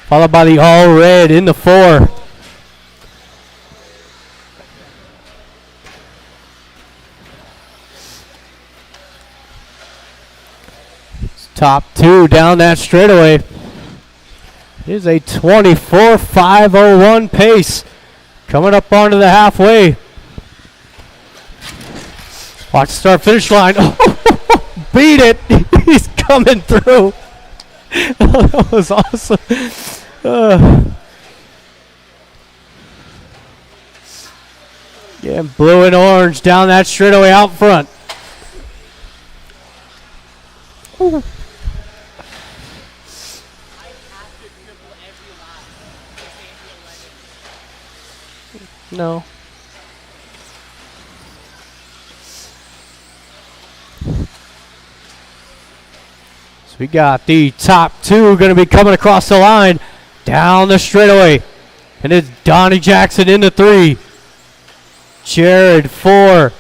Followed by the all red in the 4. Top 2 down that straightaway. It is a 24.501 pace. Coming up onto the halfway. Watch the start finish line. Beat it. He's coming through. That was awesome. Yeah, blue and orange down that straightaway out front. Ooh. No. So we got the top 2 going to be coming across the line. down the straightaway. And it's Donnie Jackson into 3. Jared 4.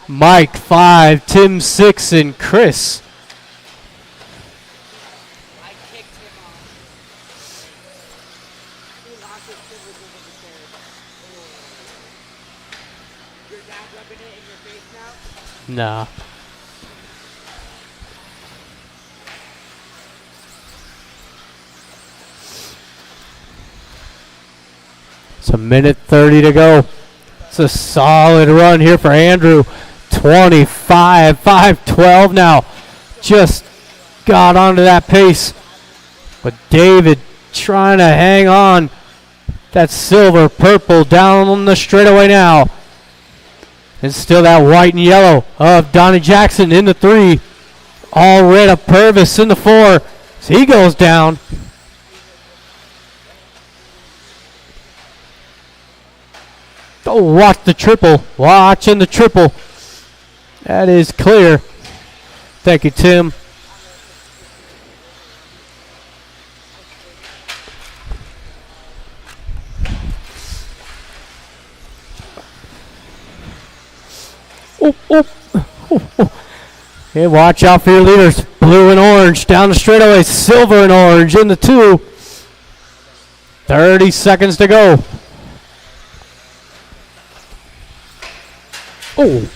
Mike 5. Tim 6. And Chris. Nah. It's a minute 30 to go. It's a solid run here for Andrew. 25, 5:12 now. Just got onto that pace. But David trying to hang on. That silver, purple down on the straightaway now. And still that white and yellow of Donnie Jackson in the 3. All red of Purvis in the 4. So he goes down. Oh, watch the triple. Watching the triple. That is clear. Thank you, Tim. Oh, oh, oh, oh. Hey, watch out for your leaders. Blue and orange down the straightaway. Silver and orange in the 2. 30 seconds to go. Oh.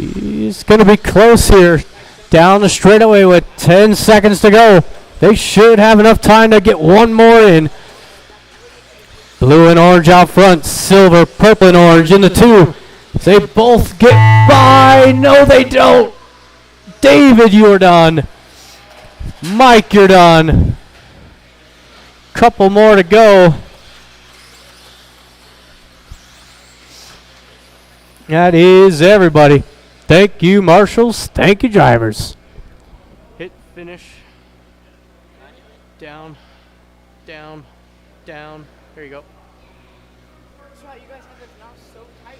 It's going to be close here. Down the straightaway with 10 seconds to go. They should have enough time to get one more in. Blue and orange out front. Silver, purple, and orange in the 2. They both get by. No, they don't. David, you're done. Mike, you're done. Couple more to go. That is everybody. Thank you, marshals. Thank you, drivers. Hit, finish. Down, down, down. There you go. You guys have it now so tight.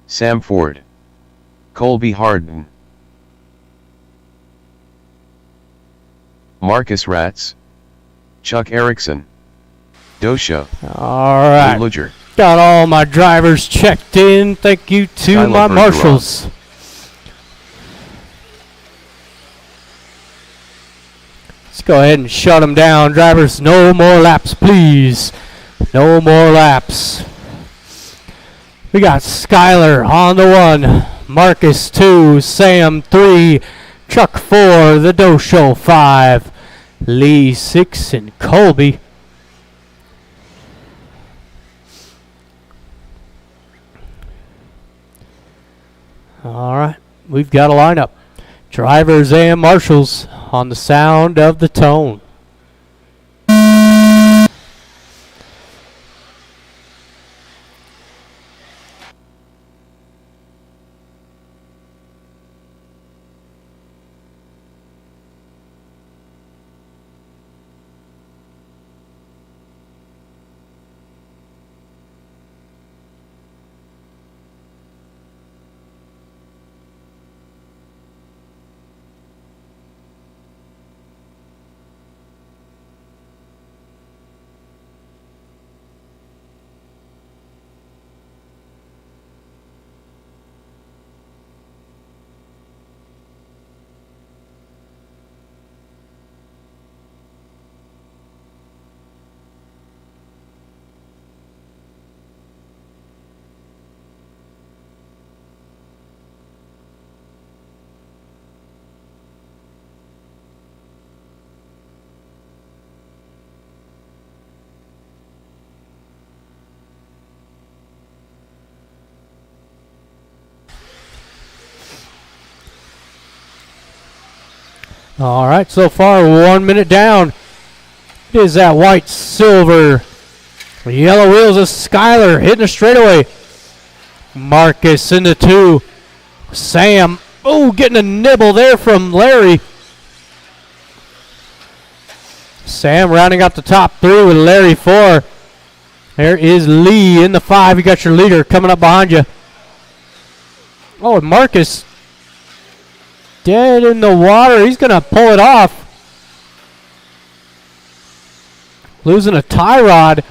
Sam Ford, Colby Harden, Marcus Ratz, Chuck Erickson, Dosha, All right. Luger. Got all my drivers checked in. Thank you to Skylar my Bergeron. marshals. Let's go ahead and shut them down. Drivers, no more laps, please. No more laps. We got Skylar on the 1, Marcus 2, Sam 3, Chuck 4, the Dosho 5, Lee 6, and Colby. All right, we've got a lineup. Drivers and marshals on the sound of the tone. All right, so far 1 minute down. It is that white, silver, yellow wheels of Skyler hitting the straightaway. Marcus into 2. Sam, getting a nibble there from Larry. Sam rounding out the top 3 with Larry 4. There is Lee in the 5. You got your leader coming up behind you. Oh, and Marcus dead in the water. He's going to pull it off. Losing a tie rod.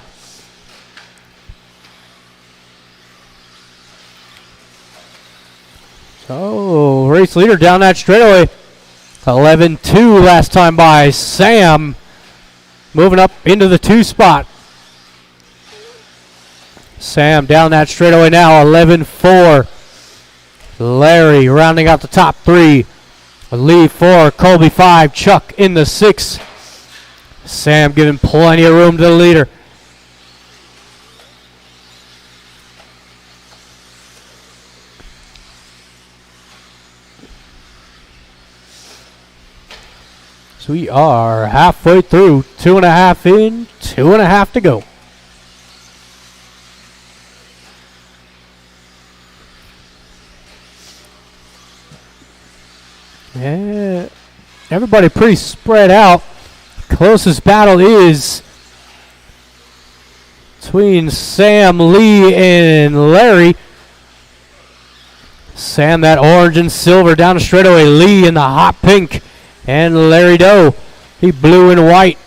So, race leader down that straightaway. 11-2 last time by. Sam moving up into the 2 spot. Sam down that straightaway now. 11-4. Larry rounding out the top 3. Lee 4, Colby 5, Chuck in the 6. Sam giving plenty of room to the leader. So we are halfway through. 2.5 in, 2.5 to go. Yeah, everybody pretty spread out. Closest battle is between Sam, Lee, and Larry. Sam, that orange and silver down the straightaway. Lee in the hot pink. And Larry Doe, he blue and white.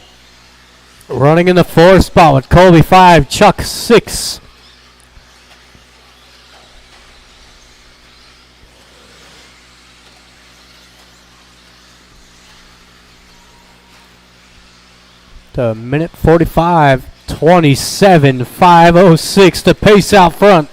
Running in the 4th spot with Colby 5, Chuck 6. To minute 45, 27, 5:06 to pace out front.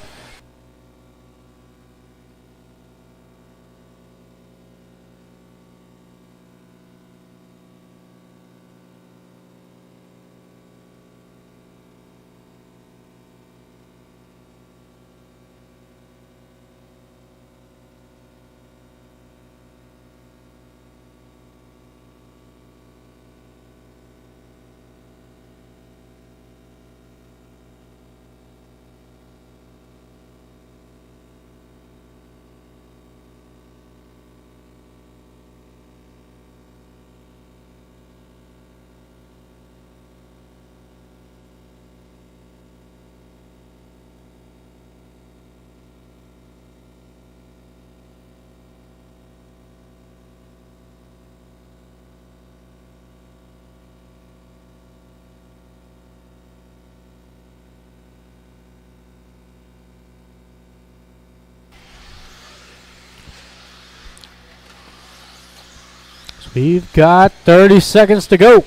We've got 30 seconds to go.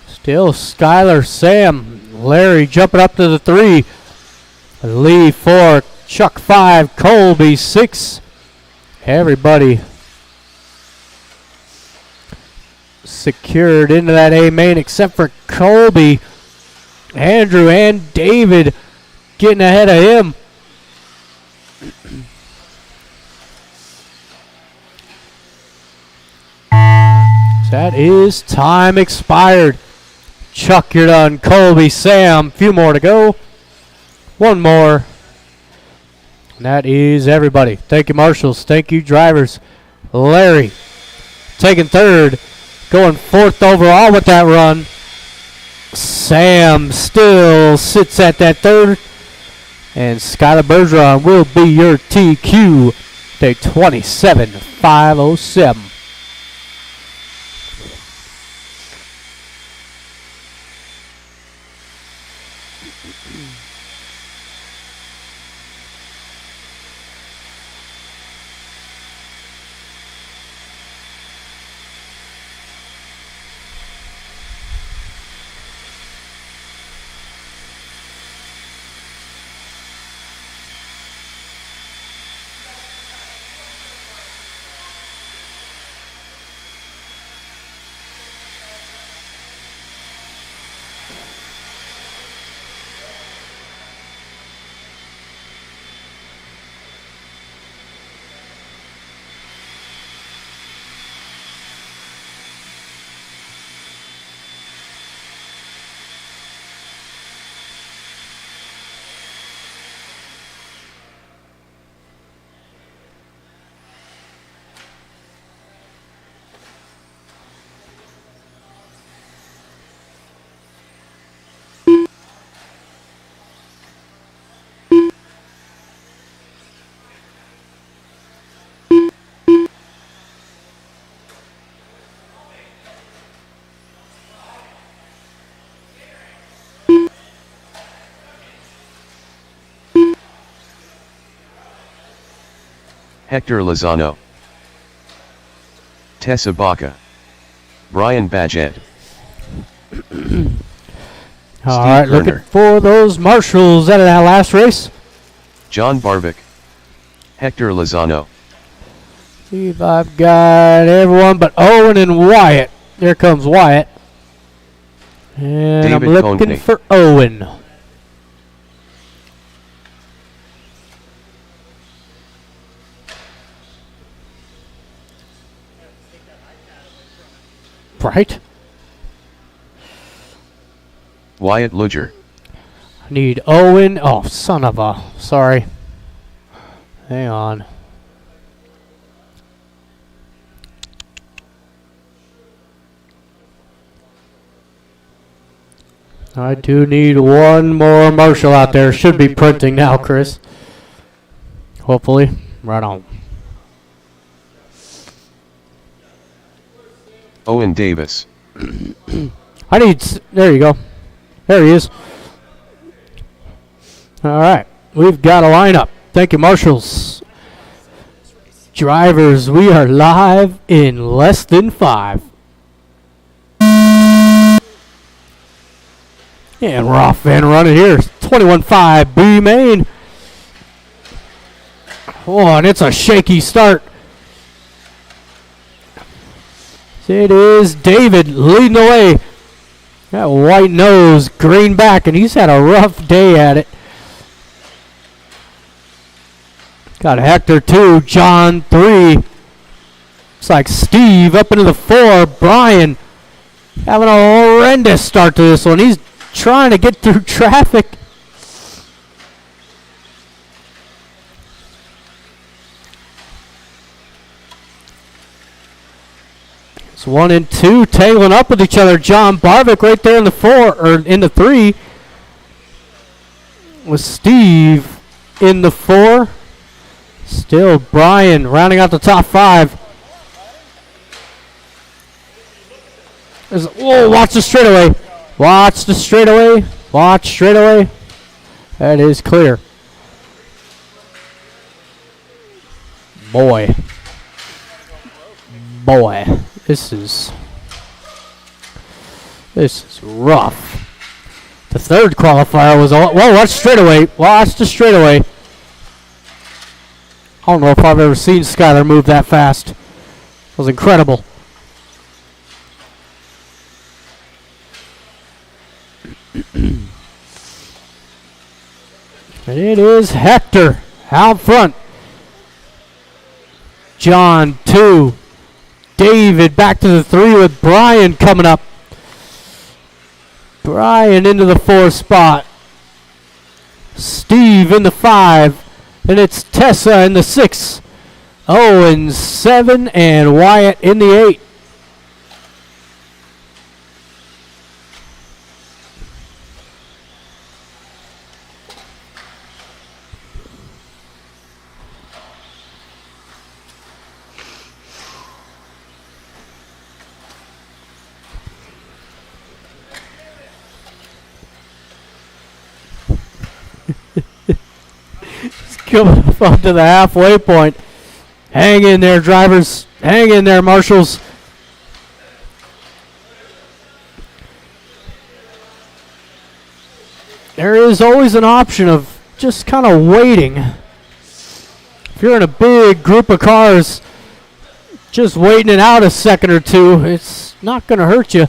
Still Skyler, Sam, Larry jumping up to the 3. Lee 4, Chuck 5, Colby 6. Everybody secured into that A main except for Colby. Andrew and David getting ahead of him. That is time expired. Chuck, you're done. Colby, Sam, few more to go. One more. And that is everybody. Thank you, marshals. Thank you, drivers. Larry taking 3rd. Going 4th overall with that run. Sam still sits at that 3rd. And Skylar Bergeron will be your TQ. Take 27.507. Hector Lozano, Tessa Baca, Brian Badgett, All right, Kerner. looking for those marshals out of that last race. John Barbic, Hector Lozano, See if I've got everyone but Owen and Wyatt. There comes Wyatt. And I'm David looking Conklin. for Owen. Right? Wyatt Ludger, I need Owen. Oh, son of a. Sorry. Hang on. I do need one more marshal out there. Should be printing now, Chris. Hopefully. Right on. Owen Davis, I need. There you go. There he is. All right. We've got a lineup. Thank you, marshals. Drivers, we are live in less than 5. And we're off and running here. 21.5 B main. Oh, and it's a shaky start. It is David leading the way. That white nose, green back, and he's had a rough day at it. Got Hector 2, John 3. Looks like Steve up into the 4. Brian having a horrendous start to this one. He's trying to get through traffic. It's 1 and 2 tangling up with each other. John Barvick right there in the 4 or in the 3. With Steve in the 4. Still Brian rounding out the top 5. Whoa, watch the straightaway. Watch the straightaway. Watch straightaway. That is clear. Boy. This is rough. The third qualifier was all. Whoa, watch straightaway. Watch the straightaway. I don't know if I've ever seen Skyler move that fast. It was incredible. And it is Hector out front. John 2. David back to the 3 with Brian coming up. Brian into the 4 spot. Steve in the 5. And it's Tessa in the 6. Owen 7 and Wyatt in the 8. Coming up to the halfway point. Hang in there, drivers. Hang in there, marshals. There is always an option of just kind of waiting. If you're in a big group of cars, just waiting it out a second or two, it's not going to hurt you.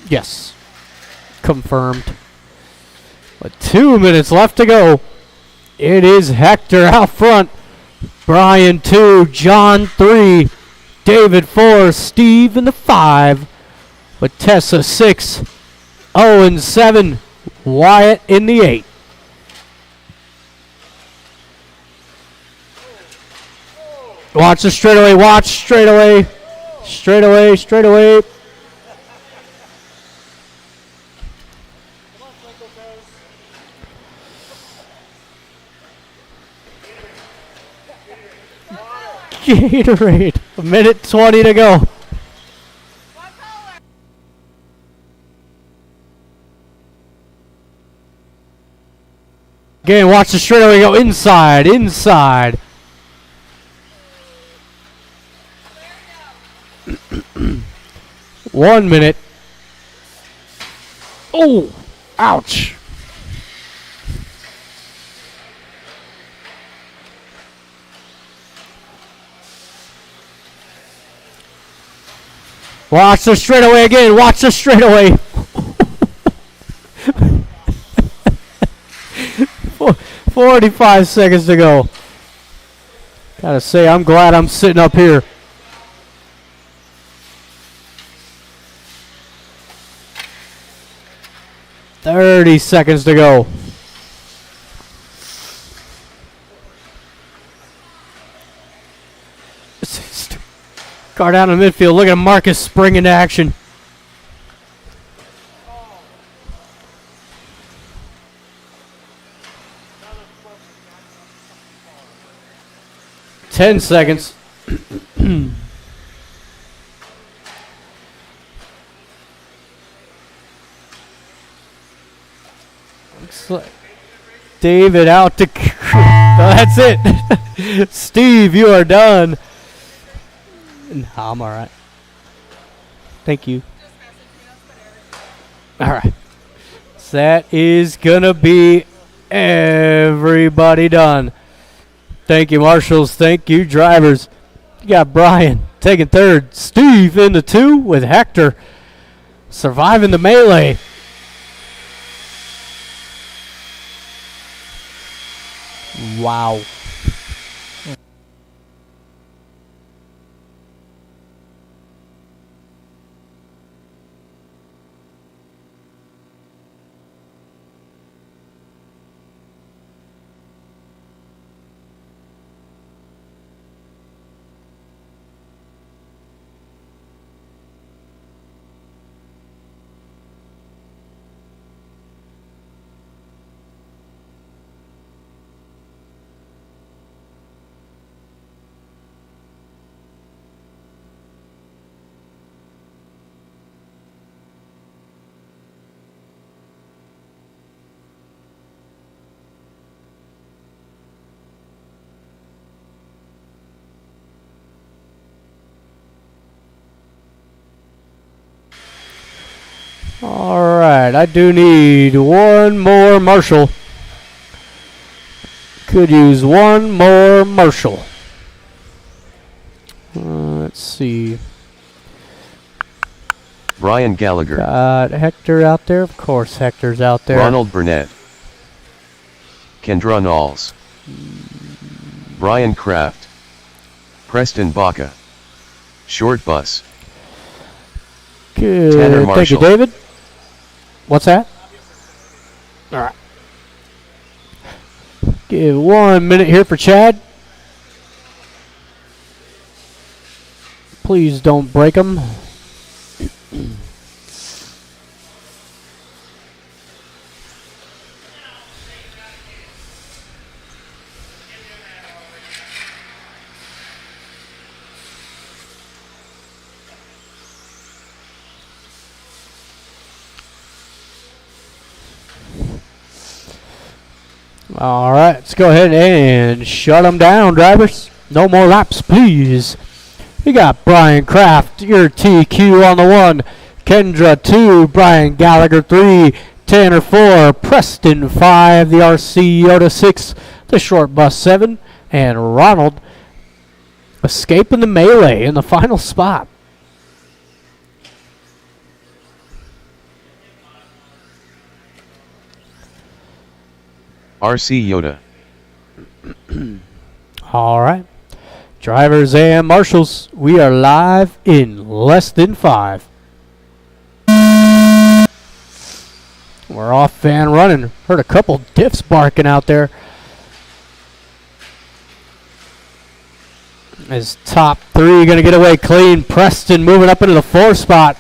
Yes. Confirmed. But 2 minutes left to go. It is Hector out front. Brian 2, John 3, David 4, Steve in the 5. With Tessa 6, Owen 7, Wyatt in the 8. Watch the straightaway, watch straightaway. Straightaway, straightaway. Gatorade. 1:20 to go. Again, watch the straightaway go inside, inside. One minute. Oh, ouch. Watch the straightaway again. Watch the straightaway. 45 seconds to go. Gotta say, I'm glad I'm sitting up here. Thirty seconds to go. Car down in midfield. Look at Marcus spring into action. Ten seconds. Looks like David out to. That's it. Steve, you are done. No, I'm all right. Thank you. All right. So that is going to be everybody done. Thank you, marshals. Thank you, drivers. You got Brian taking third. Steve in the 2 with Hector surviving the melee. Wow. All right, I do need one more marshal. Could use one more marshal. Let's see. Brian Gallagher. Got Hector out there. Of course, Hector's out there. Ronald Burnett. Kendra Knowles. Brian Kraft. Preston Baca. Short Bus. Good. Tanner Thank you, Marshall. David. What's that? All right. Give 1 minute here for Chad. Please don't break them. All right, let's go ahead and shut them down, drivers. No more laps, please. We got Brian Kraft, your TQ on the 1. Kendra 2, Brian Gallagher 3, Tanner 4, Preston 5, the RC Yoda 6, the short bus 7, and Ronald escaping the melee in the final spot. RC Yoda. All right. Drivers and marshals, we are live in less than 5. We're off and running. Heard a couple diffs barking out there. As top 3 going to get away clean. Preston moving up into the 4 spot.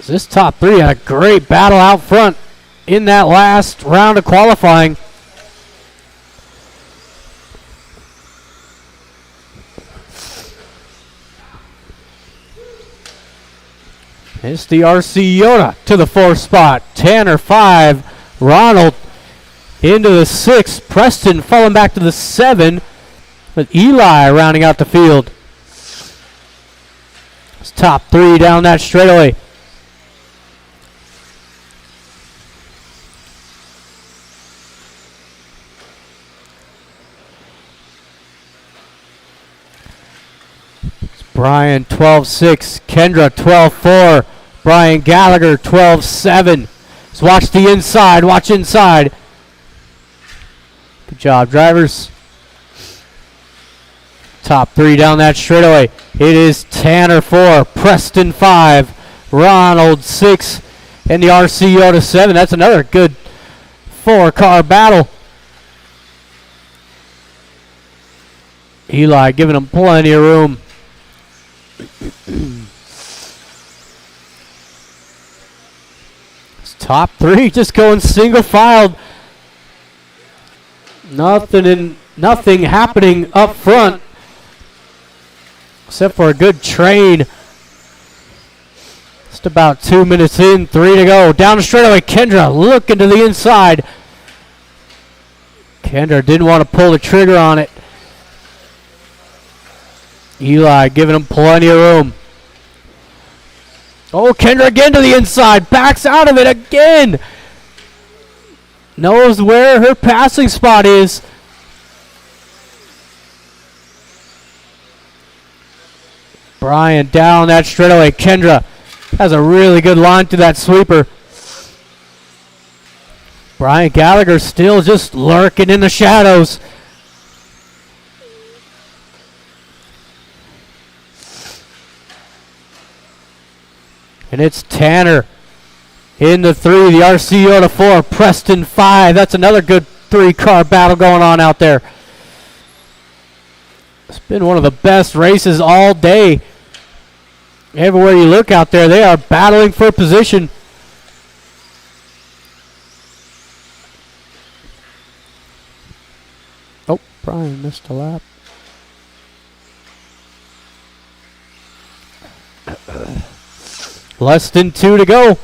This top 3 had a great battle out front in that last round of qualifying. It's the RC Yoda to the 4th spot. Tanner 5. Ronald into the 6. Preston falling back to the 7. With Eli rounding out the field. It's top 3 down that straightaway. Brian 12-6, Kendra 12-4, Brian Gallagher 12-7. Let's watch the inside, watch inside. Good job, drivers. Top 3 down that straightaway. It is Tanner 4, Preston 5, Ronald 6, and the RC Yoda 7. That's another good 4-car battle. Eli giving them plenty of room. It's top 3 just going single filed. Nothing happening up front except for a good train. Just about 2 minutes in, 3 to go. Down the straightaway, Kendra looking to the inside. Kendra didn't want to pull the trigger on it. Eli giving him plenty of room. Oh, Kendra again to the inside. Backs out of it again. Knows where her passing spot is. Brian down that straightaway. Kendra has a really good line to that sweeper. Brian Gallagher still just lurking in the shadows. And it's Tanner in the 3, the RC Yoda 4, Preston 5. That's another good 3-car battle going on out there. It's been one of the best races all day. Everywhere you look out there, they are battling for position. Oh, Brian missed a lap. Less than 2 to go.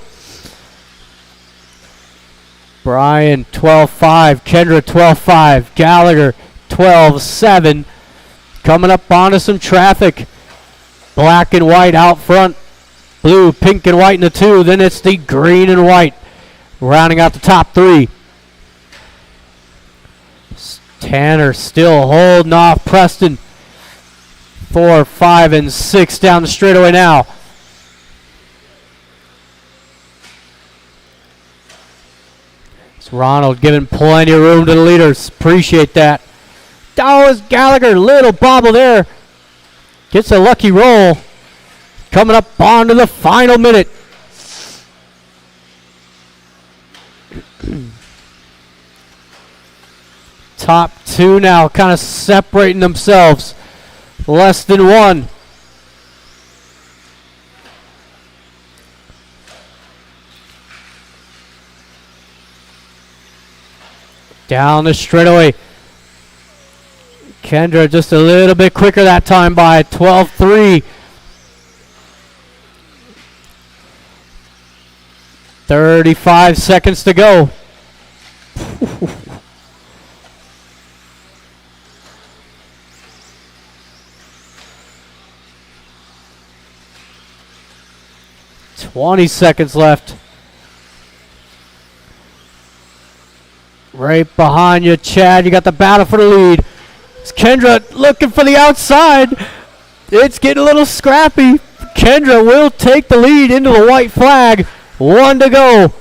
Brian 12-5, Kendra 12-5, Gallagher 12-7. Coming up onto some traffic. Black and white out front. Blue, pink, and white in the 2. Then it's the green and white rounding out the top 3. Tanner still holding off Preston. 4, 5, and 6 down the straightaway now. It's Ronald giving plenty of room to the leaders. Appreciate that. That was Gallagher. Little bobble there. Gets a lucky roll. Coming up onto the final minute. Top 2 now kind of separating themselves. Less than 1. Down the straightaway. Kendra just a little bit quicker that time by 12-3. 35 seconds to go. $20 seconds left. Right behind you, Chad. You got the battle for the lead. It's Kendra looking for the outside. It's getting a little scrappy. Kendra will take the lead into the white flag. 1 to go.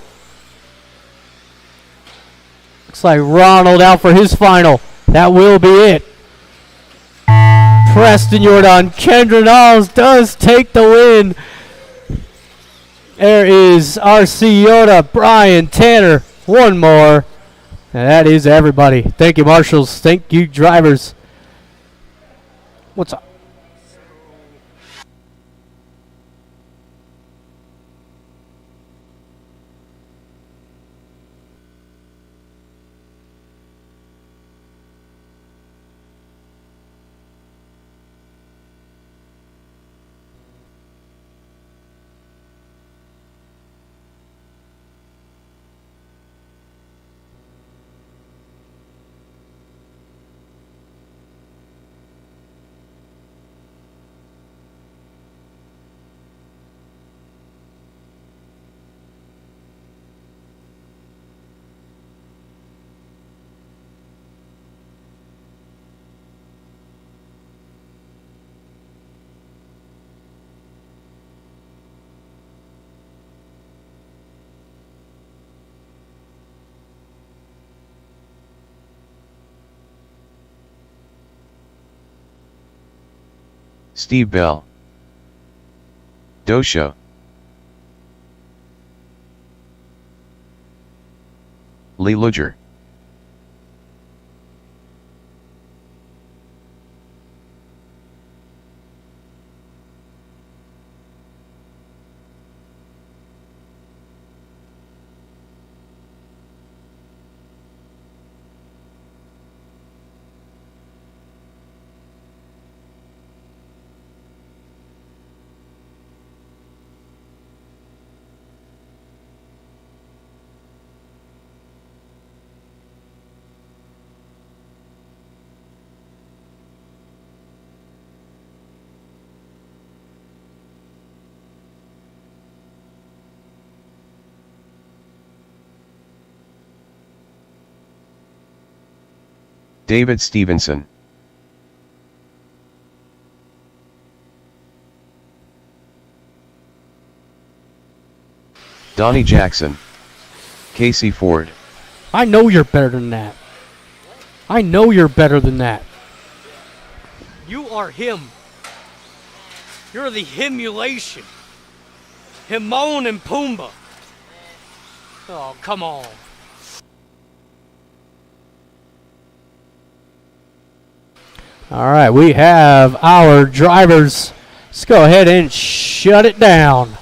Looks like Ronald out for his final. That will be it. Preston Jordan. Kendra Knowles does take the win. There is RC Yoda, Brian, Tanner, one more. And that is everybody. Thank you, marshals. Thank you, drivers. What's up? Steve Bell, Dosho, Lee Luger, David Stevenson, Donnie Jackson, Casey Ford, I know you're better than that. I know you're better than that. You are him. You're the himulation. Timon and Pumbaa. Oh, come on. All right, we have our drivers. Let's go ahead and shut it down.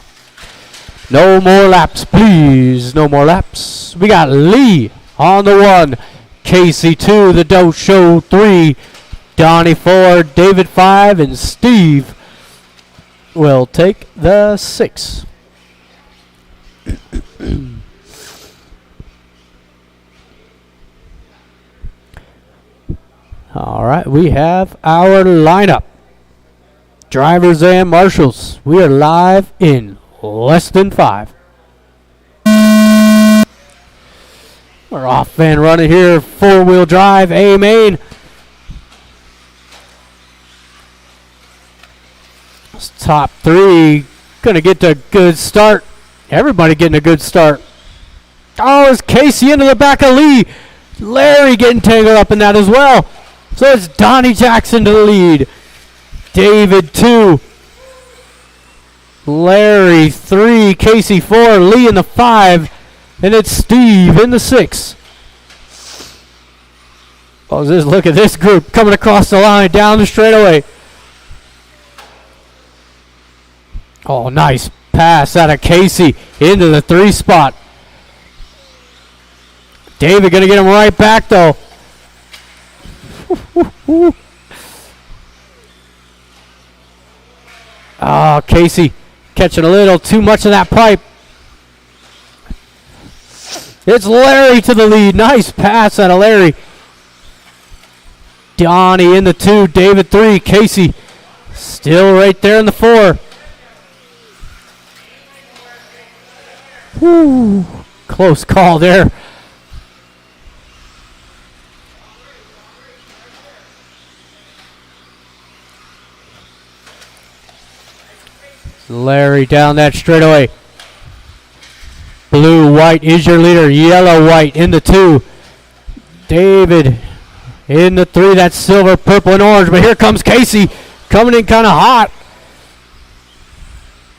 No more laps, please. No more laps. We got Lee on the 1, Casey 2, the Dosho 3, Donnie 4, David 5, and Steve will take the 6. All right, we have our lineup. Drivers and marshals. We are live in less than 5. We're off and running here. 4-wheel drive, A main. This top 3 gonna get to a good start. Everybody getting a good start. Oh, it's Casey into the back of Lee. Larry getting tangled up in that as well. So it's Donnie Jackson to the lead. David 2. Larry 3. Casey 4. Lee in the 5. And it's Steve in the 6. Oh, look at this group coming across the line down the straightaway. Oh, nice pass out of Casey into the 3 spot. David going to get him right back, though. Oh, Casey catching a little too much of that pipe. It's Larry to the lead. Nice pass out of Larry. Donnie in the 2, David 3, Casey still right there in the 4. Whew, close call there. Larry down that straightaway. Blue, white is your leader. Yellow, white in the 2. David in the 3. That's silver, purple, and orange. But here comes Casey coming in kind of hot.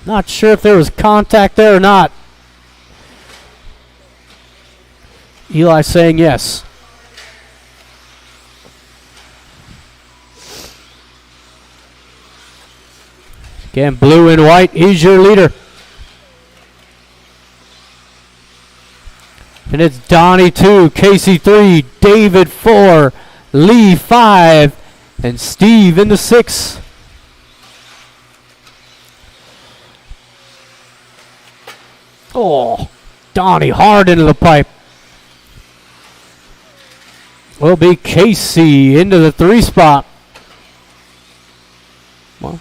Not sure if there was contact there or not. Eli saying yes. Again, blue and white is your leader. And it's Donnie 2, Casey 3, David 4, Lee 5, and Steve in the 6. Oh, Donnie hard into the pipe. Will be Casey into the 3 spot. Well,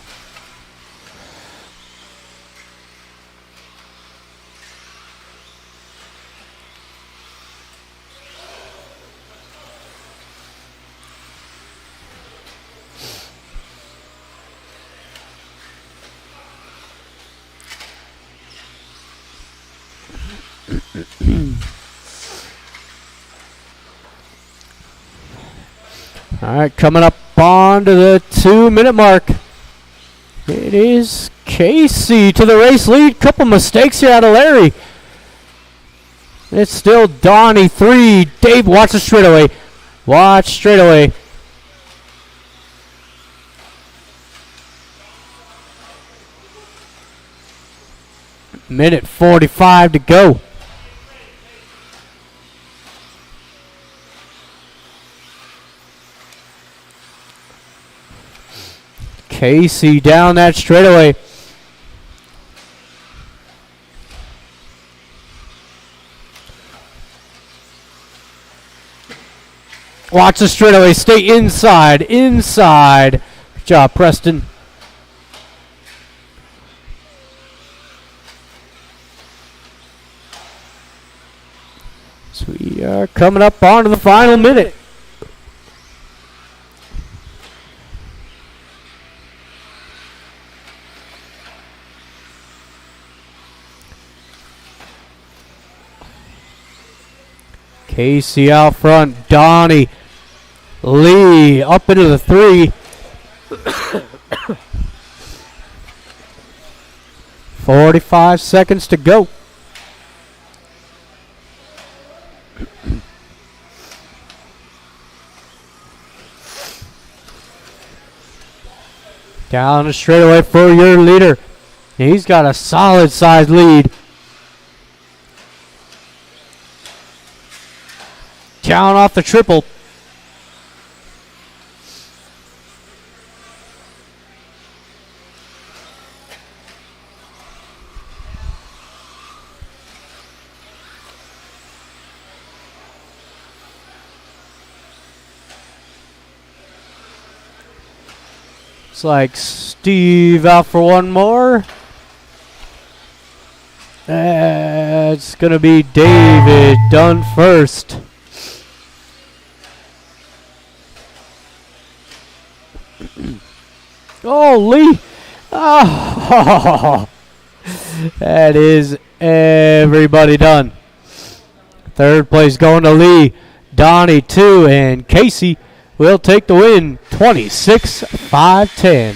all right, coming up on to the 2-minute mark. It is Casey to the race lead. Couple mistakes here out of Larry. It's still Donnie 3. Dave, watch the straightaway. Watch straightaway. Minute 45 to go. Casey down that straightaway. Watch the straightaway. Stay inside. Inside. Good job, Preston. So we are coming up onto the final minute. Casey out front. Donnie. Lee up into the 3. 45 seconds to go. Down the straightaway for your leader. He's got a solid sized lead. Down off the triple. Looks like Steve out for one more. It's going to be David done first. Oh, Lee. Oh, that is everybody done. Third place going to Lee. Donnie 2 and Casey will take the win, 26-5-10.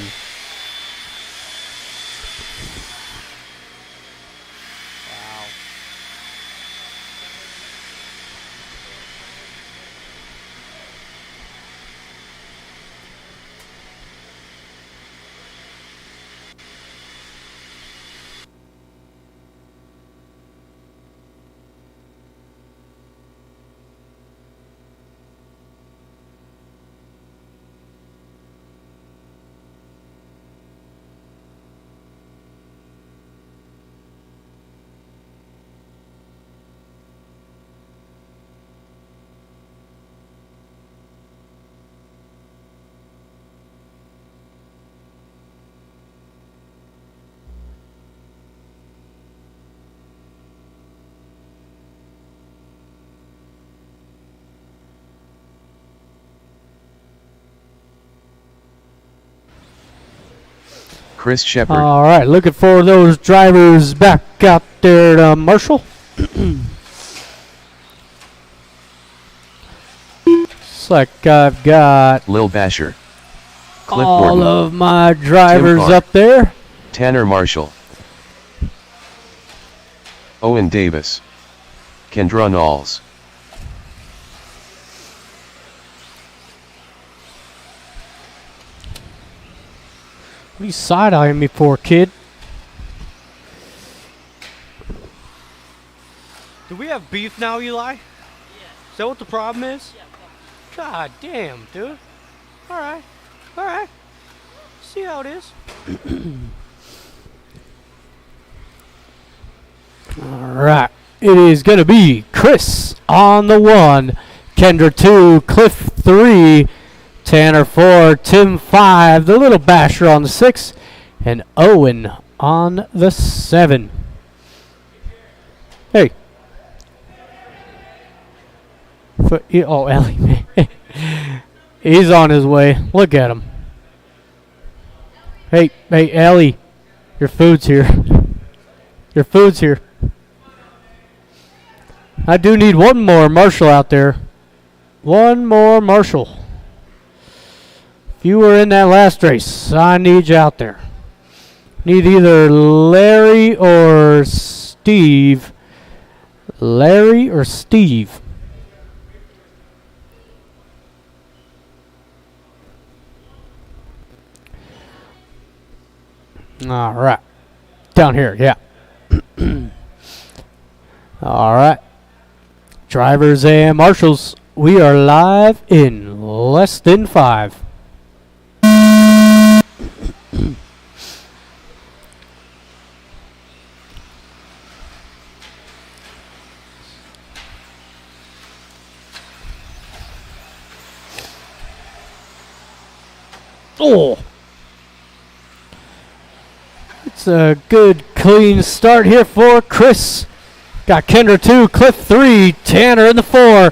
Chris Shepard. All right, looking for those drivers back out there to Marshall. Looks like I've got Lil Basher. Cliff all Morton. of my drivers Carr. up there. Tanner Marshall. Owen Davis. Kendra Knowles. What are you side-eyeing me for, kid? Do we have beef now, Eli? Yeah. Is that what the problem is? Yeah. God damn, dude. Alright. Alright. See how it is. Alright. It is going to be Chris on the 1, Kendra 2, Cliff 3, Tanner 4, Tim 5, the little basher on the 6, and Owen on the 7. Hey. Oh, Ellie, man. He's on his way. Look at him. Hey, Ellie. Your food's here. Your food's here. I do need one more Marshall out there. One more Marshall. If you were in that last race, I need you out there. Need either Larry or Steve. Larry or Steve. All right. Down here, yeah. All right. Drivers and marshals, we are live in less than 5. Oh! It's a good, clean start here for Chris. Got Kendra 2, Cliff 3, Tanner in the 4.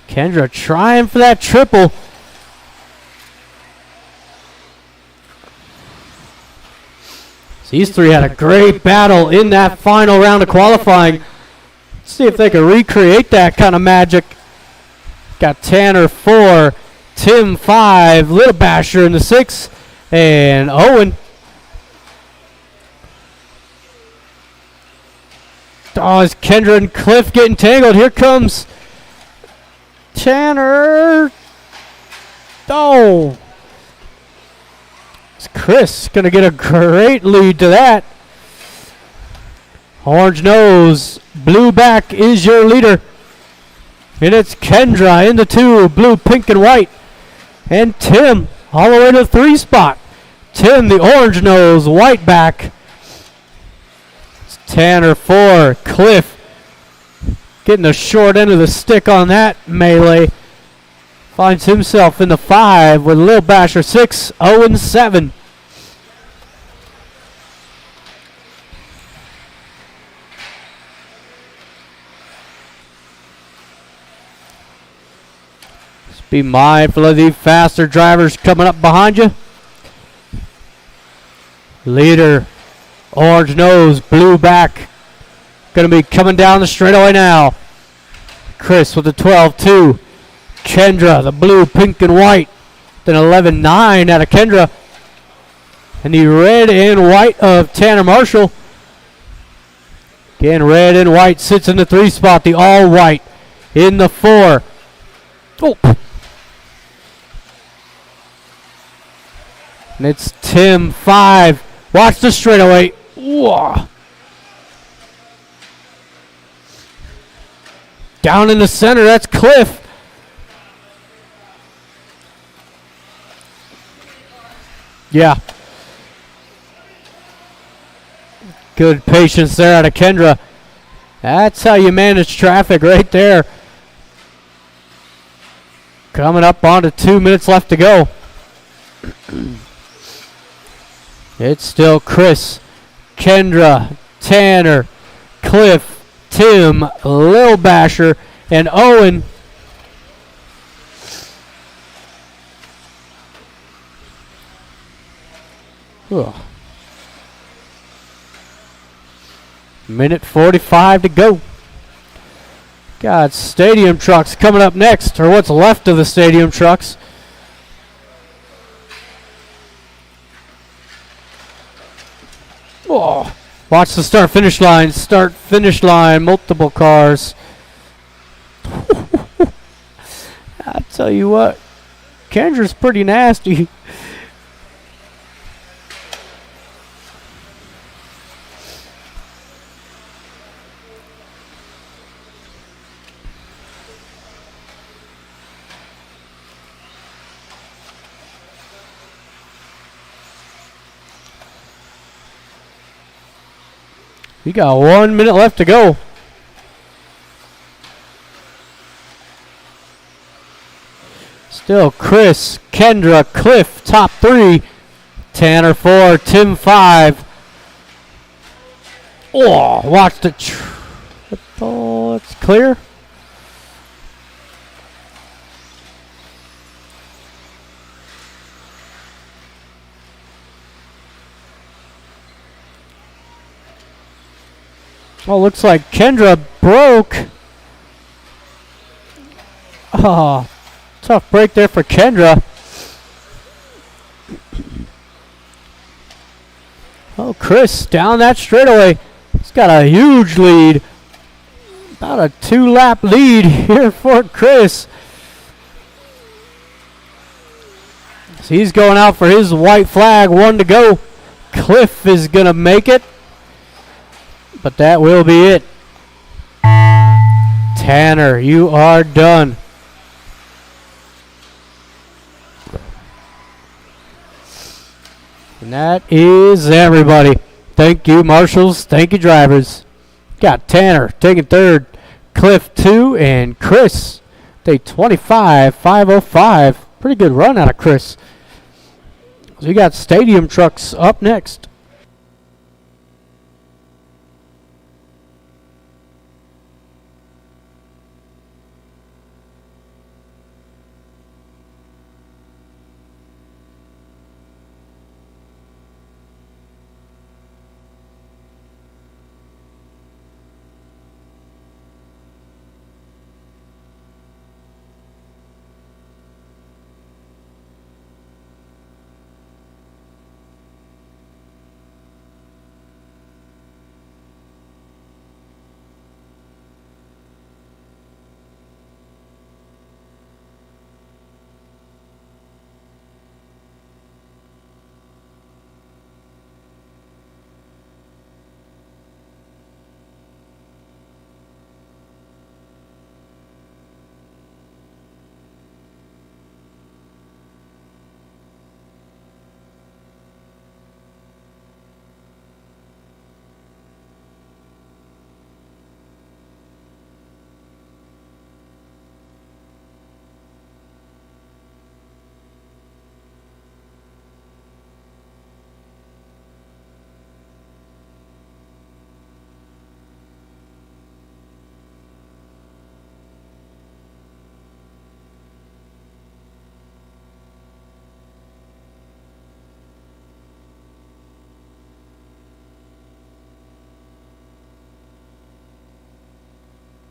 Kendra trying for that triple. These three had a great battle in that final round of qualifying. Let's see if they can recreate that kind of magic. Got Tanner 4, Tim 5, Little Basher in the 6, and Owen. Oh, is Kendra and Cliff getting tangled? Here comes Tanner. Oh. It's Chris going to get a great lead to that. Orange nose, blue back is your leader. And it's Kendra in the 2, blue, pink, and white. And Tim all the way to the 3 spot. Tim, the orange nose, white back. It's Tanner 4, Cliff getting the short end of the stick on that melee. Finds himself in the 5 with Lil Basher 6, Owen 7. Be mindful of the faster drivers coming up behind you. Leader, orange nose, blue back. Going to be coming down the straightaway now. Chris with the 12-2. Kendra, the blue, pink, and white. Then 11-9 out of Kendra. And the red and white of Tanner Marshall. Again, red and white sits in the 3 spot. The all white in the 4. Oh. And it's Tim 5. Watch the straightaway. Whoa. Down in the center, that's Cliff. Yeah. Good patience there out of Kendra. That's how you manage traffic right there. Coming up on to 2 minutes left to go. It's still Chris, Kendra, Tanner, Cliff, Tim, Lil Basher, and Owen. Ugh. Minute 45 to go. Got stadium trucks coming up next, or what's left of the stadium trucks. Oh, watch the start-finish line. Start-finish line. Multiple cars. I tell you what, Kendra's pretty nasty. We got 1 minute left to go. Still Chris, Kendra, Cliff, top 3. Tanner 4, Tim 5. Oh, watch the triple. It's clear. Well, looks like Kendra broke. Oh, tough break there for Kendra. Oh, Chris down that straightaway. He's got a huge lead. About a 2-lap lead here for Chris. So he's going out for his white flag. 1 to go. Cliff is going to make it. But that will be it. Tanner, you are done. And that is everybody. Thank you, marshals. Thank you, drivers. Got Tanner taking third, Cliff 2, and Chris. Day 25, 5:05. Pretty good run out of Chris. So we got stadium trucks up next.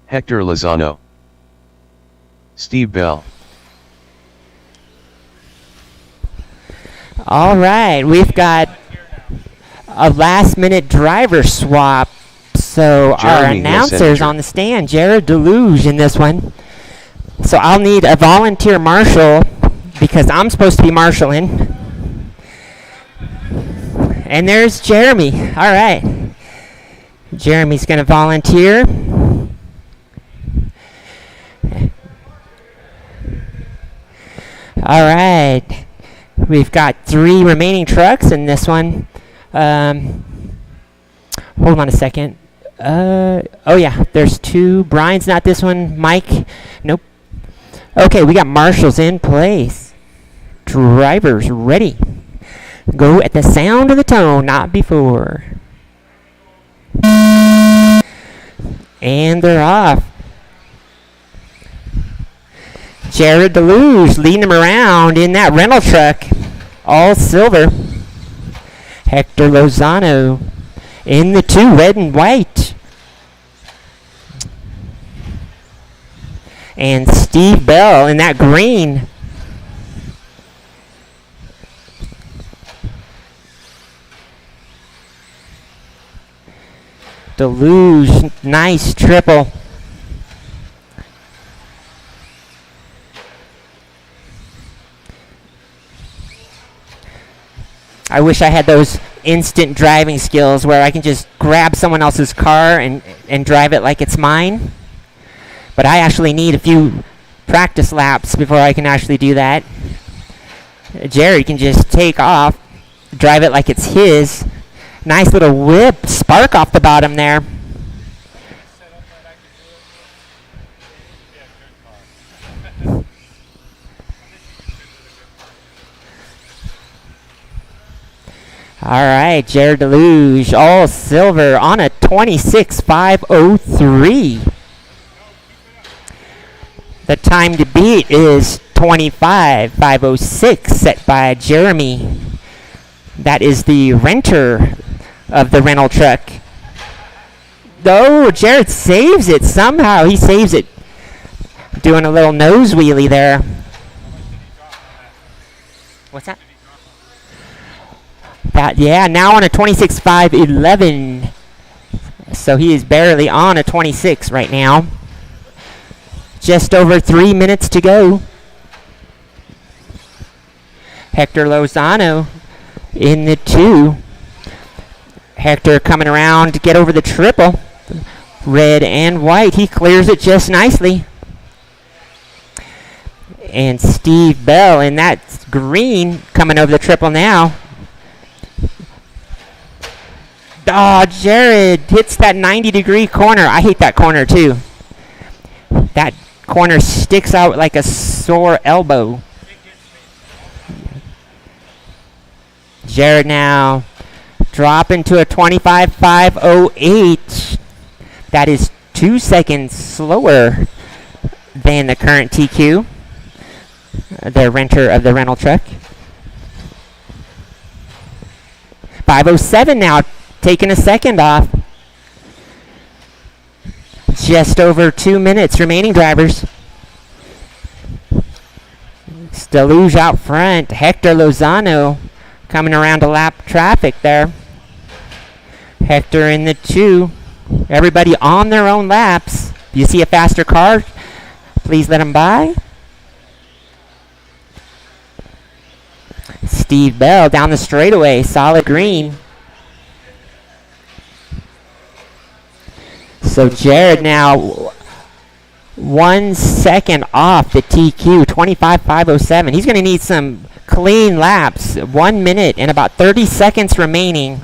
Hector Lozano, Steve Bell. All right, we've got a last-minute driver swap. So our Jeremy announcer's Messenger. on the stand, Jared Deluge in this one. So I'll need a volunteer marshal because I'm supposed to be marshaling. And there's Jeremy. All right. Jeremy's going to volunteer. All right. We've got 3 remaining trucks in this one. Hold on a second. Oh yeah, there's 2. Brian's not this one. Mike, nope. Okay, we got marshals in place. Drivers ready. Go at the sound of the tone, not before. And they're off. Jared Deluge leading him around in that rental truck. All silver. Hector Lozano in the 2, red and white. And Steve Bell in that green. Deluge, nice triple. I wish I had those instant driving skills where I can just grab someone else's car and drive it like it's mine. But I actually need a few practice laps before I can actually do that. Jerry can just take off, drive it like it's his. Nice little whip, spark off the bottom there. All right, Jared Deluge, all silver on a 26.503. The time to beat is 25.506, set by Jeremy. That is the renter of the rental truck. Oh, Jared saves it somehow. He saves it. doing a little nose wheelie there. What's that? Yeah, now on a 26.511. So he is barely on a 26 right now. Just over 3 minutes to go. Hector Lozano in the 2. Hector coming around to get over the triple. Red and white. He clears it just nicely. And Steve Bell in that green coming over the triple now. Oh, Jared hits that 90-degree corner. I hate that corner too. That corner sticks out like a sore elbow. Jared now dropping to a 25.508. That is 2 seconds slower than the current TQ, the renter of the rental truck. 5:07 now, taking a second off. Just over 2 minutes remaining, drivers. Deluge out front. Hector Lozano coming around to lap traffic there. Hector in the 2. Everybody on their own laps. If you see a faster car, please let them by. Steve Bell down the straightaway, solid green. So Jared now 1 second off the TQ, 25.507. He's going to need some clean laps. 1 minute and about 30 seconds remaining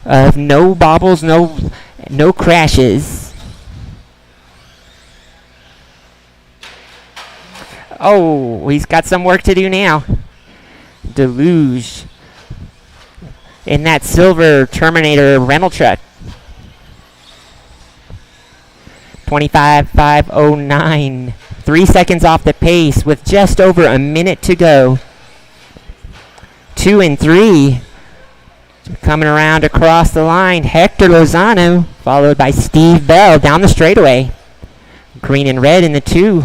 of no bobbles, no crashes. Oh, he's got some work to do now. Deluge in that silver Terminator rental truck. 25.509. 3 seconds off the pace with just over a minute to go. 2 and 3. Coming around across the line, Hector Lozano, followed by Steve Bell down the straightaway. Green and red in the 2.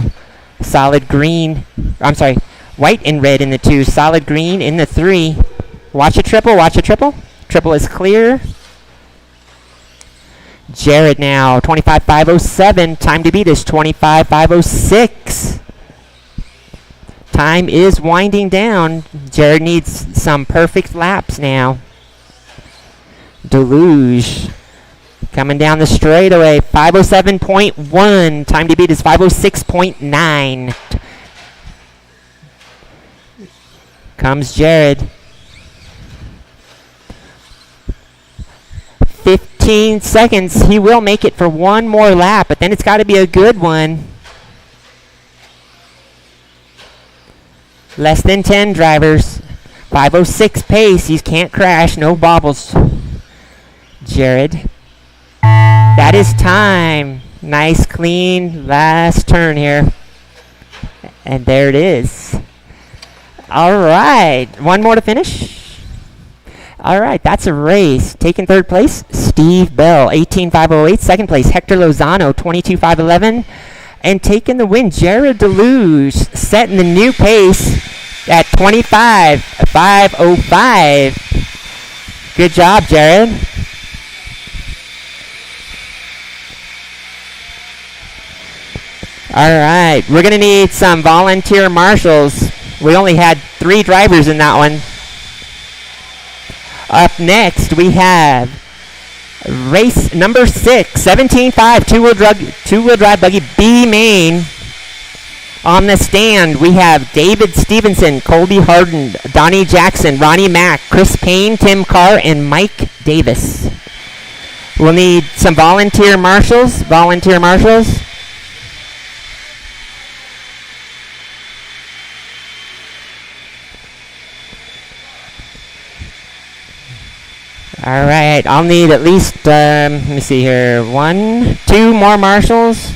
Solid green. I'm sorry, white and red in the 2. Solid green in the 3. Watch a triple, watch a triple. Triple is clear. Jared now, 25.507. Time to beat is 25.506. Time is winding down. Jared needs some perfect laps now. Deluge coming down the straightaway. 5:07.1. Time to beat is 5:06.9. Comes Jared. 15 seconds. He will make it for one more lap, but then it's got to be a good one. Less than 10 drivers. 5:06 pace. He can't crash. No bobbles. Jared. That is time. Nice, clean last turn here. And there it is. All right. One more to finish. All right. That's a race. Taking third place, Steve Bell, 18.508. Second place, Hector Lozano, 22.511. And taking the win, Jared Deluge, setting the new pace at 25.505. Good job, Jared. All right, we're going to need some volunteer marshals. We only had 3 drivers in that one. Up next, we have race number 6, 17.5 two-wheel drive buggy B main. On the stand, we have David Stevenson, Colby Harden, Donnie Jackson, Ronnie Mack, Chris Payne, Tim Carr, and Mike Davis. We'll need some volunteer marshals. All right, I'll need at least, let me see here, 1, 2 more marshals.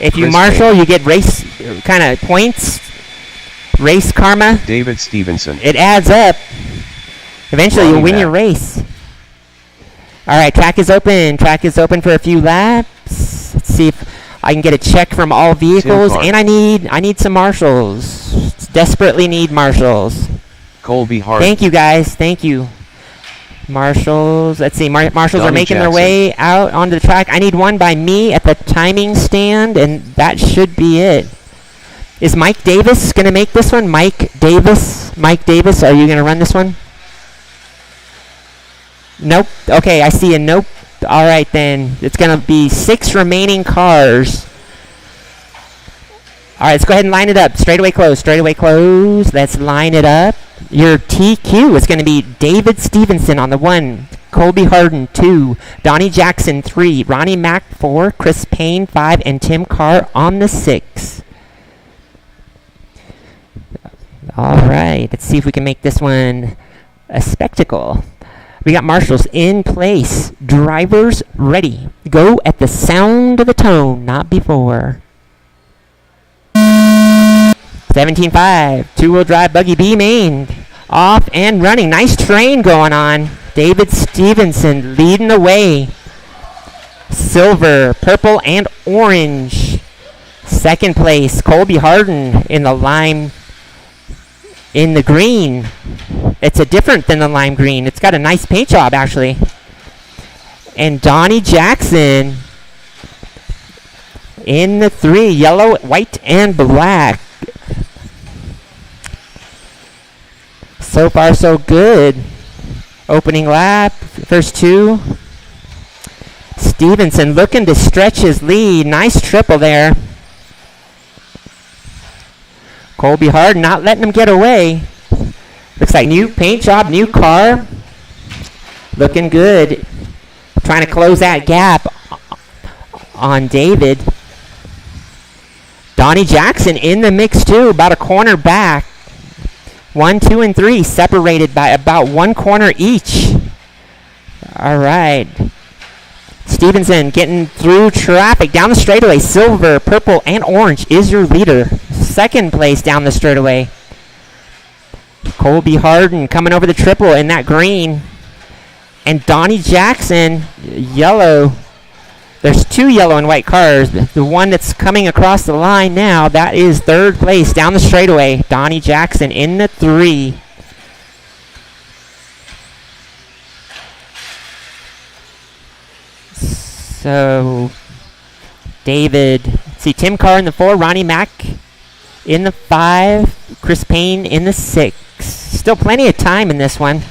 If you marshal, you get race kind of points, race karma. David Stevenson. It adds up. Eventually, you'll win your race. All right, track is open. Track is open for a few laps. Let's see if I can get a check from all vehicles, Carr. and I need some marshals. Desperately need marshals. Colby Hart. Thank you, guys. Thank you. Marshals. Let's see. Marshals are Donnie making their Jackson. way out onto the track. I need one by me at the timing stand, and that should be it. Is Mike Davis going to make this one? Mike Davis, are you going to run this one? Nope. Okay, I see a nope. All right, then. It's going to be 6 remaining cars. All right, let's go ahead and line it up. Straightaway close. Let's line it up. Your TQ is going to be David Stevenson on the 1, Colby Harden 2, Donnie Jackson 3, Ronnie Mack 4, Chris Payne 5, and Tim Carr on the 6. All right, let's see if we can make this one a spectacle. We got marshals in place, drivers ready. Go at the sound of the tone, not before. 17.5, two-wheel drive buggy B main, off and running. Nice train going on. David Stevenson leading the way. Silver, purple, and orange. Second place, Colby Harden in the lime, in the green. It's a different than the lime green. It's got a nice paint job, actually. And Donnie Jackson in the 3, yellow, white, and black. So far, so good. Opening lap, first 2. Stevenson looking to stretch his lead. Nice triple there. Colby Hard not letting him get away. Looks like new paint job, new car. Looking good. Trying to close that gap on David. Donnie Jackson in the mix too, about a corner back. 1, 2, and 3 separated by about 1 corner each. All right. Stevenson getting through traffic down the straightaway. Silver, purple, and orange is your leader. Second place down the straightaway. Colby Harden coming over the triple in that green. And Donnie Jackson, yellow. There's 2 yellow and white cars. The one that's coming across the line now, that is third place down the straightaway. Donnie Jackson in the 3. So, David, see Tim Carr in the 4, Ronnie Mack in the 5, Chris Payne in the 6. Still plenty of time in this one.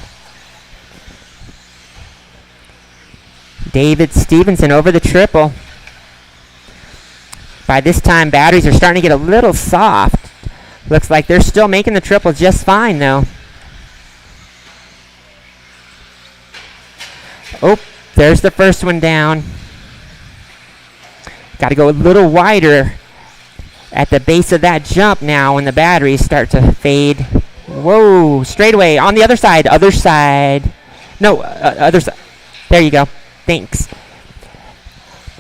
David Stevenson over the triple. By this time, batteries are starting to get a little soft. Looks like they're still making the triple just fine, though. Oh, there's the first one down. Got to go a little wider at the base of that jump now when the batteries start to fade. Whoa, straightaway on the other side. No, other side. There you go. Thanks.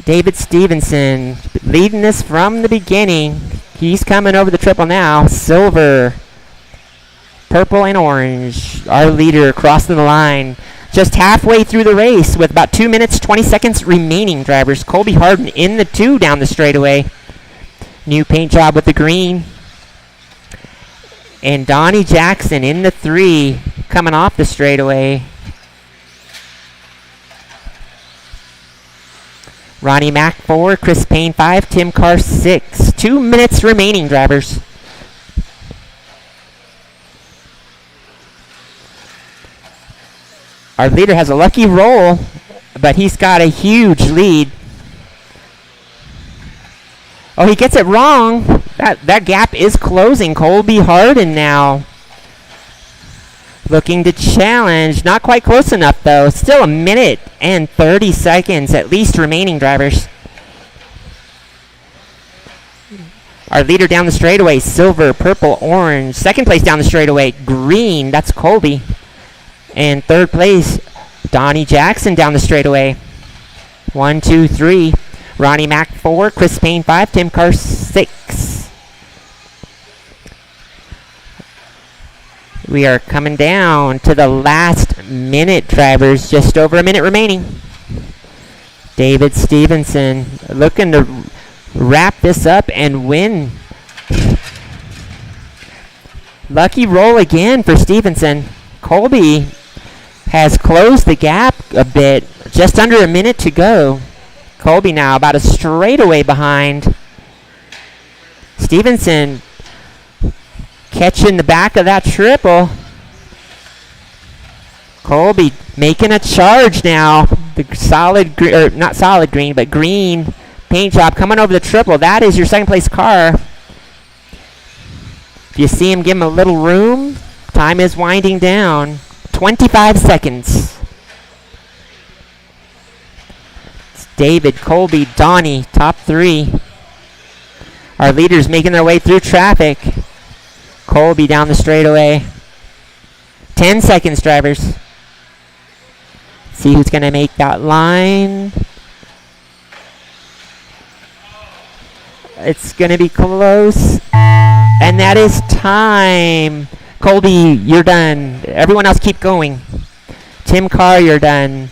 David Stevenson leading this from the beginning. He's coming over the triple now. Silver, purple, and orange. Our leader crossing the line. Just halfway through the race with about 2 minutes, 20 seconds remaining, drivers. Colby Harden in the 2 down the straightaway. New paint job with the green. And Donnie Jackson in the 3 coming off the straightaway. Ronnie Mack 4, Chris Payne 5, Tim Carr 6. 2 minutes remaining, drivers. Our leader has a lucky roll, but he's got a huge lead. Oh, he gets it wrong. That gap is closing. Colby Harden now looking to challenge. Not quite close enough, though. Still a minute and 30 seconds at least remaining, drivers. Our leader down the straightaway, silver, purple, orange. Second place down the straightaway, green. That's Colby. And third place, Donnie Jackson down the straightaway. 1, 2, 3. Ronnie Mack 4, Chris Payne 5, Tim Carr 6. We are coming down to the last minute, drivers. Just over a minute remaining. David Stevenson looking to wrap this up and win. Lucky roll again for Stevenson. Colby has closed the gap a bit. Just under a minute to go. Colby now about a straightaway behind. Stevenson catching the back of that triple. Colby making a charge now. The solid, or not solid green, but green paint job coming over the triple. That is your second place car. If you see him, give him a little room. Time is winding down. 25 seconds. It's David, Colby, Donnie, top three. Our leaders making their way through traffic. Colby down the straightaway. 10 seconds, drivers. See who's going to make that line. It's going to be close. And that is time. Colby, you're done. Everyone else keep going. Tim Carr, you're done.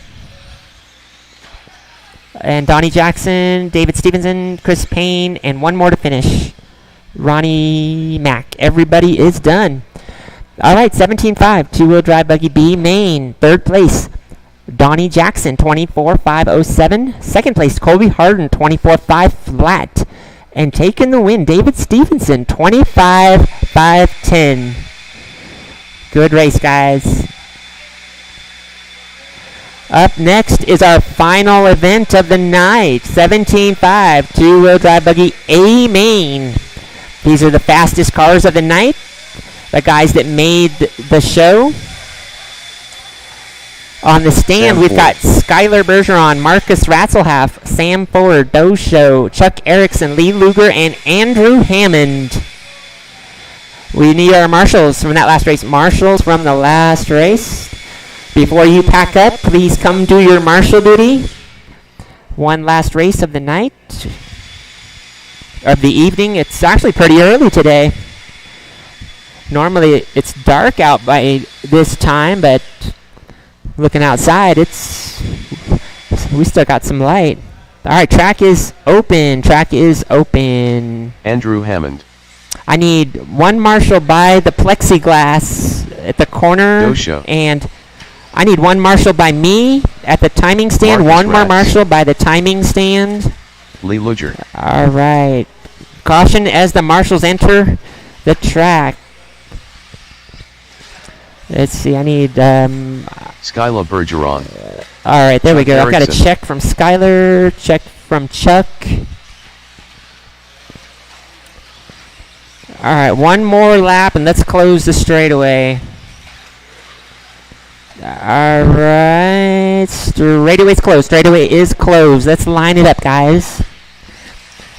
And Donnie Jackson, David Stevenson, Chris Payne, and one more to finish. Ronnie Mack. Everybody is done. All right, 17.5, two-wheel drive buggy B, main. Third place, Donnie Jackson, 24.507. Second place, Colby Harden, 24.5 flat. And taking the win, David Stevenson, 25.510. Good race, guys. Up next is our final event of the night, 17.5, two-wheel drive buggy A main. These are the fastest cars of the night, the guys that made the show. On the stand, we've got Skylar Bergeron, Marcus Ratzelhalf, Sam Ford, Doe Show, Chuck Erickson, Lee Luger, and Andrew Hammond. We need our marshals from that last race. Marshals from the last race. Before you pack up, please come do your marshal duty. One last race of the night, of the evening. It's actually pretty early today. Normally it's dark out by this time, but looking outside, we still got some light. All right, track is open. Track is open. Andrew Hammond. I need one marshal by the plexiglass at the corner. Doe Show. And I need one marshal by me at the timing stand. Marcus one more Ratz. marshal by the timing stand. Lee Luger. All right. Caution as the marshals enter the track. Let's see. I need. Skylar Bergeron. All right. There we Chuck go. I've got a Erickson. check from Skylar. Check from Chuck. All right. One more lap and let's close the straightaway. All right. Straightaway's closed. Straightaway is closed. Let's line it up, guys.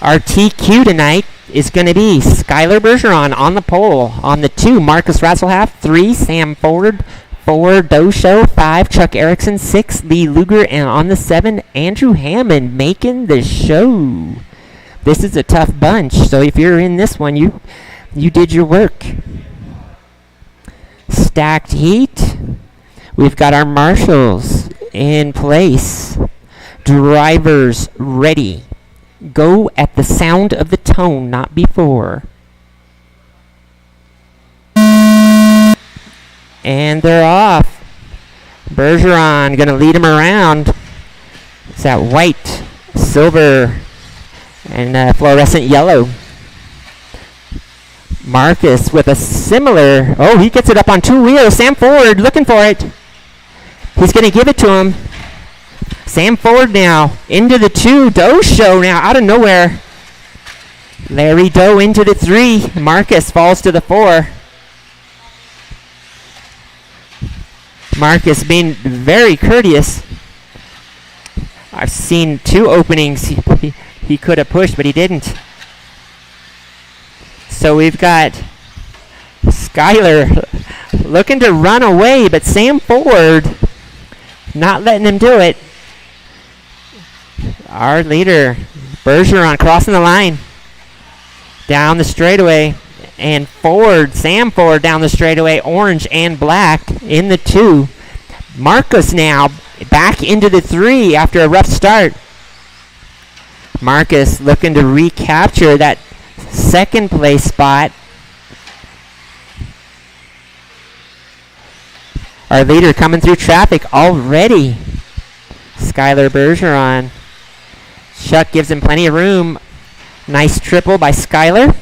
Our TQ tonight is going to be Skylar Bergeron on the pole. On the 2, Marcus Ratzelhalf. 3, Sam Ford. 4, Doe Show. 5, Chuck Erickson. 6, Lee Luger. And on the 7, Andrew Hammond making the show. This is a tough bunch, so if you're in this one, you did your work. Stacked heat. We've got our marshals in place. Drivers ready. Go at the sound of the tone, not before. And they're off. Bergeron going to lead him around. It's that white, silver, and fluorescent yellow. Marcus with a similar... Oh, he gets it up on 2 wheels. Sam Ford looking for it. He's going to give it to him. Sam Ford now into the 2. Doe Show now out of nowhere. Larry Doe into the 3. Marcus falls to the 4. Marcus being very courteous. I've seen 2 openings he could have pushed, but he didn't. So we've got Skylar looking to run away, but Sam Ford not letting him do it. Our leader, Bergeron, crossing the line. Down the straightaway. And Ford, Sam Ford down the straightaway, orange and black in the 2. Marcus now back into the 3 after a rough start. Marcus looking to recapture that second place spot. Our leader coming through traffic already. Skylar Bergeron. Chuck gives him plenty of room. Nice triple by Skylar.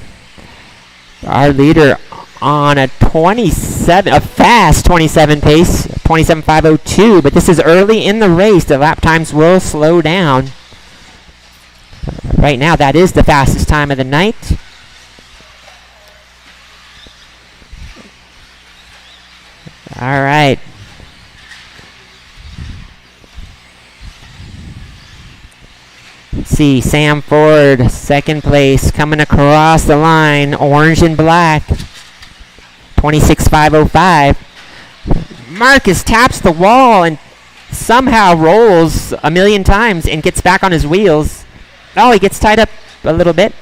Our leader on a fast 27 pace, 27.502, but this is early in the race. The lap times will slow down. Right now, that is the fastest time of the night. All right. Let's see, Sam Ford, second place, coming across the line, orange and black, 26.505. Marcus taps the wall and somehow rolls a million times and gets back on his wheels. Oh, he gets tied up a little bit.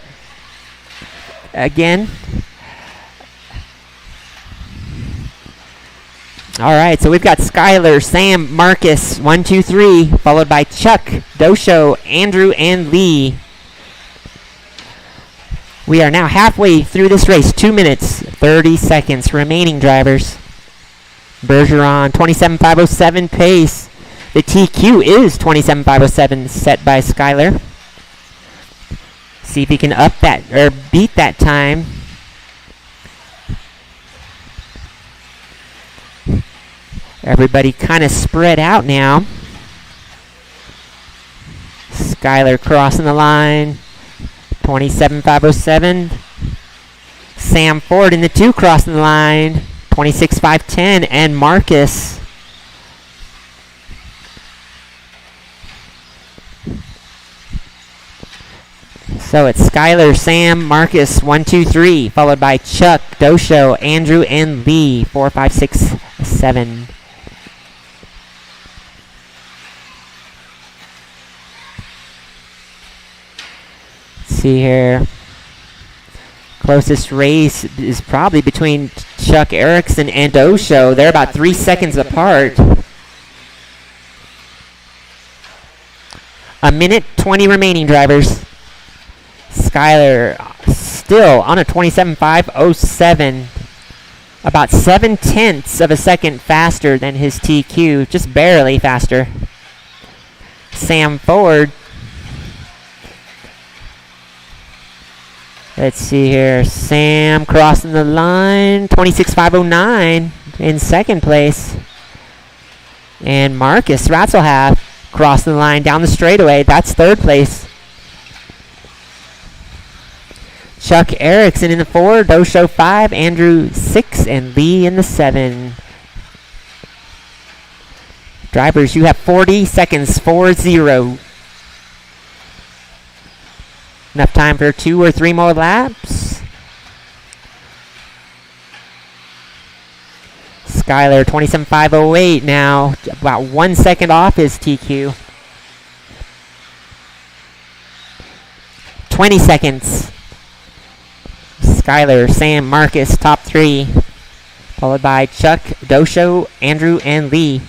Again. All right, so we've got Skylar, Sam, Marcus, 1, 2, 3, followed by Chuck, Dosho, Andrew, and Lee. We are now halfway through this race, 2 minutes, 30 seconds remaining, drivers. Bergeron, 27.507 pace. The TQ is 27.507 set by Skylar. See if he can up that, or beat that time. Everybody kind of spread out now. Skylar crossing the line. 27.507. Sam Ford in the 2 crossing the line. 26.510. And Marcus. So it's Skylar, Sam, Marcus, 1, 2, 3. Followed by Chuck, Dosho, Andrew, and Lee. 4, 5, 6, 7. See here. Closest race is probably between Chuck Erickson and Osho. They're about 3 seconds apart. A minute 20 remaining, drivers. Skylar still on a 27.507. About 7/10 of a second faster than his TQ. Just barely faster. Sam Ford. Let's see here. Sam crossing the line. 26.509 in second place. And Marcus Ratzelhalf crossing the line down the straightaway. That's third place. Chuck Erickson in the 4. Dosho 5. Andrew 6. And Lee in the 7. Drivers, you have 40 seconds. 4-0. Enough time for 2 or 3 more laps. Skylar, 27.508 now. About 1 second off his TQ. 20 seconds. Skylar, Sam, Marcus, top 3. Followed by Chuck, Dosho, Andrew, and Lee.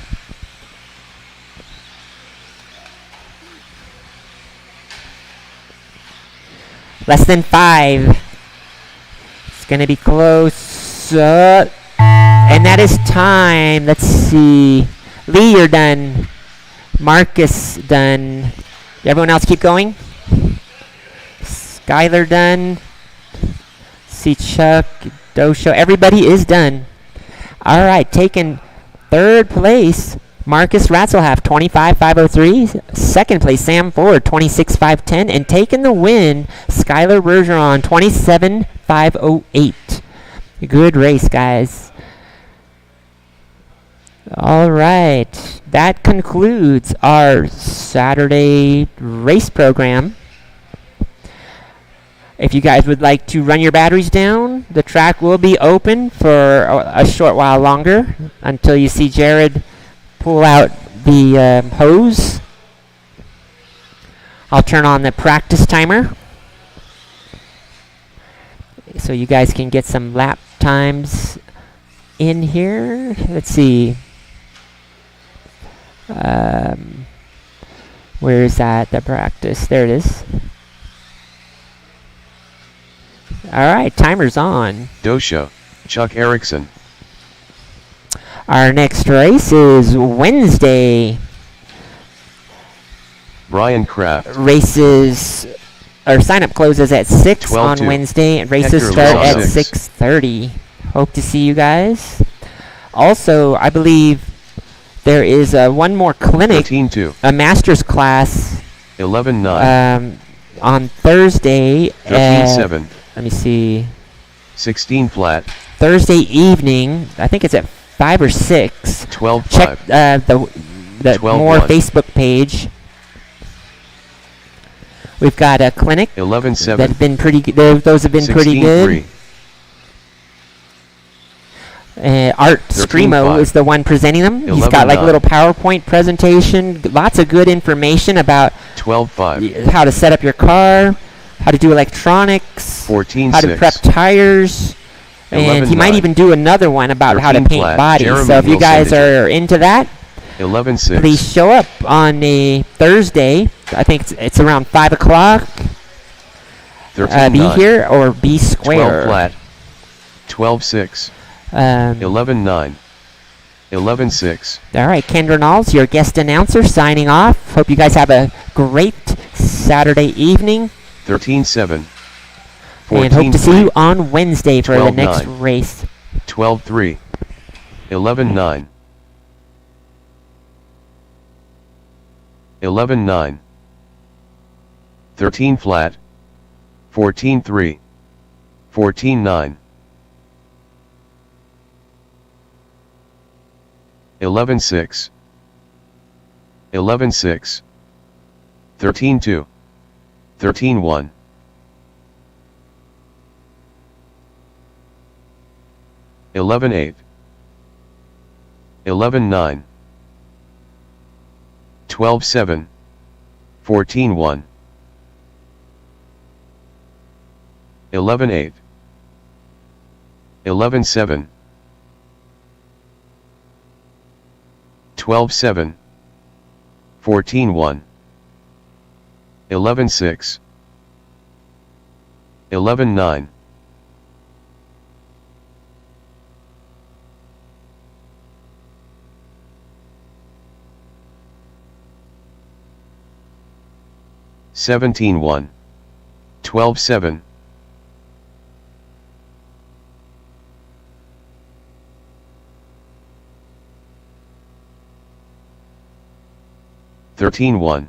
Less than 5. It's going to be close. And that is time. Let's see. Lee, you're done. Marcus, done. Everyone else keep going? Skylar, done. See Chuck, Dosho. Everybody is done. All right. Taking third place. Marcus Ratzelhalf, 25.503. Second place, Sam Ford, 26.510. And taking the win, Skylar Bergeron, 27.508. Good race, guys. All right. That concludes our Saturday race program. If you guys would like to run your batteries down, the track will be open for a short while longer until you see Jared pull out the hose. I'll turn on the practice timer so you guys can get some lap times in here. Let's see. Where is that? The practice. There it is. All right, timer's on. Dosha, Chuck Erickson. Our next race is Wednesday. Brian Kraft. Races or sign up closes at 6 on 12-2. Wednesday, and races Hector start at Lewis. 6:30. Hope to see you guys. Also, I believe there is one more clinic, 13-2. a master's class 11-9. on Thursday. 13-7. Let me see. 16 flat. Thursday evening. I think it's at 5 or 6. 12-5. Check the 12-1. MHOR Facebook page. We've got a clinic 11-7. that have been pretty good. Those have been pretty good. 16-3. Art 13-5. Screamo is the one presenting them. He's got like a 11-9. little PowerPoint presentation, lots of good information about 12-5. how to set up your car, how to do electronics, 14-6. how to prep tires, and he might 11-9. even do another one about how to 13 paint flat. bodies. Jeremy So if you guys Wilson. are into that, 11-6. please show up on a Thursday. I think it's around 5 o'clock. 13-9. Be here or be 12 square. flat. 12-6. 11-9. 11-6. All right, Kendra Knowles, your guest announcer, signing off. Hope you guys have a great Saturday evening, 13-7. and hope to see 14-3. you on Wednesday for the 12-9. next race. 12-3. 11-9. 11-9. 13 flat. 14-3. 14-9. 11-6. 11-6. 13-2. 13-1. 11-8. 11-9. 12-7. 14-1. 11-8. 11-7. 12-7. 14-1. 11-6. 11-9. 17-1. 12-7. 13-1.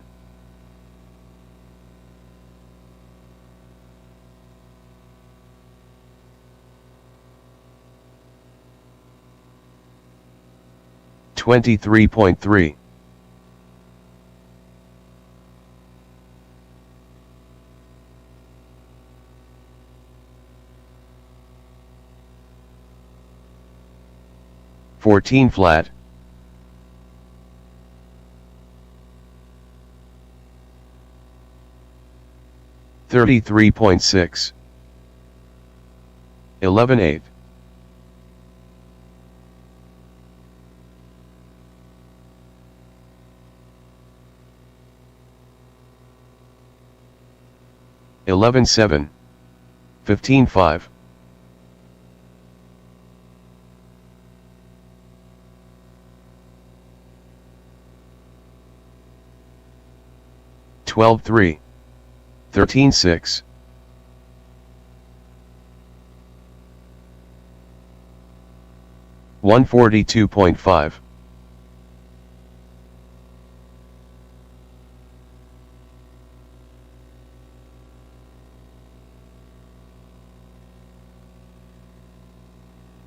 23.3. 14 flat. 33.6. 11-8. 11-7. 15-5. 12-3. 13-6. 142.5.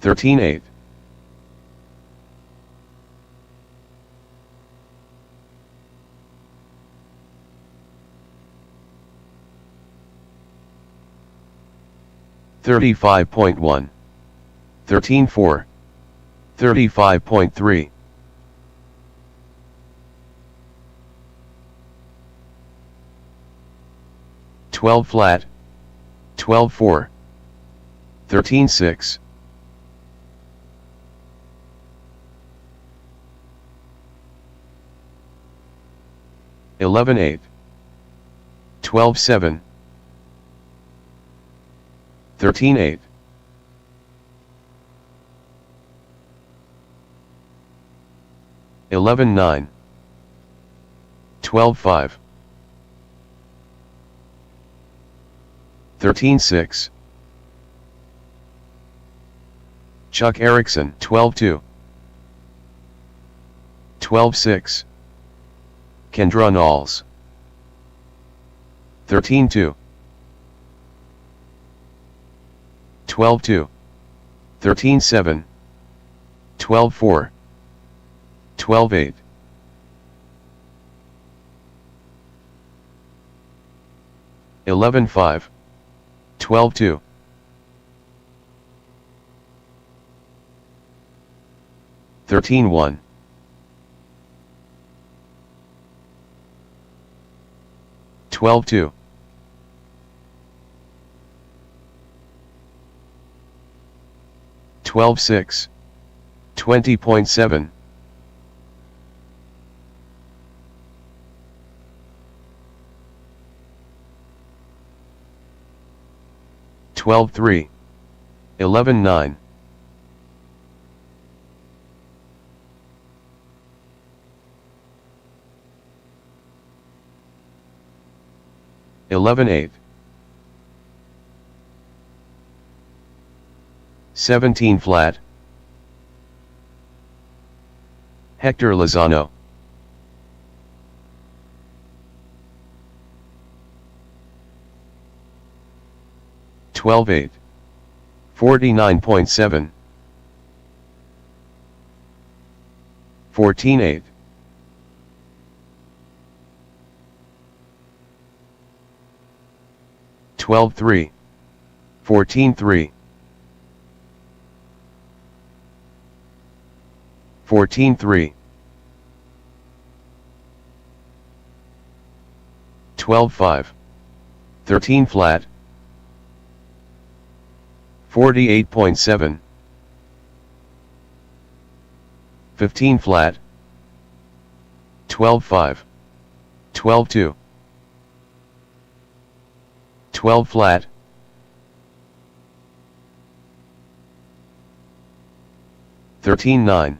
13-8. 35.1. 13-4. 35.3. 12 flat. 12-4. 13-6. 11-8. 12-7. 13-8. 11-9. 12-5. 13-6. Chuck Erickson, 12-2. 12-6. Kendra Knowles, 13-2. 12-2. 13-7. 12-4. 12-8. 11-5. 12-2. 13-1. 12-2. 12-6. 20.7. 12-3. 11-9. 11-8. 17 flat. Hector Lozano, 12-8. 49.7. 14-8. 12-3. 14-3. 14-3. 12-5. 13 flat. 48.7. 15 flat. 12-5. 12-2. 12 flat. 13-9.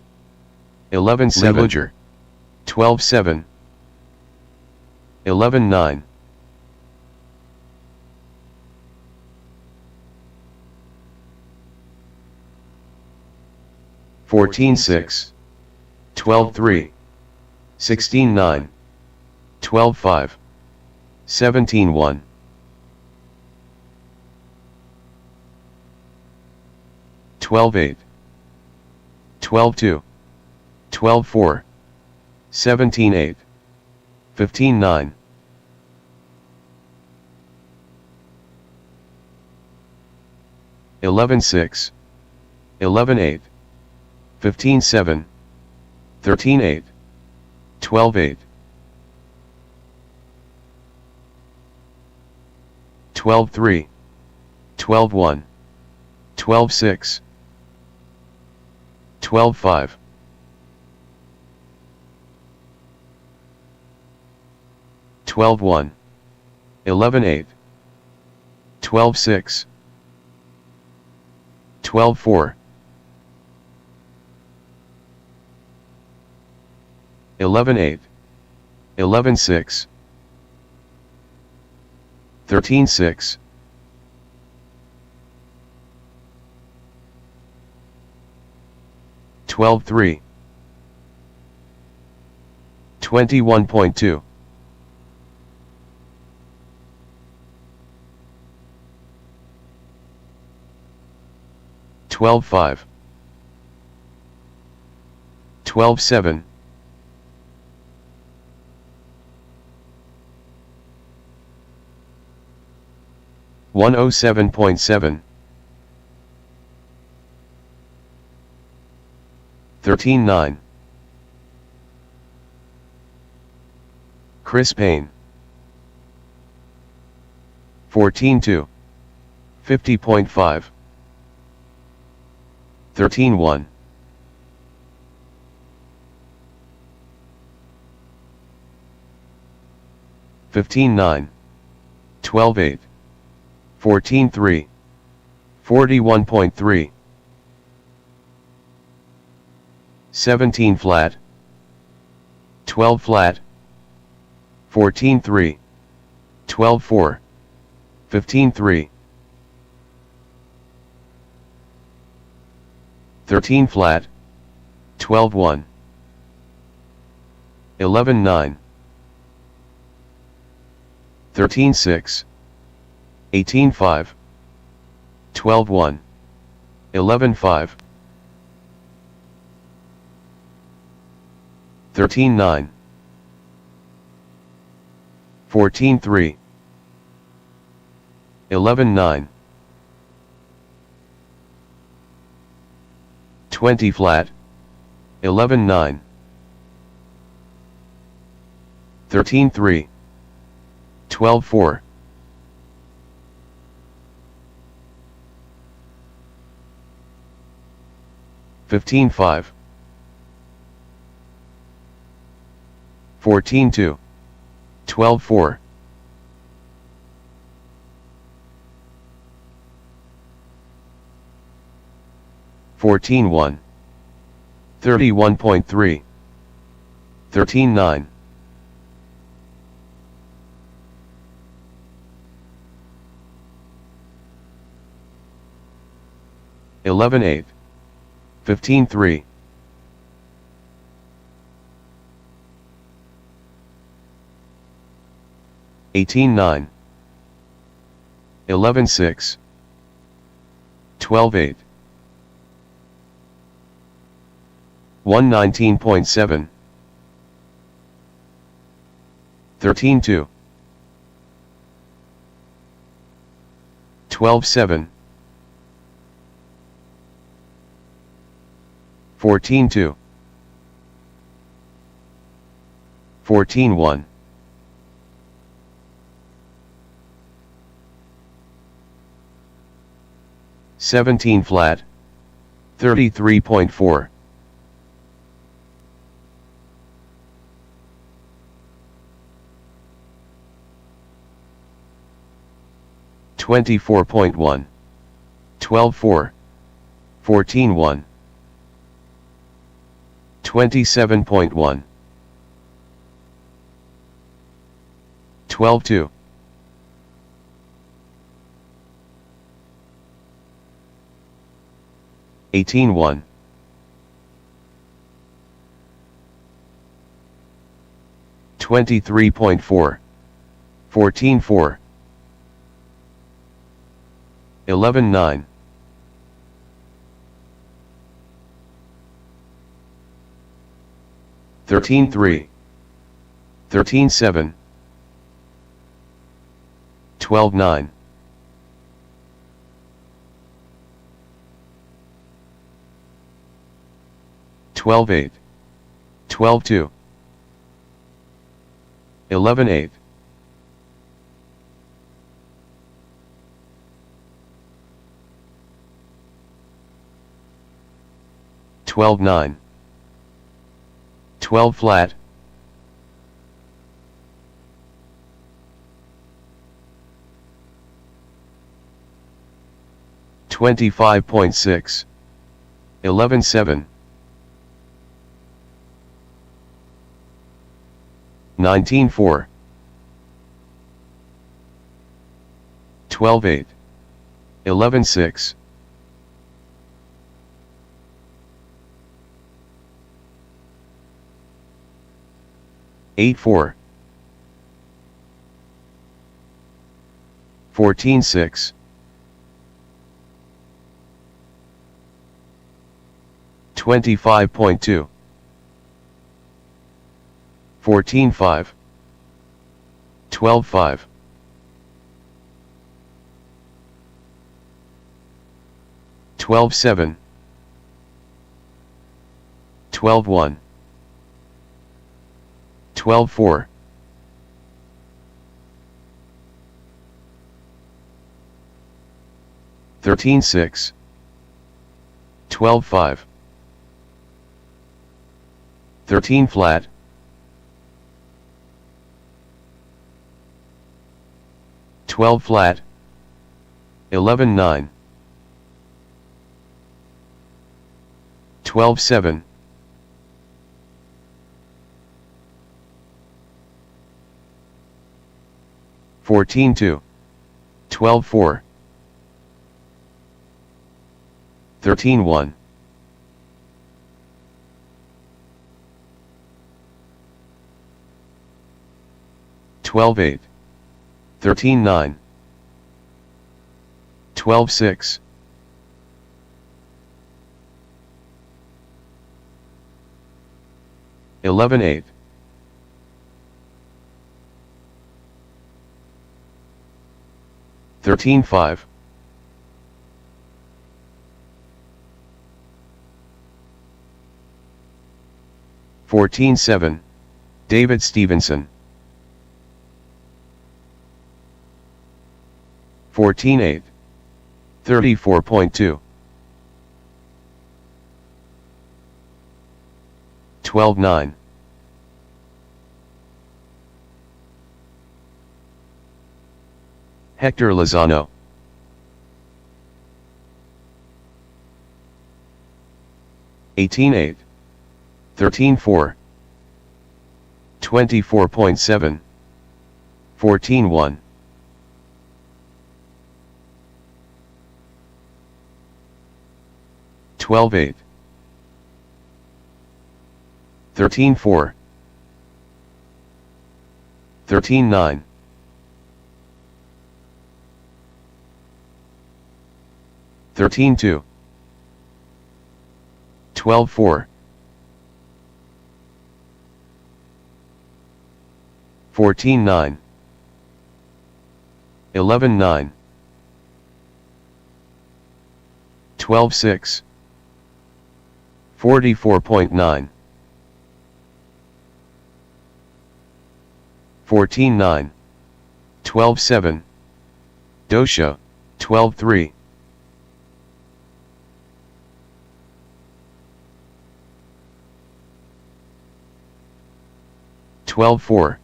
11-7. 12-7. 11-9. 14-6. 12-3. 16-9. 12-5. 17-1. 12-8. 12-2. 12-4. 17-8. 15-9. 11-6. 11-8. 15-7. 13-8. 12-8. 12-3. 12-1. 12-6. 12-5. 12-1. 11-8. 12-6. 12-4. 11-8. 11-6. 13-6. 12-3. 21.2. 12-5. 12-7. 107.7. 13-9. Chris Payne. 14-2. 50.5. 13-1. 15-9. 12-8. 14-3. 41.3. 17 flat. 12 flat. 14.3. 12.4. 15.3. 13 flat. 12.1. 11.9. 13.6. 18.5. 12.1. 11.5. 13.9. 14.3. 11.9. 20 flat. 11.9. 13.3. 12.4. 15.5. 14.2. 12.4. 14.1. 31.3. 13.9. 11.8. 15.3. 18.9. 11.6. 12.8. 119.7. 13.2. 12.7. 14.2. 14.1. 17 flat. 33.4. 24.1. 12.4. 14.1. 27.1. 12.2. 18.1. 23.4. 14.4. 11.9. 13.3. 13.7. 12.9. 12.8. 12.2. 11.8. 12.9. 12 flat. 25.6. 11.7. 19.4. 12.8. 11.6. 8.4. 14.6. 25.2. 14.5. 12.5. 12.7. 12.1. 12.4. 13.6. 12.5. 13 flat. 12 flat. 11.9. 12-7, 14-2, 12-4, 13-1, 12-8, 13-9, 12-6, 11-8, 13-5, 14-7, David Stevenson. 14-8, 34.2, 12-9, 'Hector Lozano. 18-8, 13-4, 24.7, 14-1, 12-8, 13-4, 13-9, 13-2, 12-4, 14-9, 11-9, 12-6, 44.9, 14-9, 12-7, Dosha, 12-3, 12-4,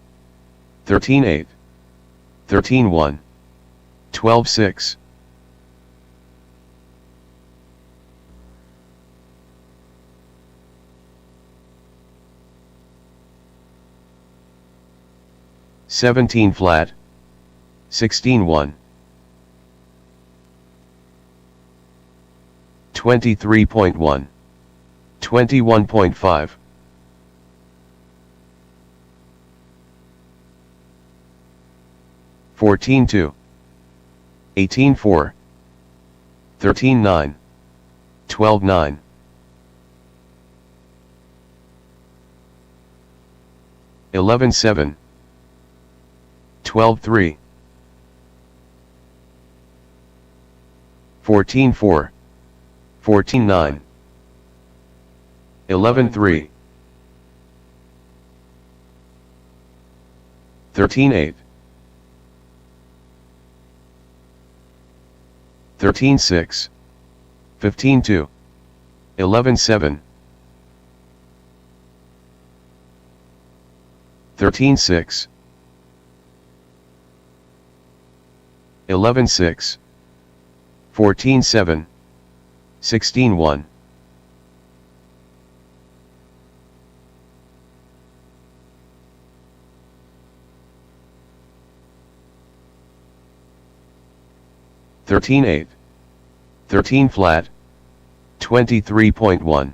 13-8, 13-1, 12-6, 17 flat, 16-1, 23.1, 21.5, 14-2, 18-4, 13-9, 12-9, 11-7, 12-3, 14-4, 14-9, 11-3, 13-8, 13-6, 15-2, 11-7, 13-6, 11-6, 14-7, 16-1, 13-8, 13 flat, 23.1,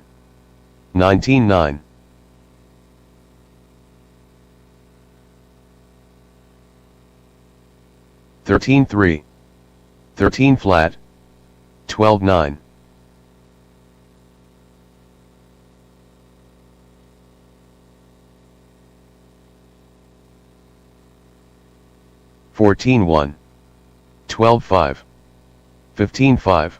19-9, 13-3, 13 flat, 12-9, 14-1, 12-5, 15-5,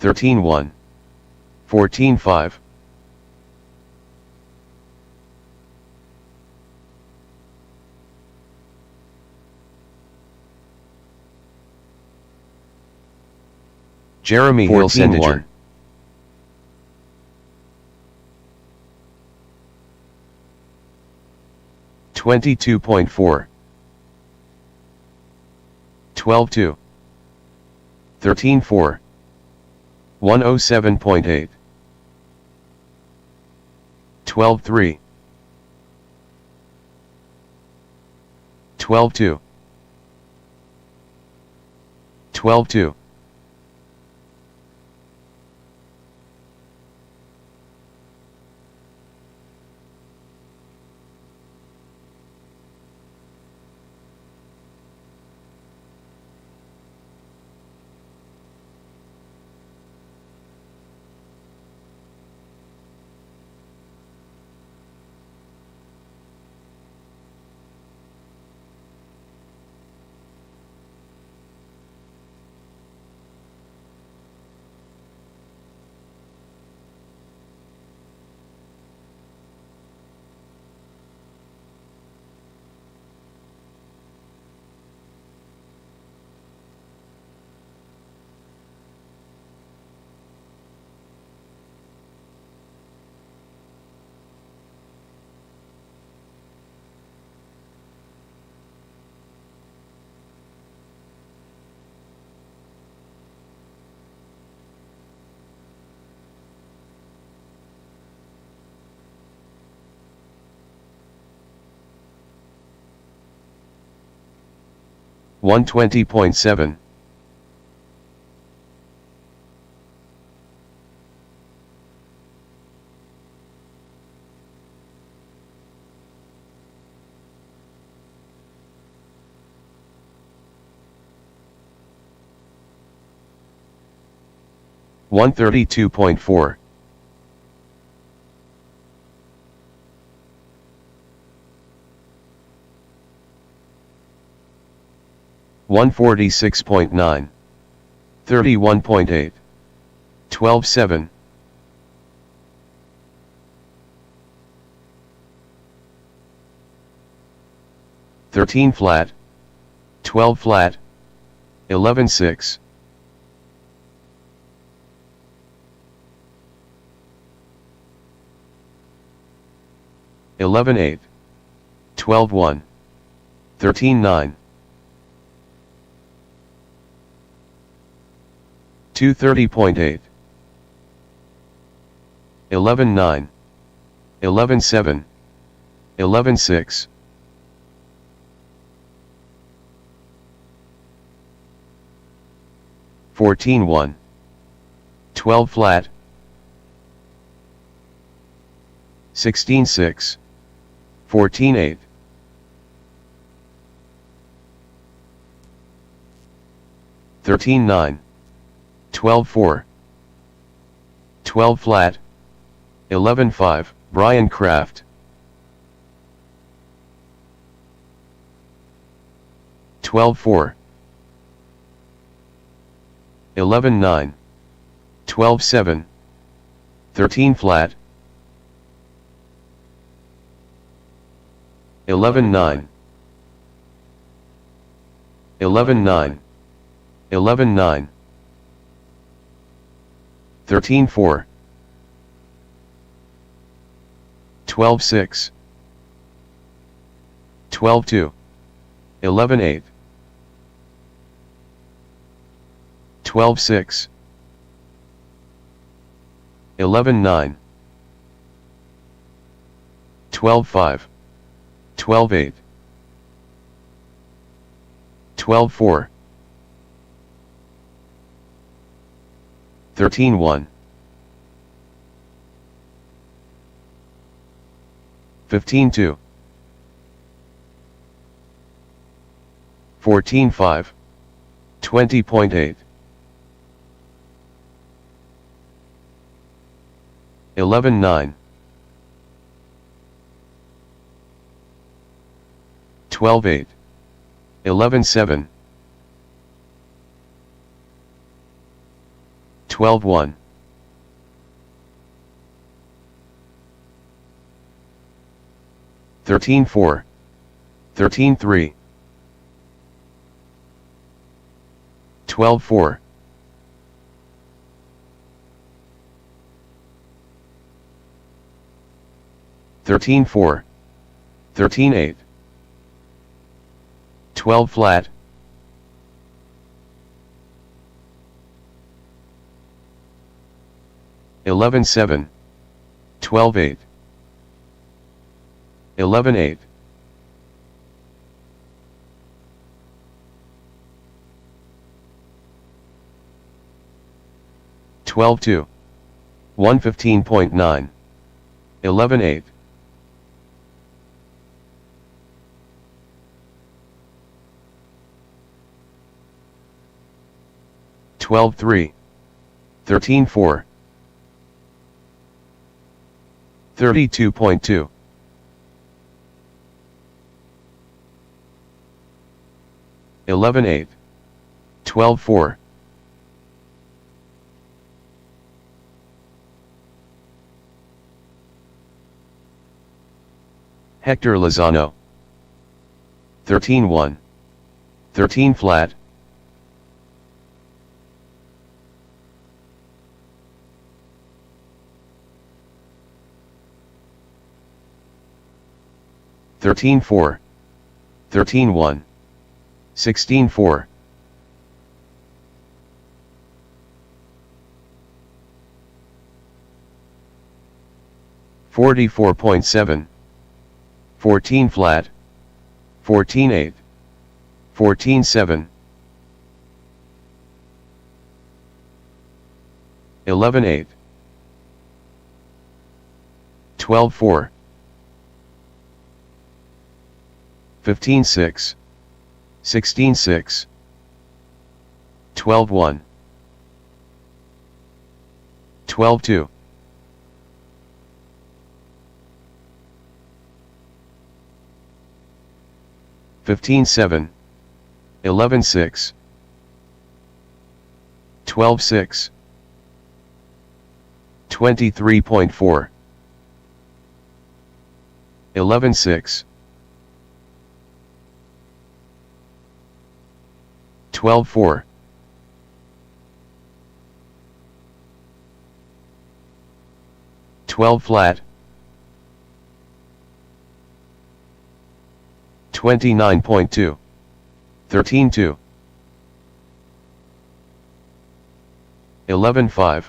13-1, 14-5, 'Jeremy Hill Sendinger. 22.4, 12-2, 13-4, 107.8, 12-3, 12-2, 12-2, 120.7, 132.4, 146.9, 31.8, 12-7, 13 flat, 12 flat, 11-6, 11-8, 12-1, 13-9, 230.8, 11-9, 11-7, 11-6, 14-1, 12 flat, 16-6, 14-8, 13-9, 12-4, 12 flat, 11-5, Brian Kraft, 12-4, 11-9, 12-7, 13 flat, 11-9, 11-9, 11-9, 13-4, 12-6, 12-2, 11-8, 12-6, 11-9, 12-5, 12-8, 12-4, 13-1, 15-2, 14-5, 20.8, 11-9, 12-8, 11-7, 12-1, 13-4, 13-3, 12-4, 13-4, 13-8, 12 flat, 11-7, 12-8, 11-8, 12-2, 115.9, 11-8, 12-3, 13-4, 32.2, 11-8, 12-4, 'Hector Lozano, 13-1, 13 flat, 13-4, 13-1, 16-4, 44.7, 14 flat, 14-8, 14-7, 11-8, 12-4, 15-6, 16-6, 12-1, 12-2, 15-7, 11-6, 12-6, 23.4, 11-6, 12-4, 12 flat, 29.2, 13-2, 11-5,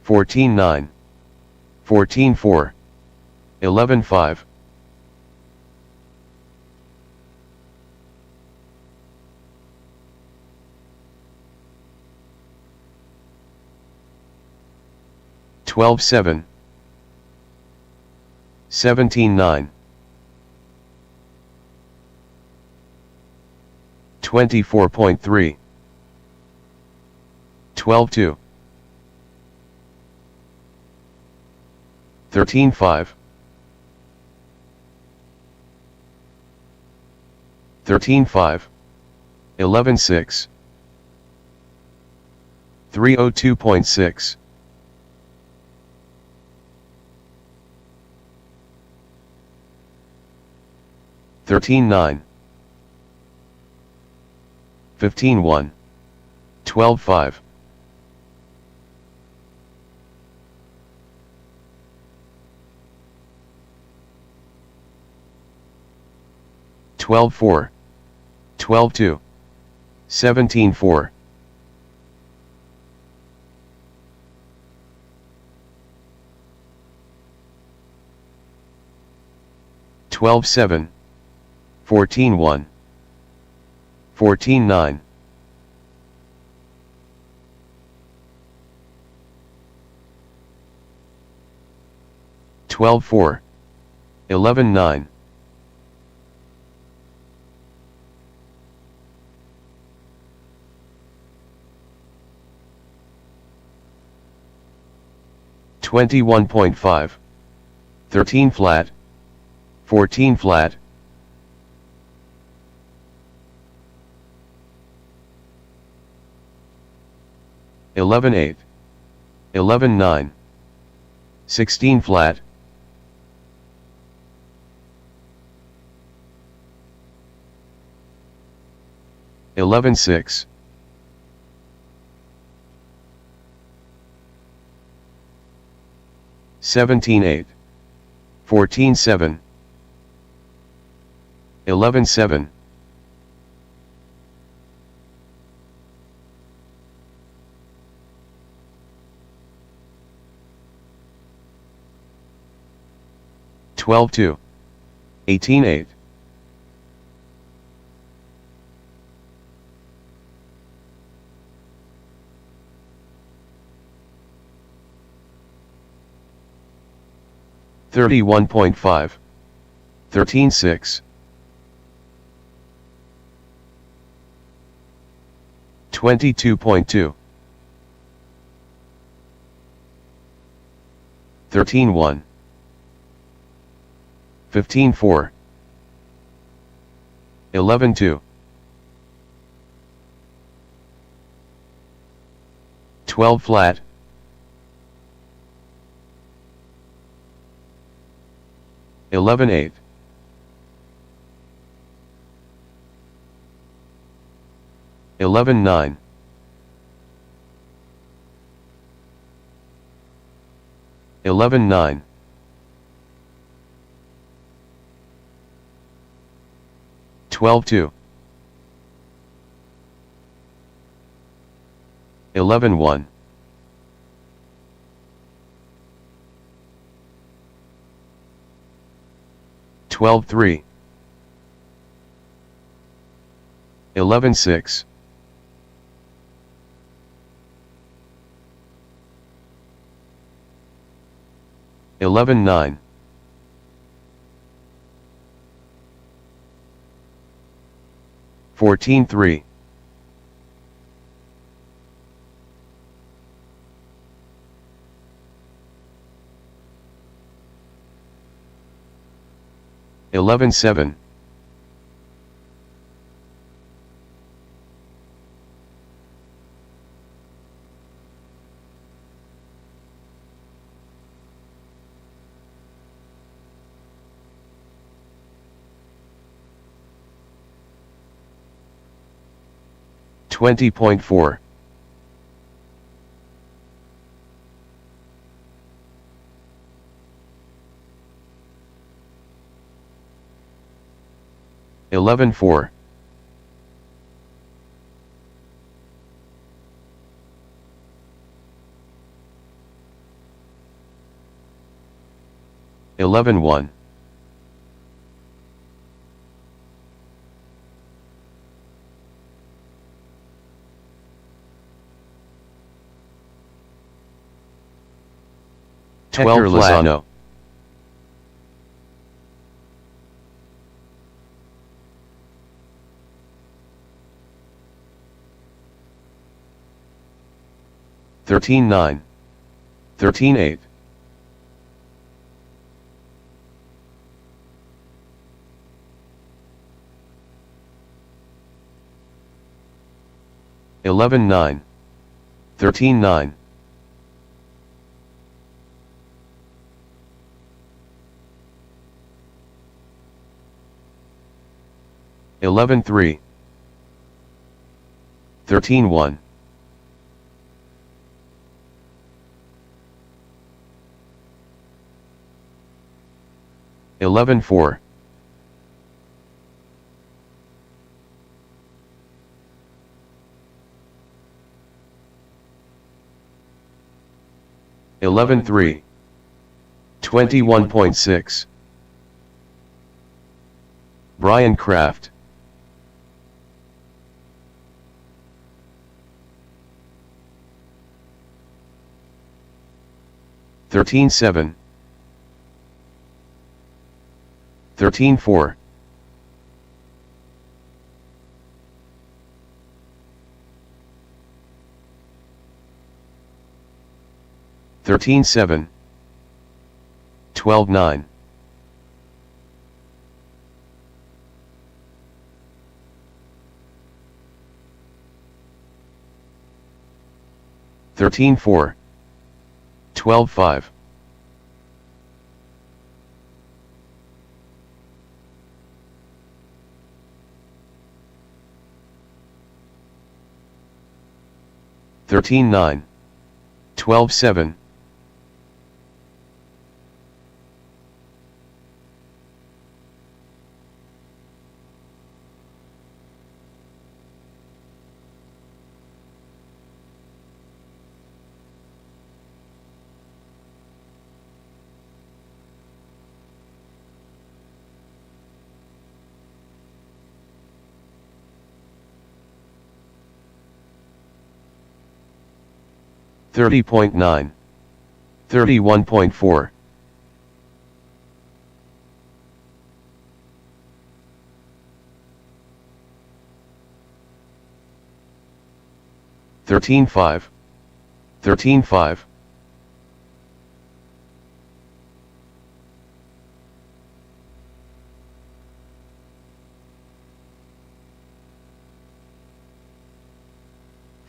14-9, 14-4, 11-5, 12-7, 17-9, 24.3, 12-2, 13-5, 13-5, 11-6, 302.6, 13-9, 15-1, 12-5, 12-4, 12-2, 17-4, 12-7, 14-1, 14-9, 12-4, 11-9, 21.5, 13 flat, 14 flat, 11-8, 11-9, 16 flat, 11-6, 17-8, 14-7, 11-7, 12-2. 18-8. 31.5. 13-6. 22.2. 13-1. 15-4. 11-2. 12 flat. 11-8. 11-9. 11-9. 12-2. 11-1. 12-3. 11-6. 11-9. 14-3. 11-7. 20.4. 11-4. 11-1. 12 Lozano. 13-9. 13-8. 11-9. 13-9. 11-3. 13-1. 11-4. 11-3. 21.6. Brian Kraft. 13-7. 13-4. 13-7. 12-9. 13-4. 12-5. 13-9. 12-7. 13-9. 30.9, 31.4, 13.5, 13.5,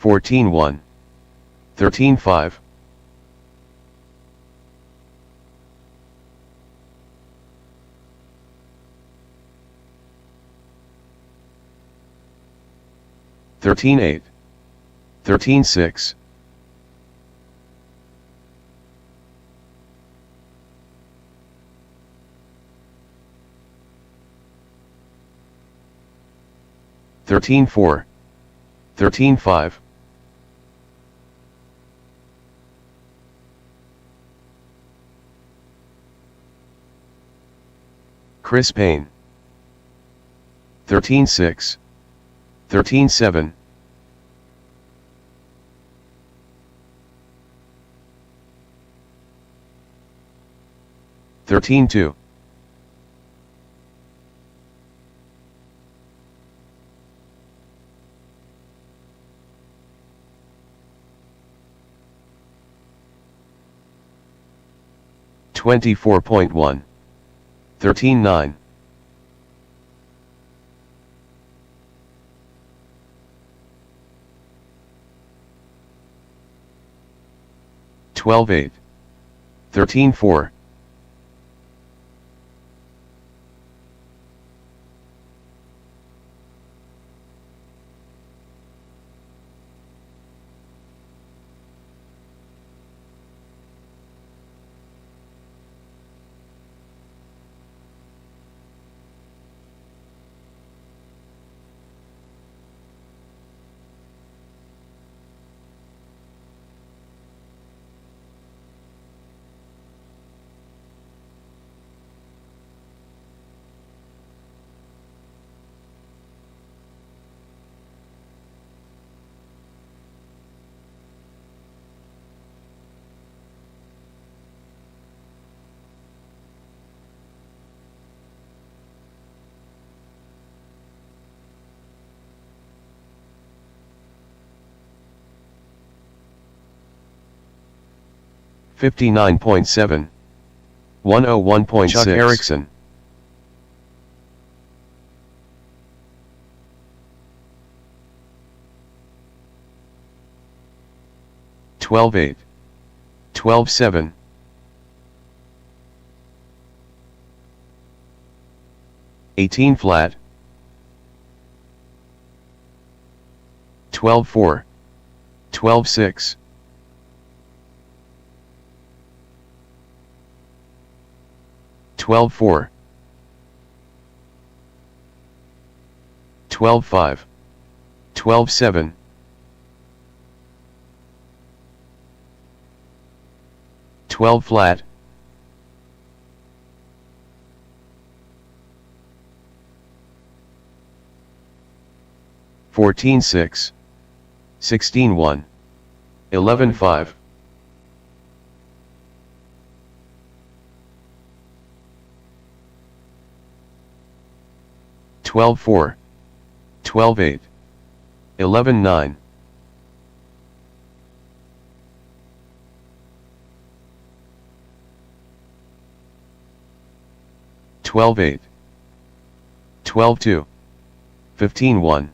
14.1, 13.5, 13.8, 13.6, 13.4, 13.5, 'Chris Payne, 13.6, 13.7, 13.2, 24.1, 13.9, 12.8, 13.4, 59.7, 101.6, Chuck Erickson, 12.8, 12.7, 18 flat, 12.4, 12.6, 12.4, 12.5, 12.7, 12 flat, 14.6, 16.1, 11.5, 12.4, 12.8, 11.9, 12.8, 12.2, 15.1,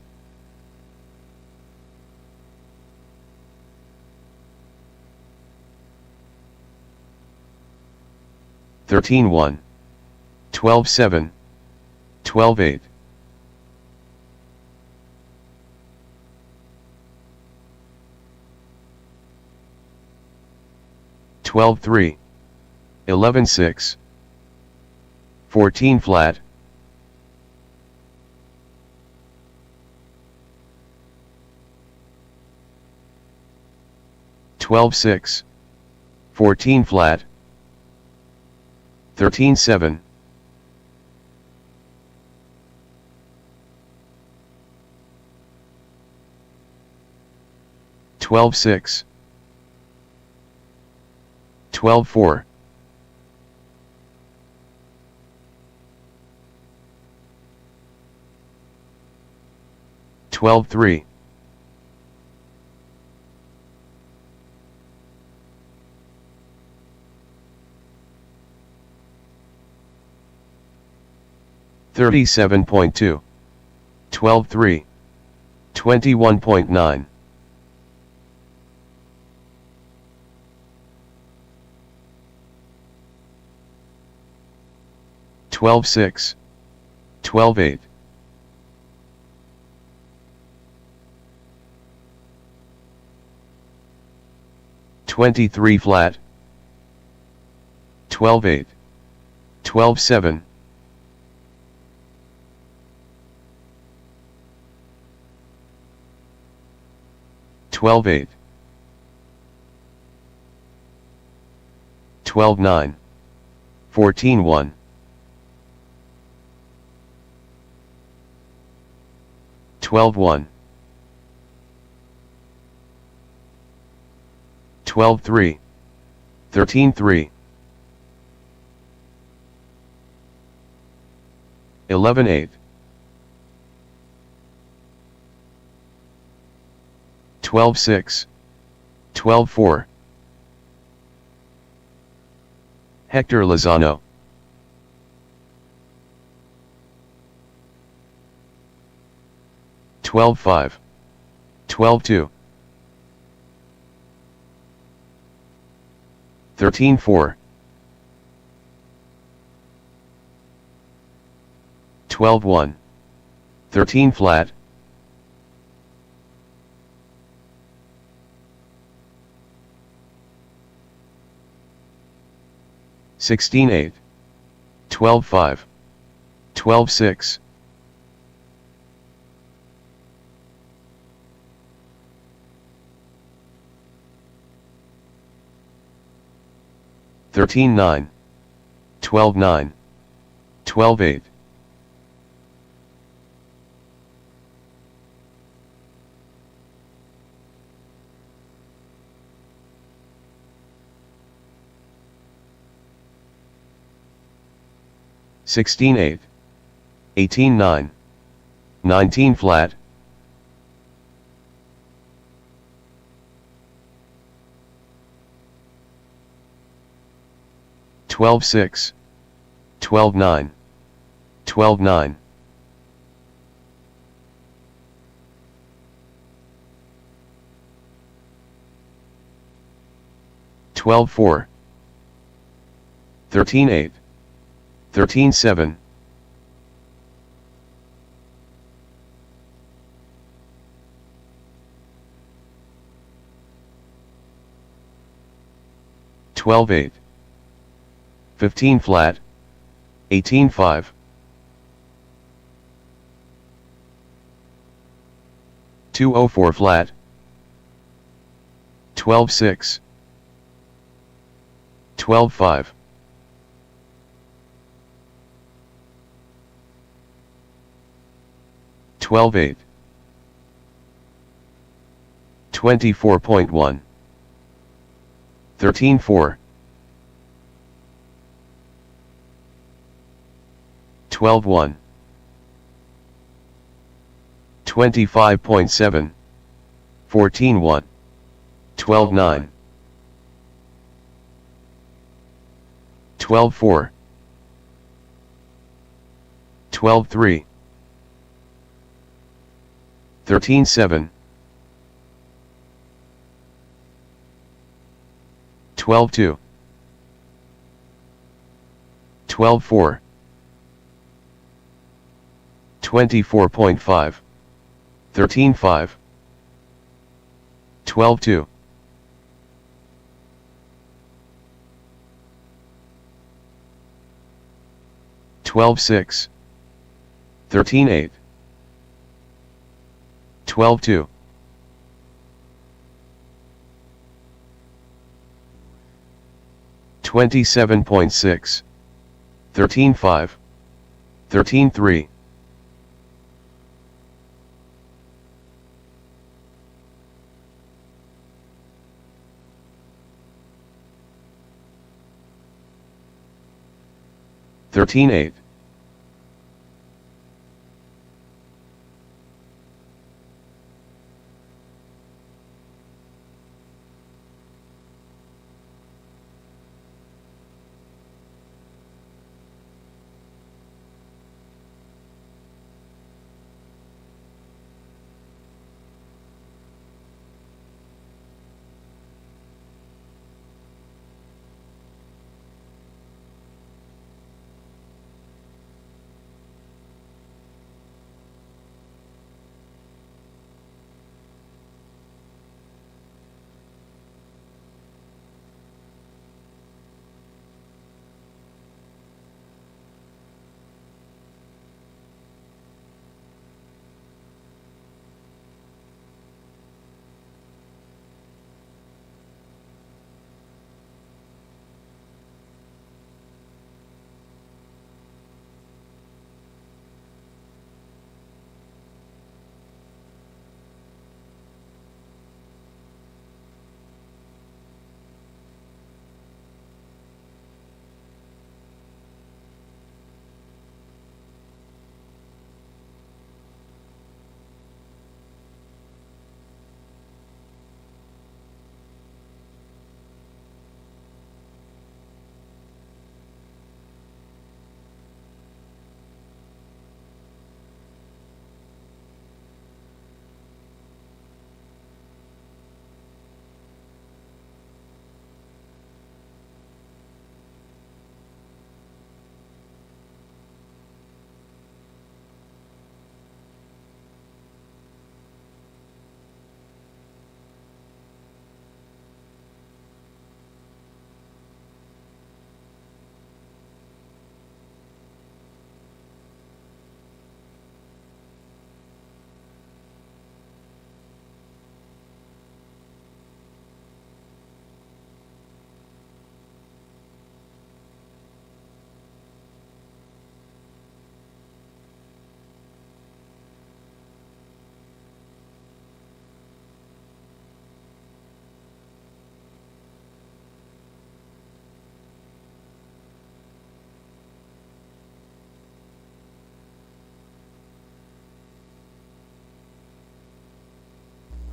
13.1, 12.7, 12.8, 12.3, 11.6, 14 flat, 12.6, 14 flat, 13.7, 12.6, 12-4. 12-3. 37.2. 12-3. 21.9. 12-6. 12-8. 23 flat. 12-8. 12-7. 12-8. 12-9. 14-1. 12-1. 12-3. 13-3. 11-8. 12-6. 12-4. Hector Lozano. 12-5. 12-2. 13-4. 12-1. 13 flat. 16-8. 12-5. 12-6. 13-9. 12-9. 12-8. 16-8. 18-9. 19 flat. 12-6. 12-9. 12-9. 12-4. 13-8. 13-7. 12-8. 15 flat. 18-5. 2-0-4 flat. 12-6. 12-5. 12-8. 24.1. 13-4. 12-1. 25.7. 14-1. 12-9. 12-4. 12-3. 13-7. 12-2. 12-4. 24.5. 13-5. 12-2. 12-6. 13-8. 12-2. 27.6. 13-5. 13-3. 13-8.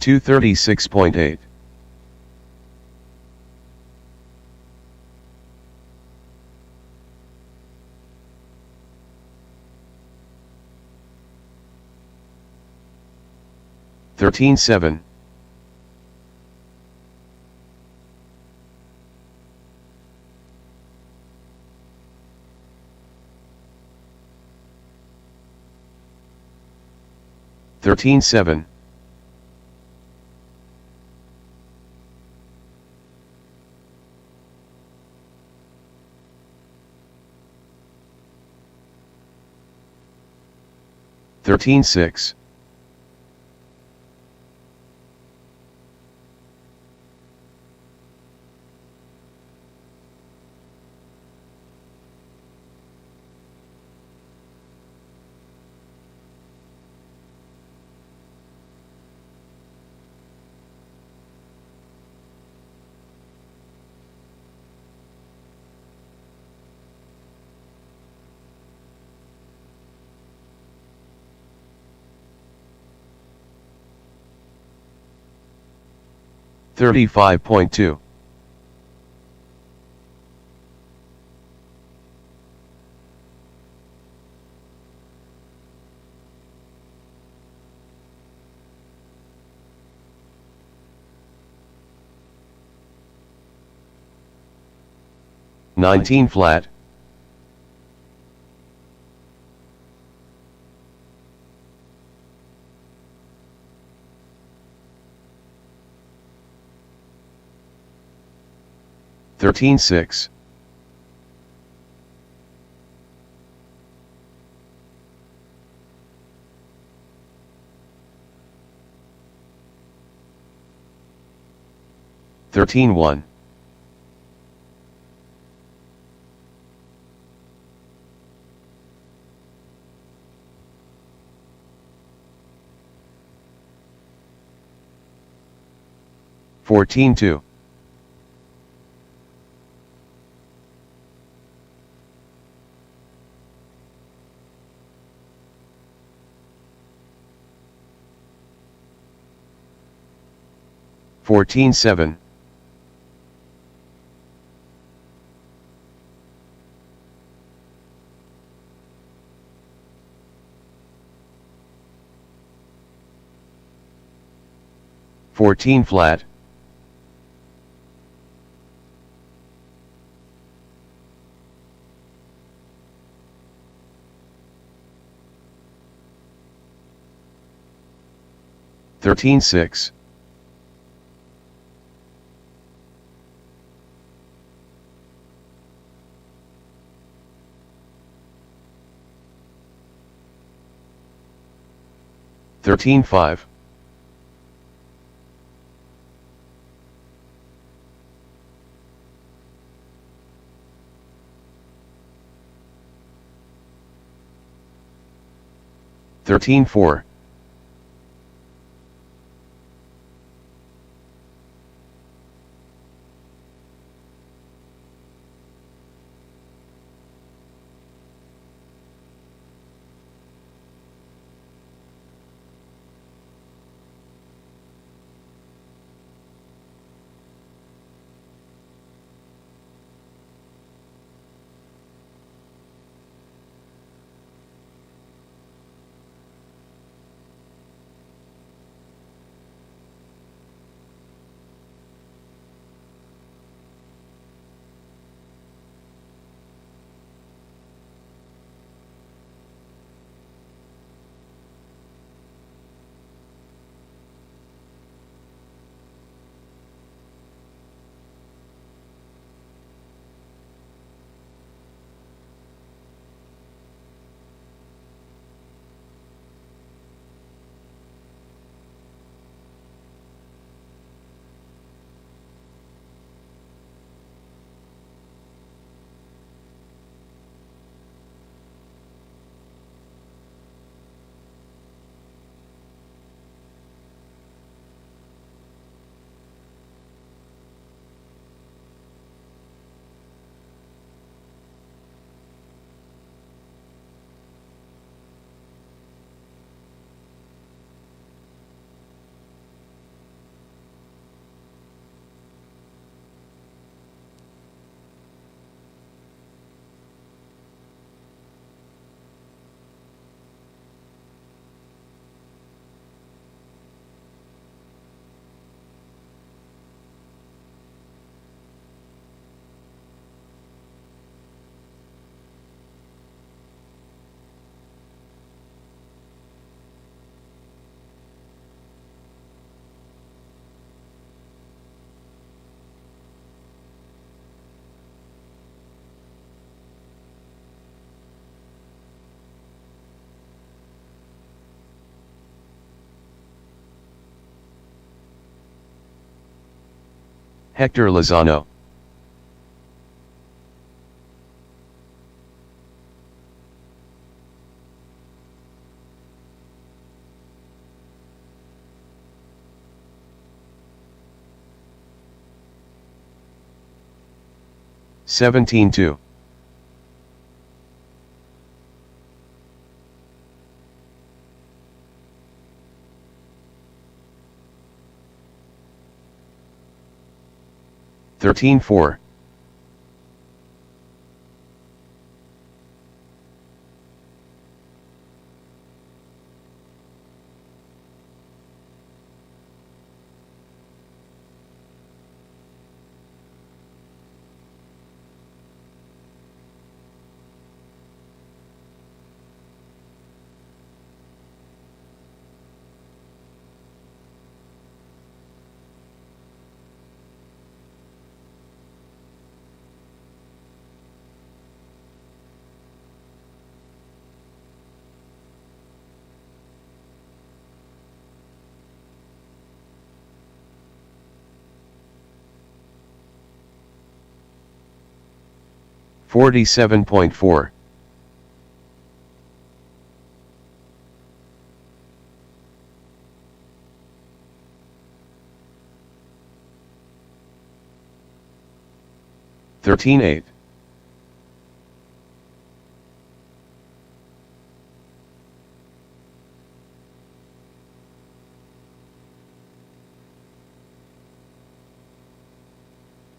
236.8. 13-7. 13-7. 13-6. 35.2. 19 flat. 13-6. 13-1. 14-2. 14-7. 14 flat. 13-6. 13-5. 13-4. Hector Lozano. Seventeen two. 13-4. 47.4. 13-8.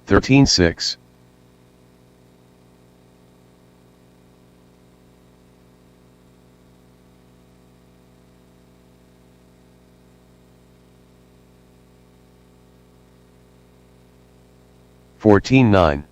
13-6. 14-9.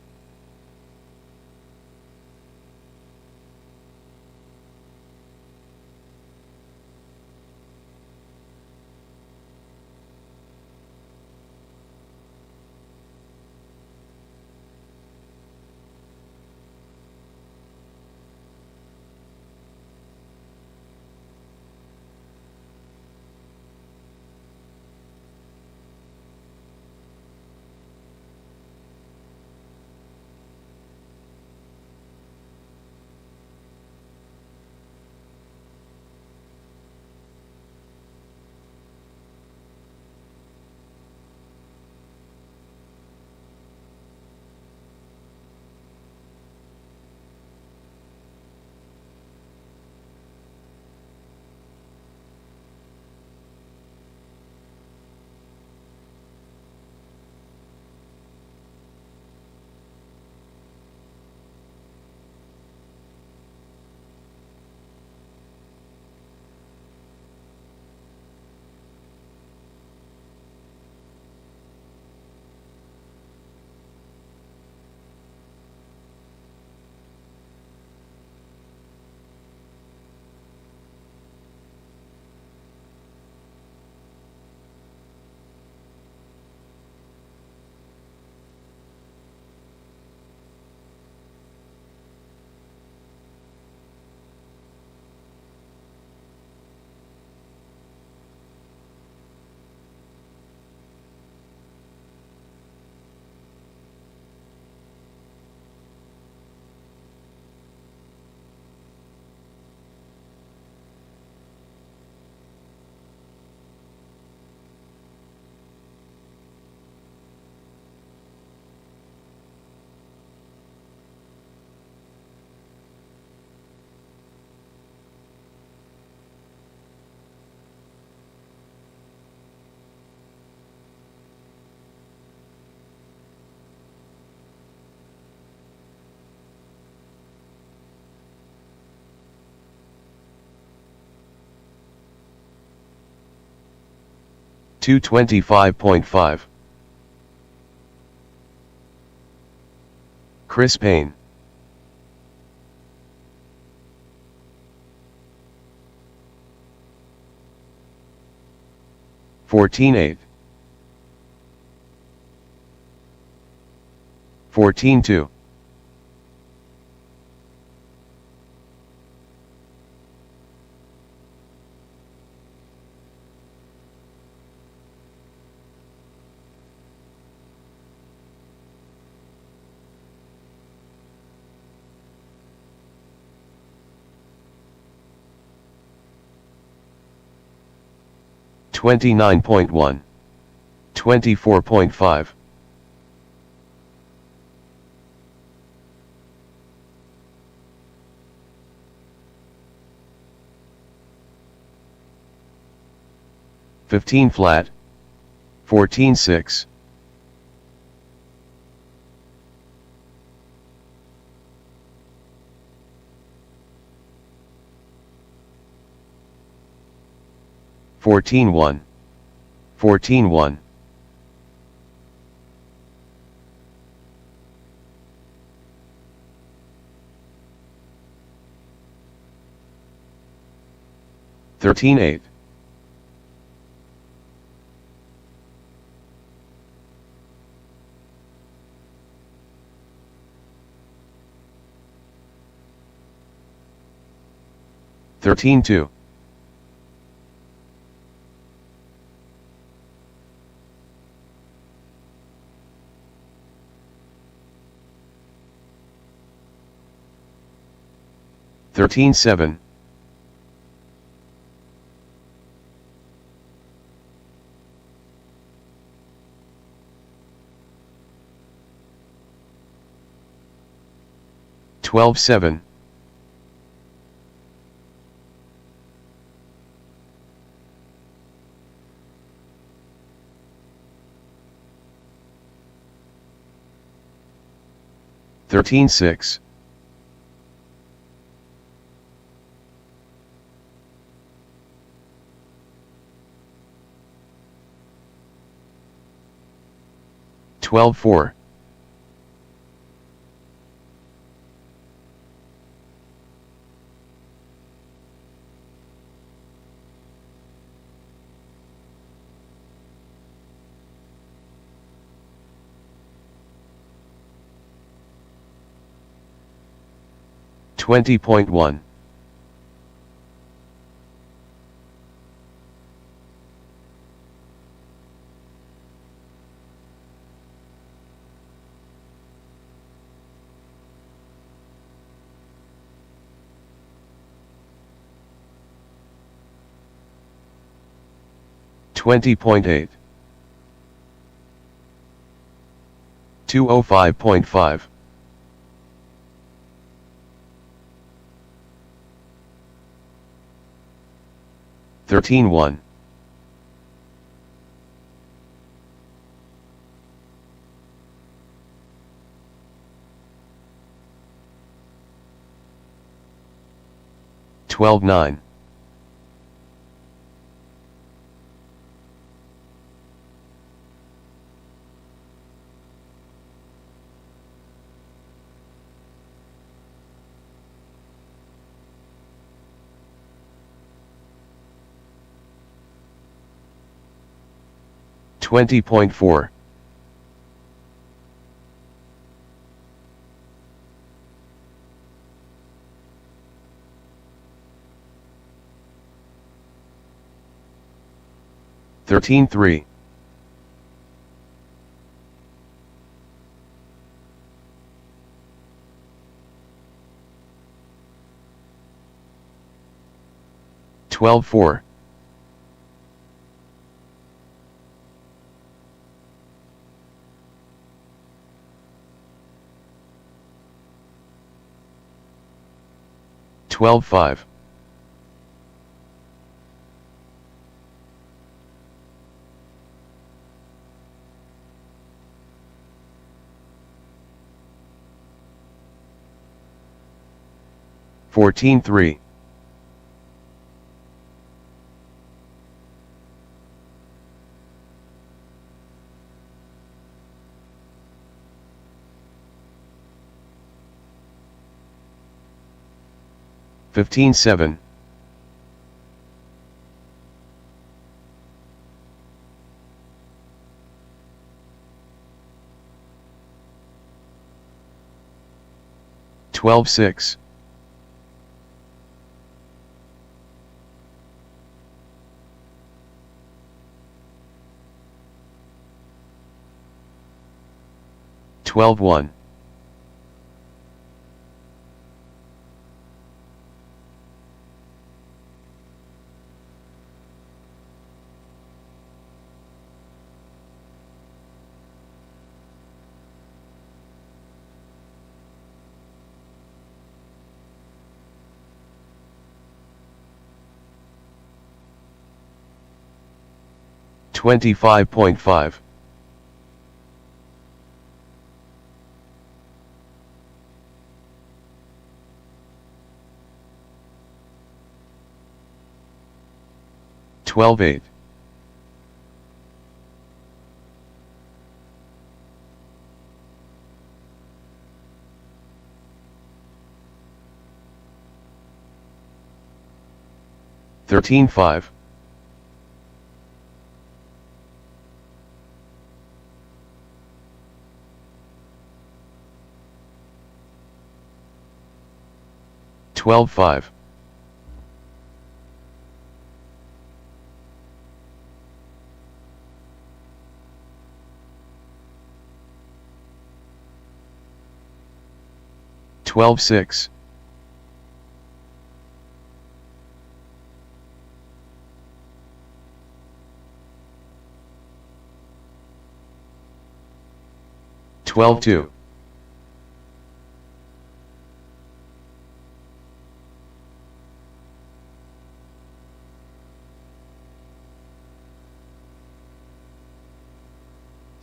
225.5. Chris Payne. 14-8. 14-2. 29.1. 24.5. 15 flat. 14-6. 14-1. 14-1. 13-8. 13-2. 13-7. 12-7. 14-8. 13-6. 12-4. 20.1. 20.8. 205.5. 13-1. 12-9. 20.4. 13-3. 12-4. 12-5. 14-3. 15-7. 12-6. 12-1. 25.5. 12-8. 13-5. 12-5. 12-6. 12-2.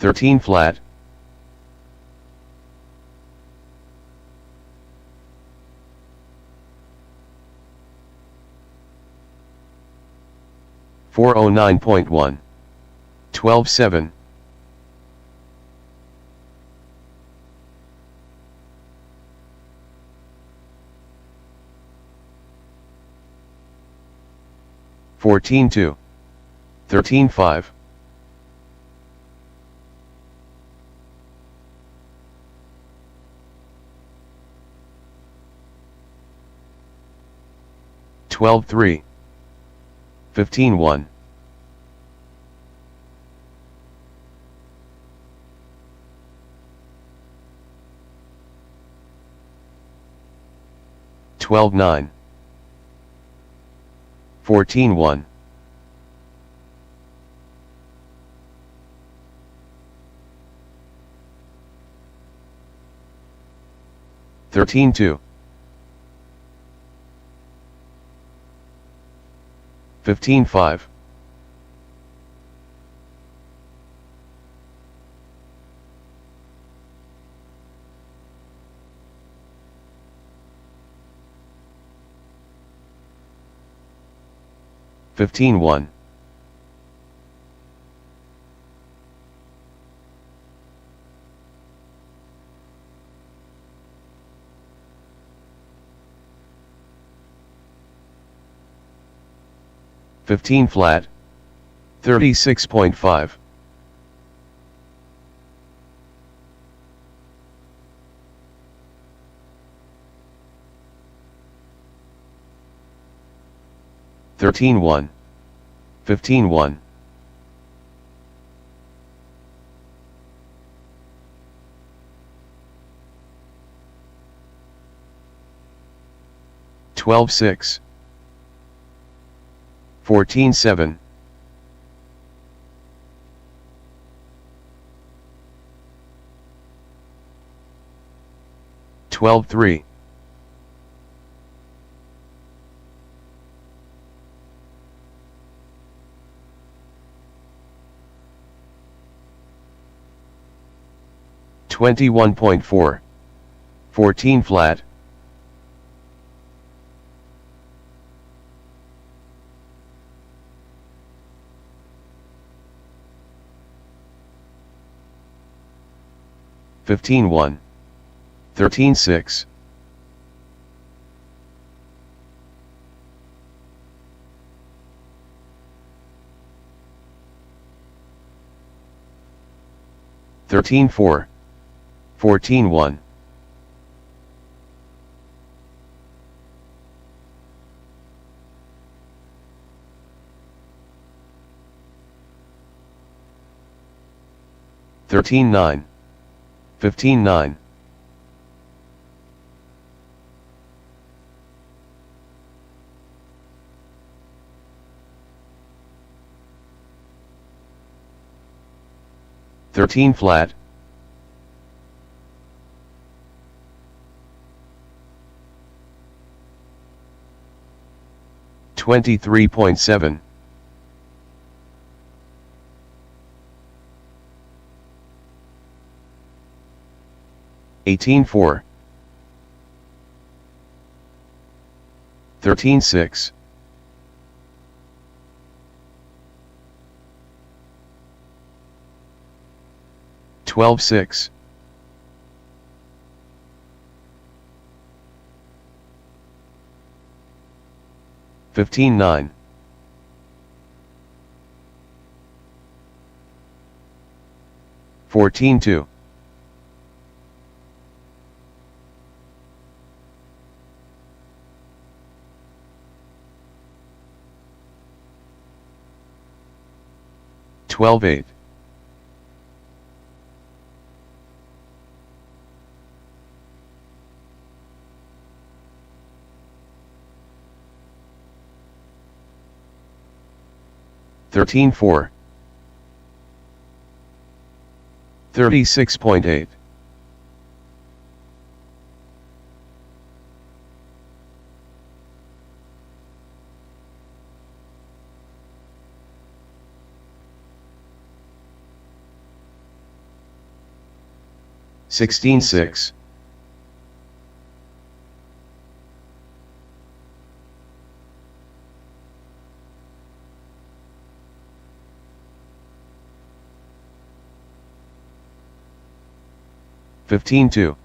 13 flat. 409.1. 12-7. 14-2. 13-5. 12-3. 15-1. 12-9. 14-1. 13-2. 15-5. 15-1. 15 flat. 36.5. 13-1. 15-1. 12-6. 14-7. 12-3. 21.4. 14 flat. 15-1. 13-6. 13-4. 14-1. 13-9. 15-9. 13 flat. 23.7. 18-4. 13-6. 12-6. 15-9. 14-2. 12-8. 13-4. 36.8. 16-6. 15-2.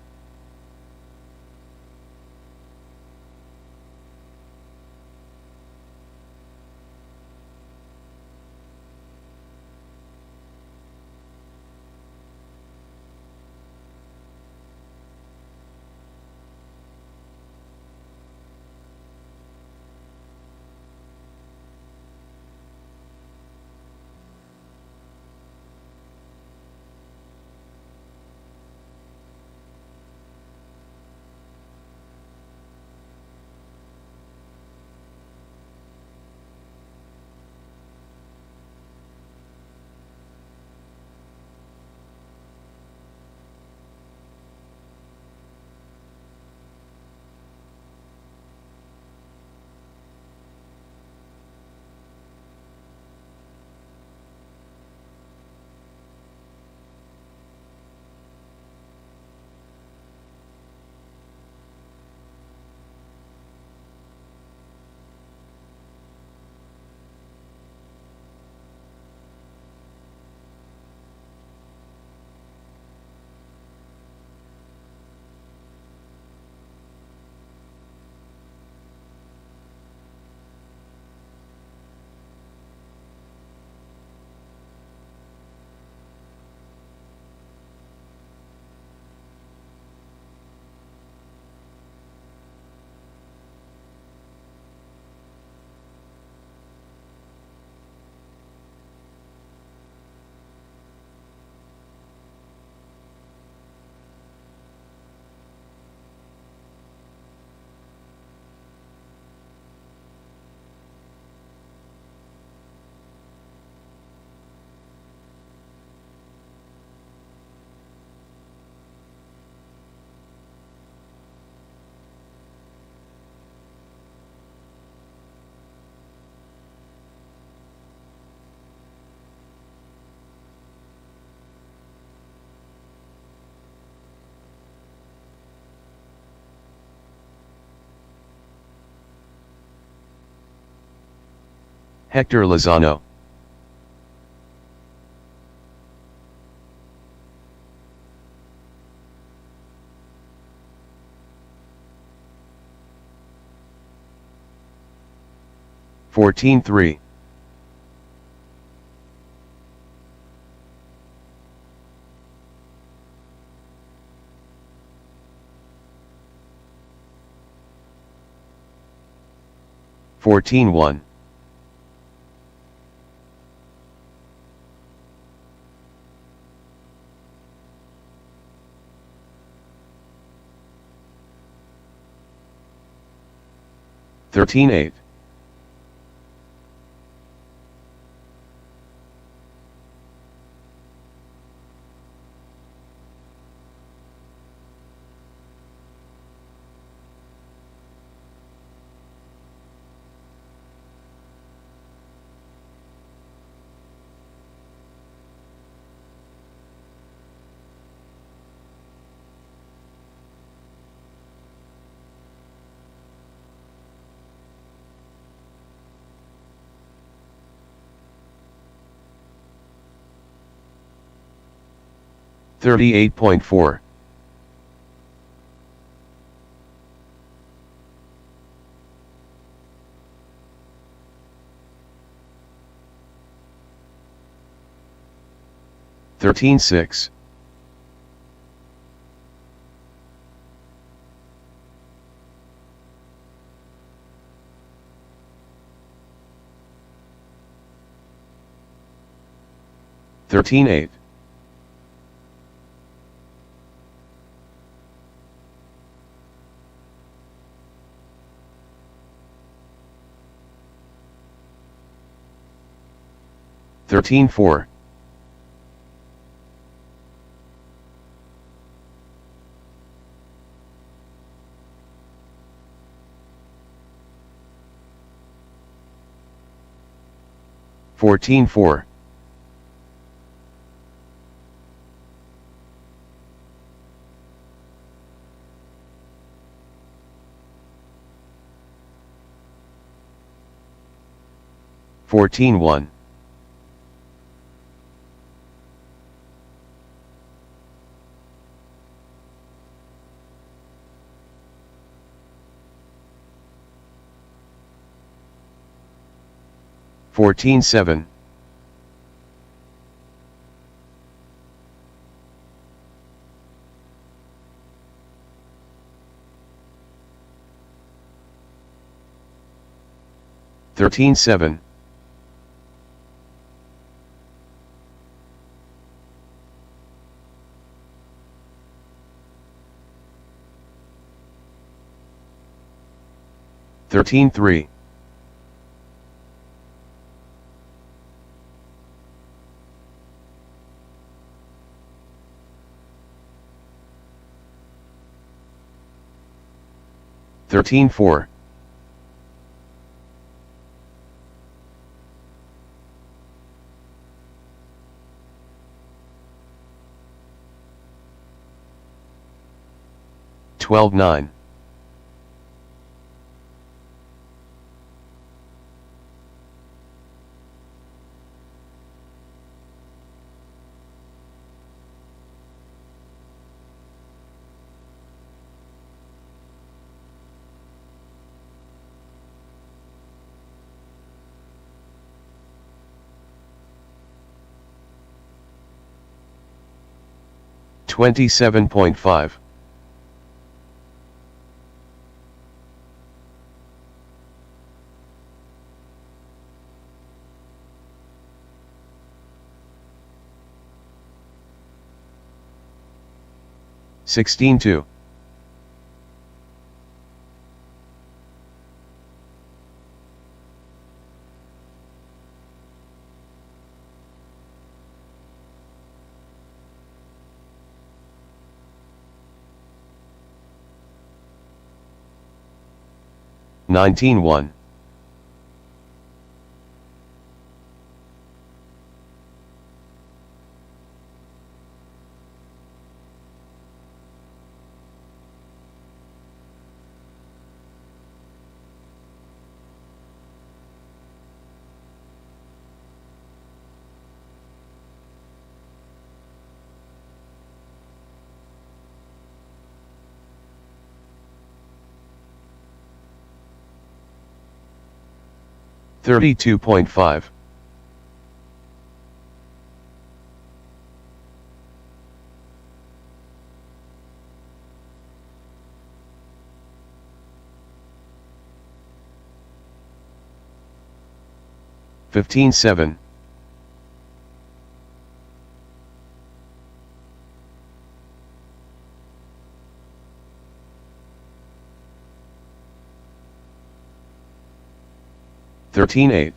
Hector Lozano. Fourteen three. 14-1. 13-8. 38.4. 13-6. 13-8. 13-4. 14-4. 14-1. 14-7. 13-7. 13-3. 13-4. 12-9. 27.5. 16-2. 19-1. 32.5. 15-7. 13-8.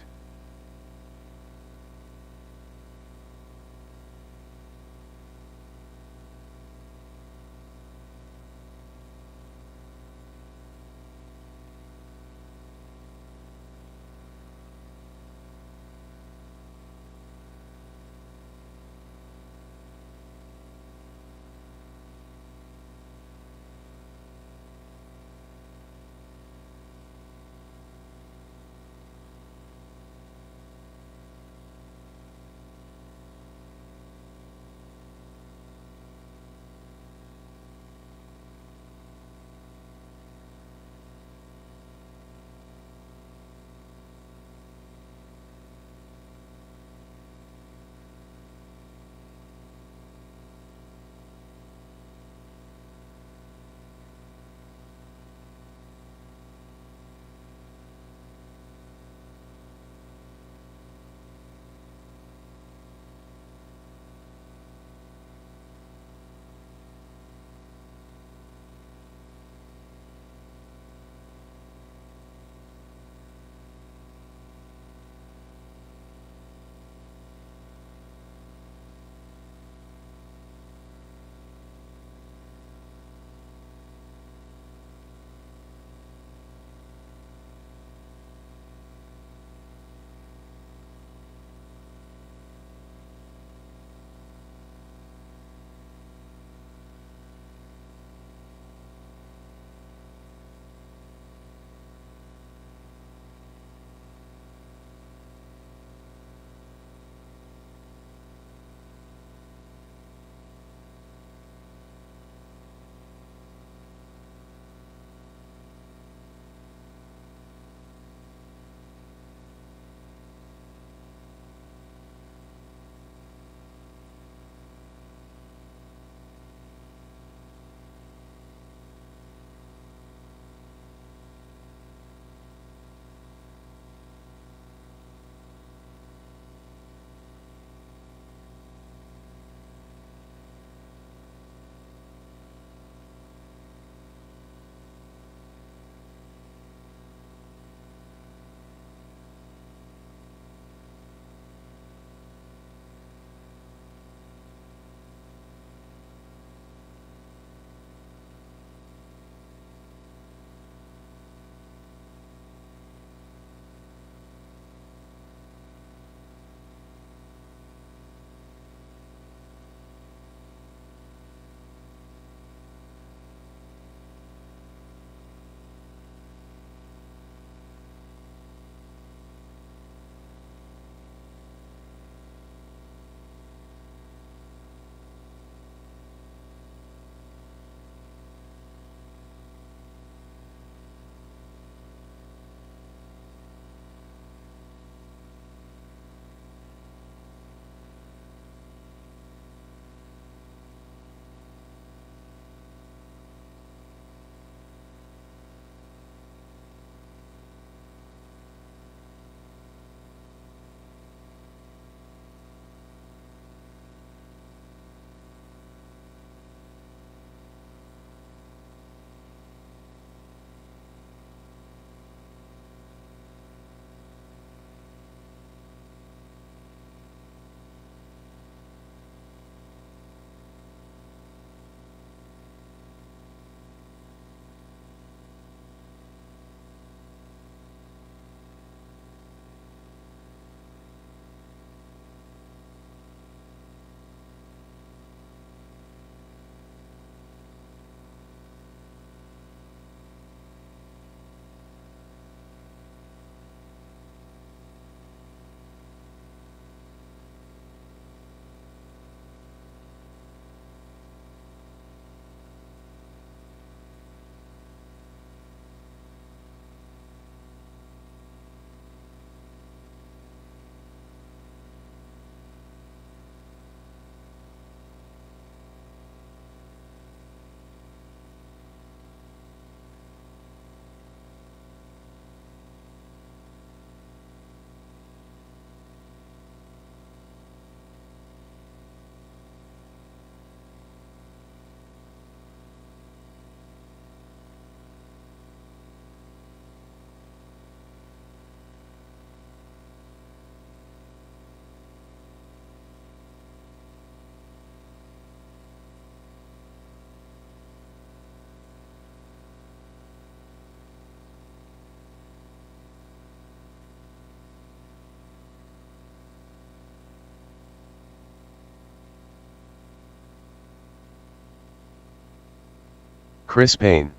Chris Payne.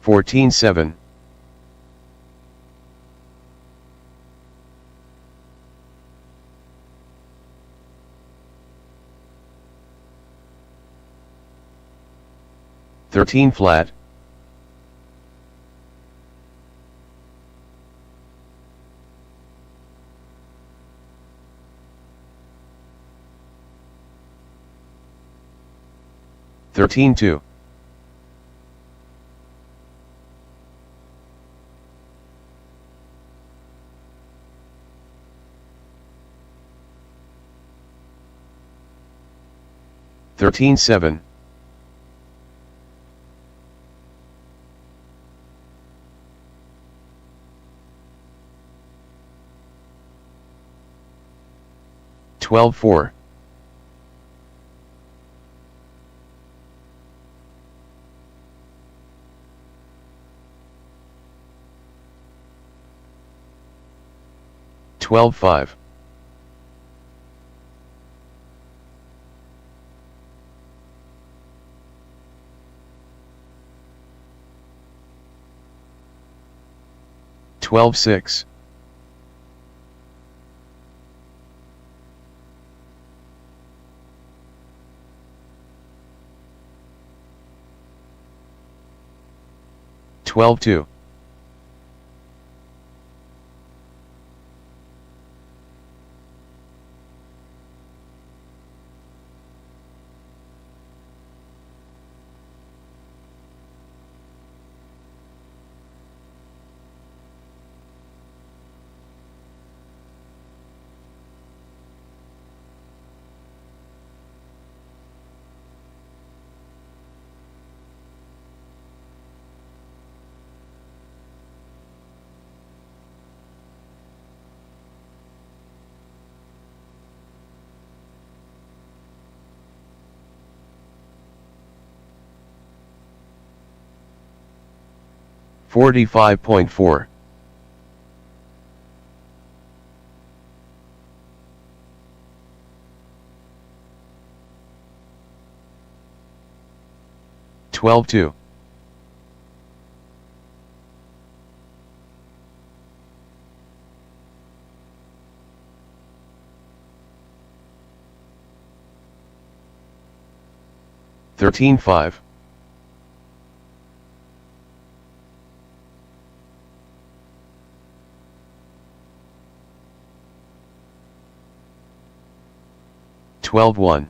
Fourteen seven. 13 flat. 13 2. 13 7. 12 4. 12 5. 12 6. 12 2. 45.4. 12 2. 13 5. 12 1.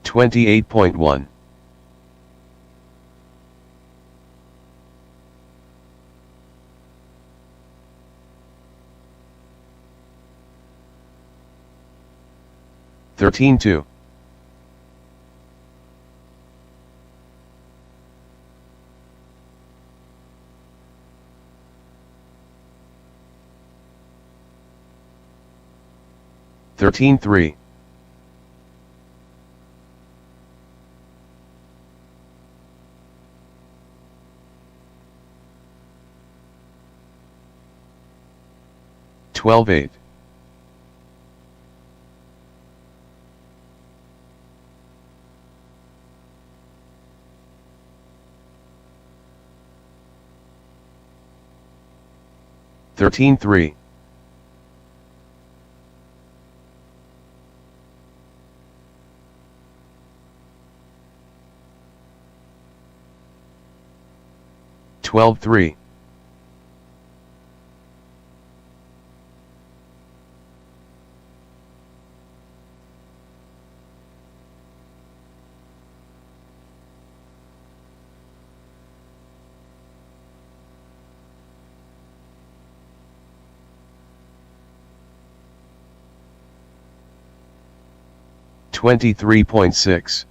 28.1. 13 2. 13 3. 12 8. 13 3. 12 3. 23.6.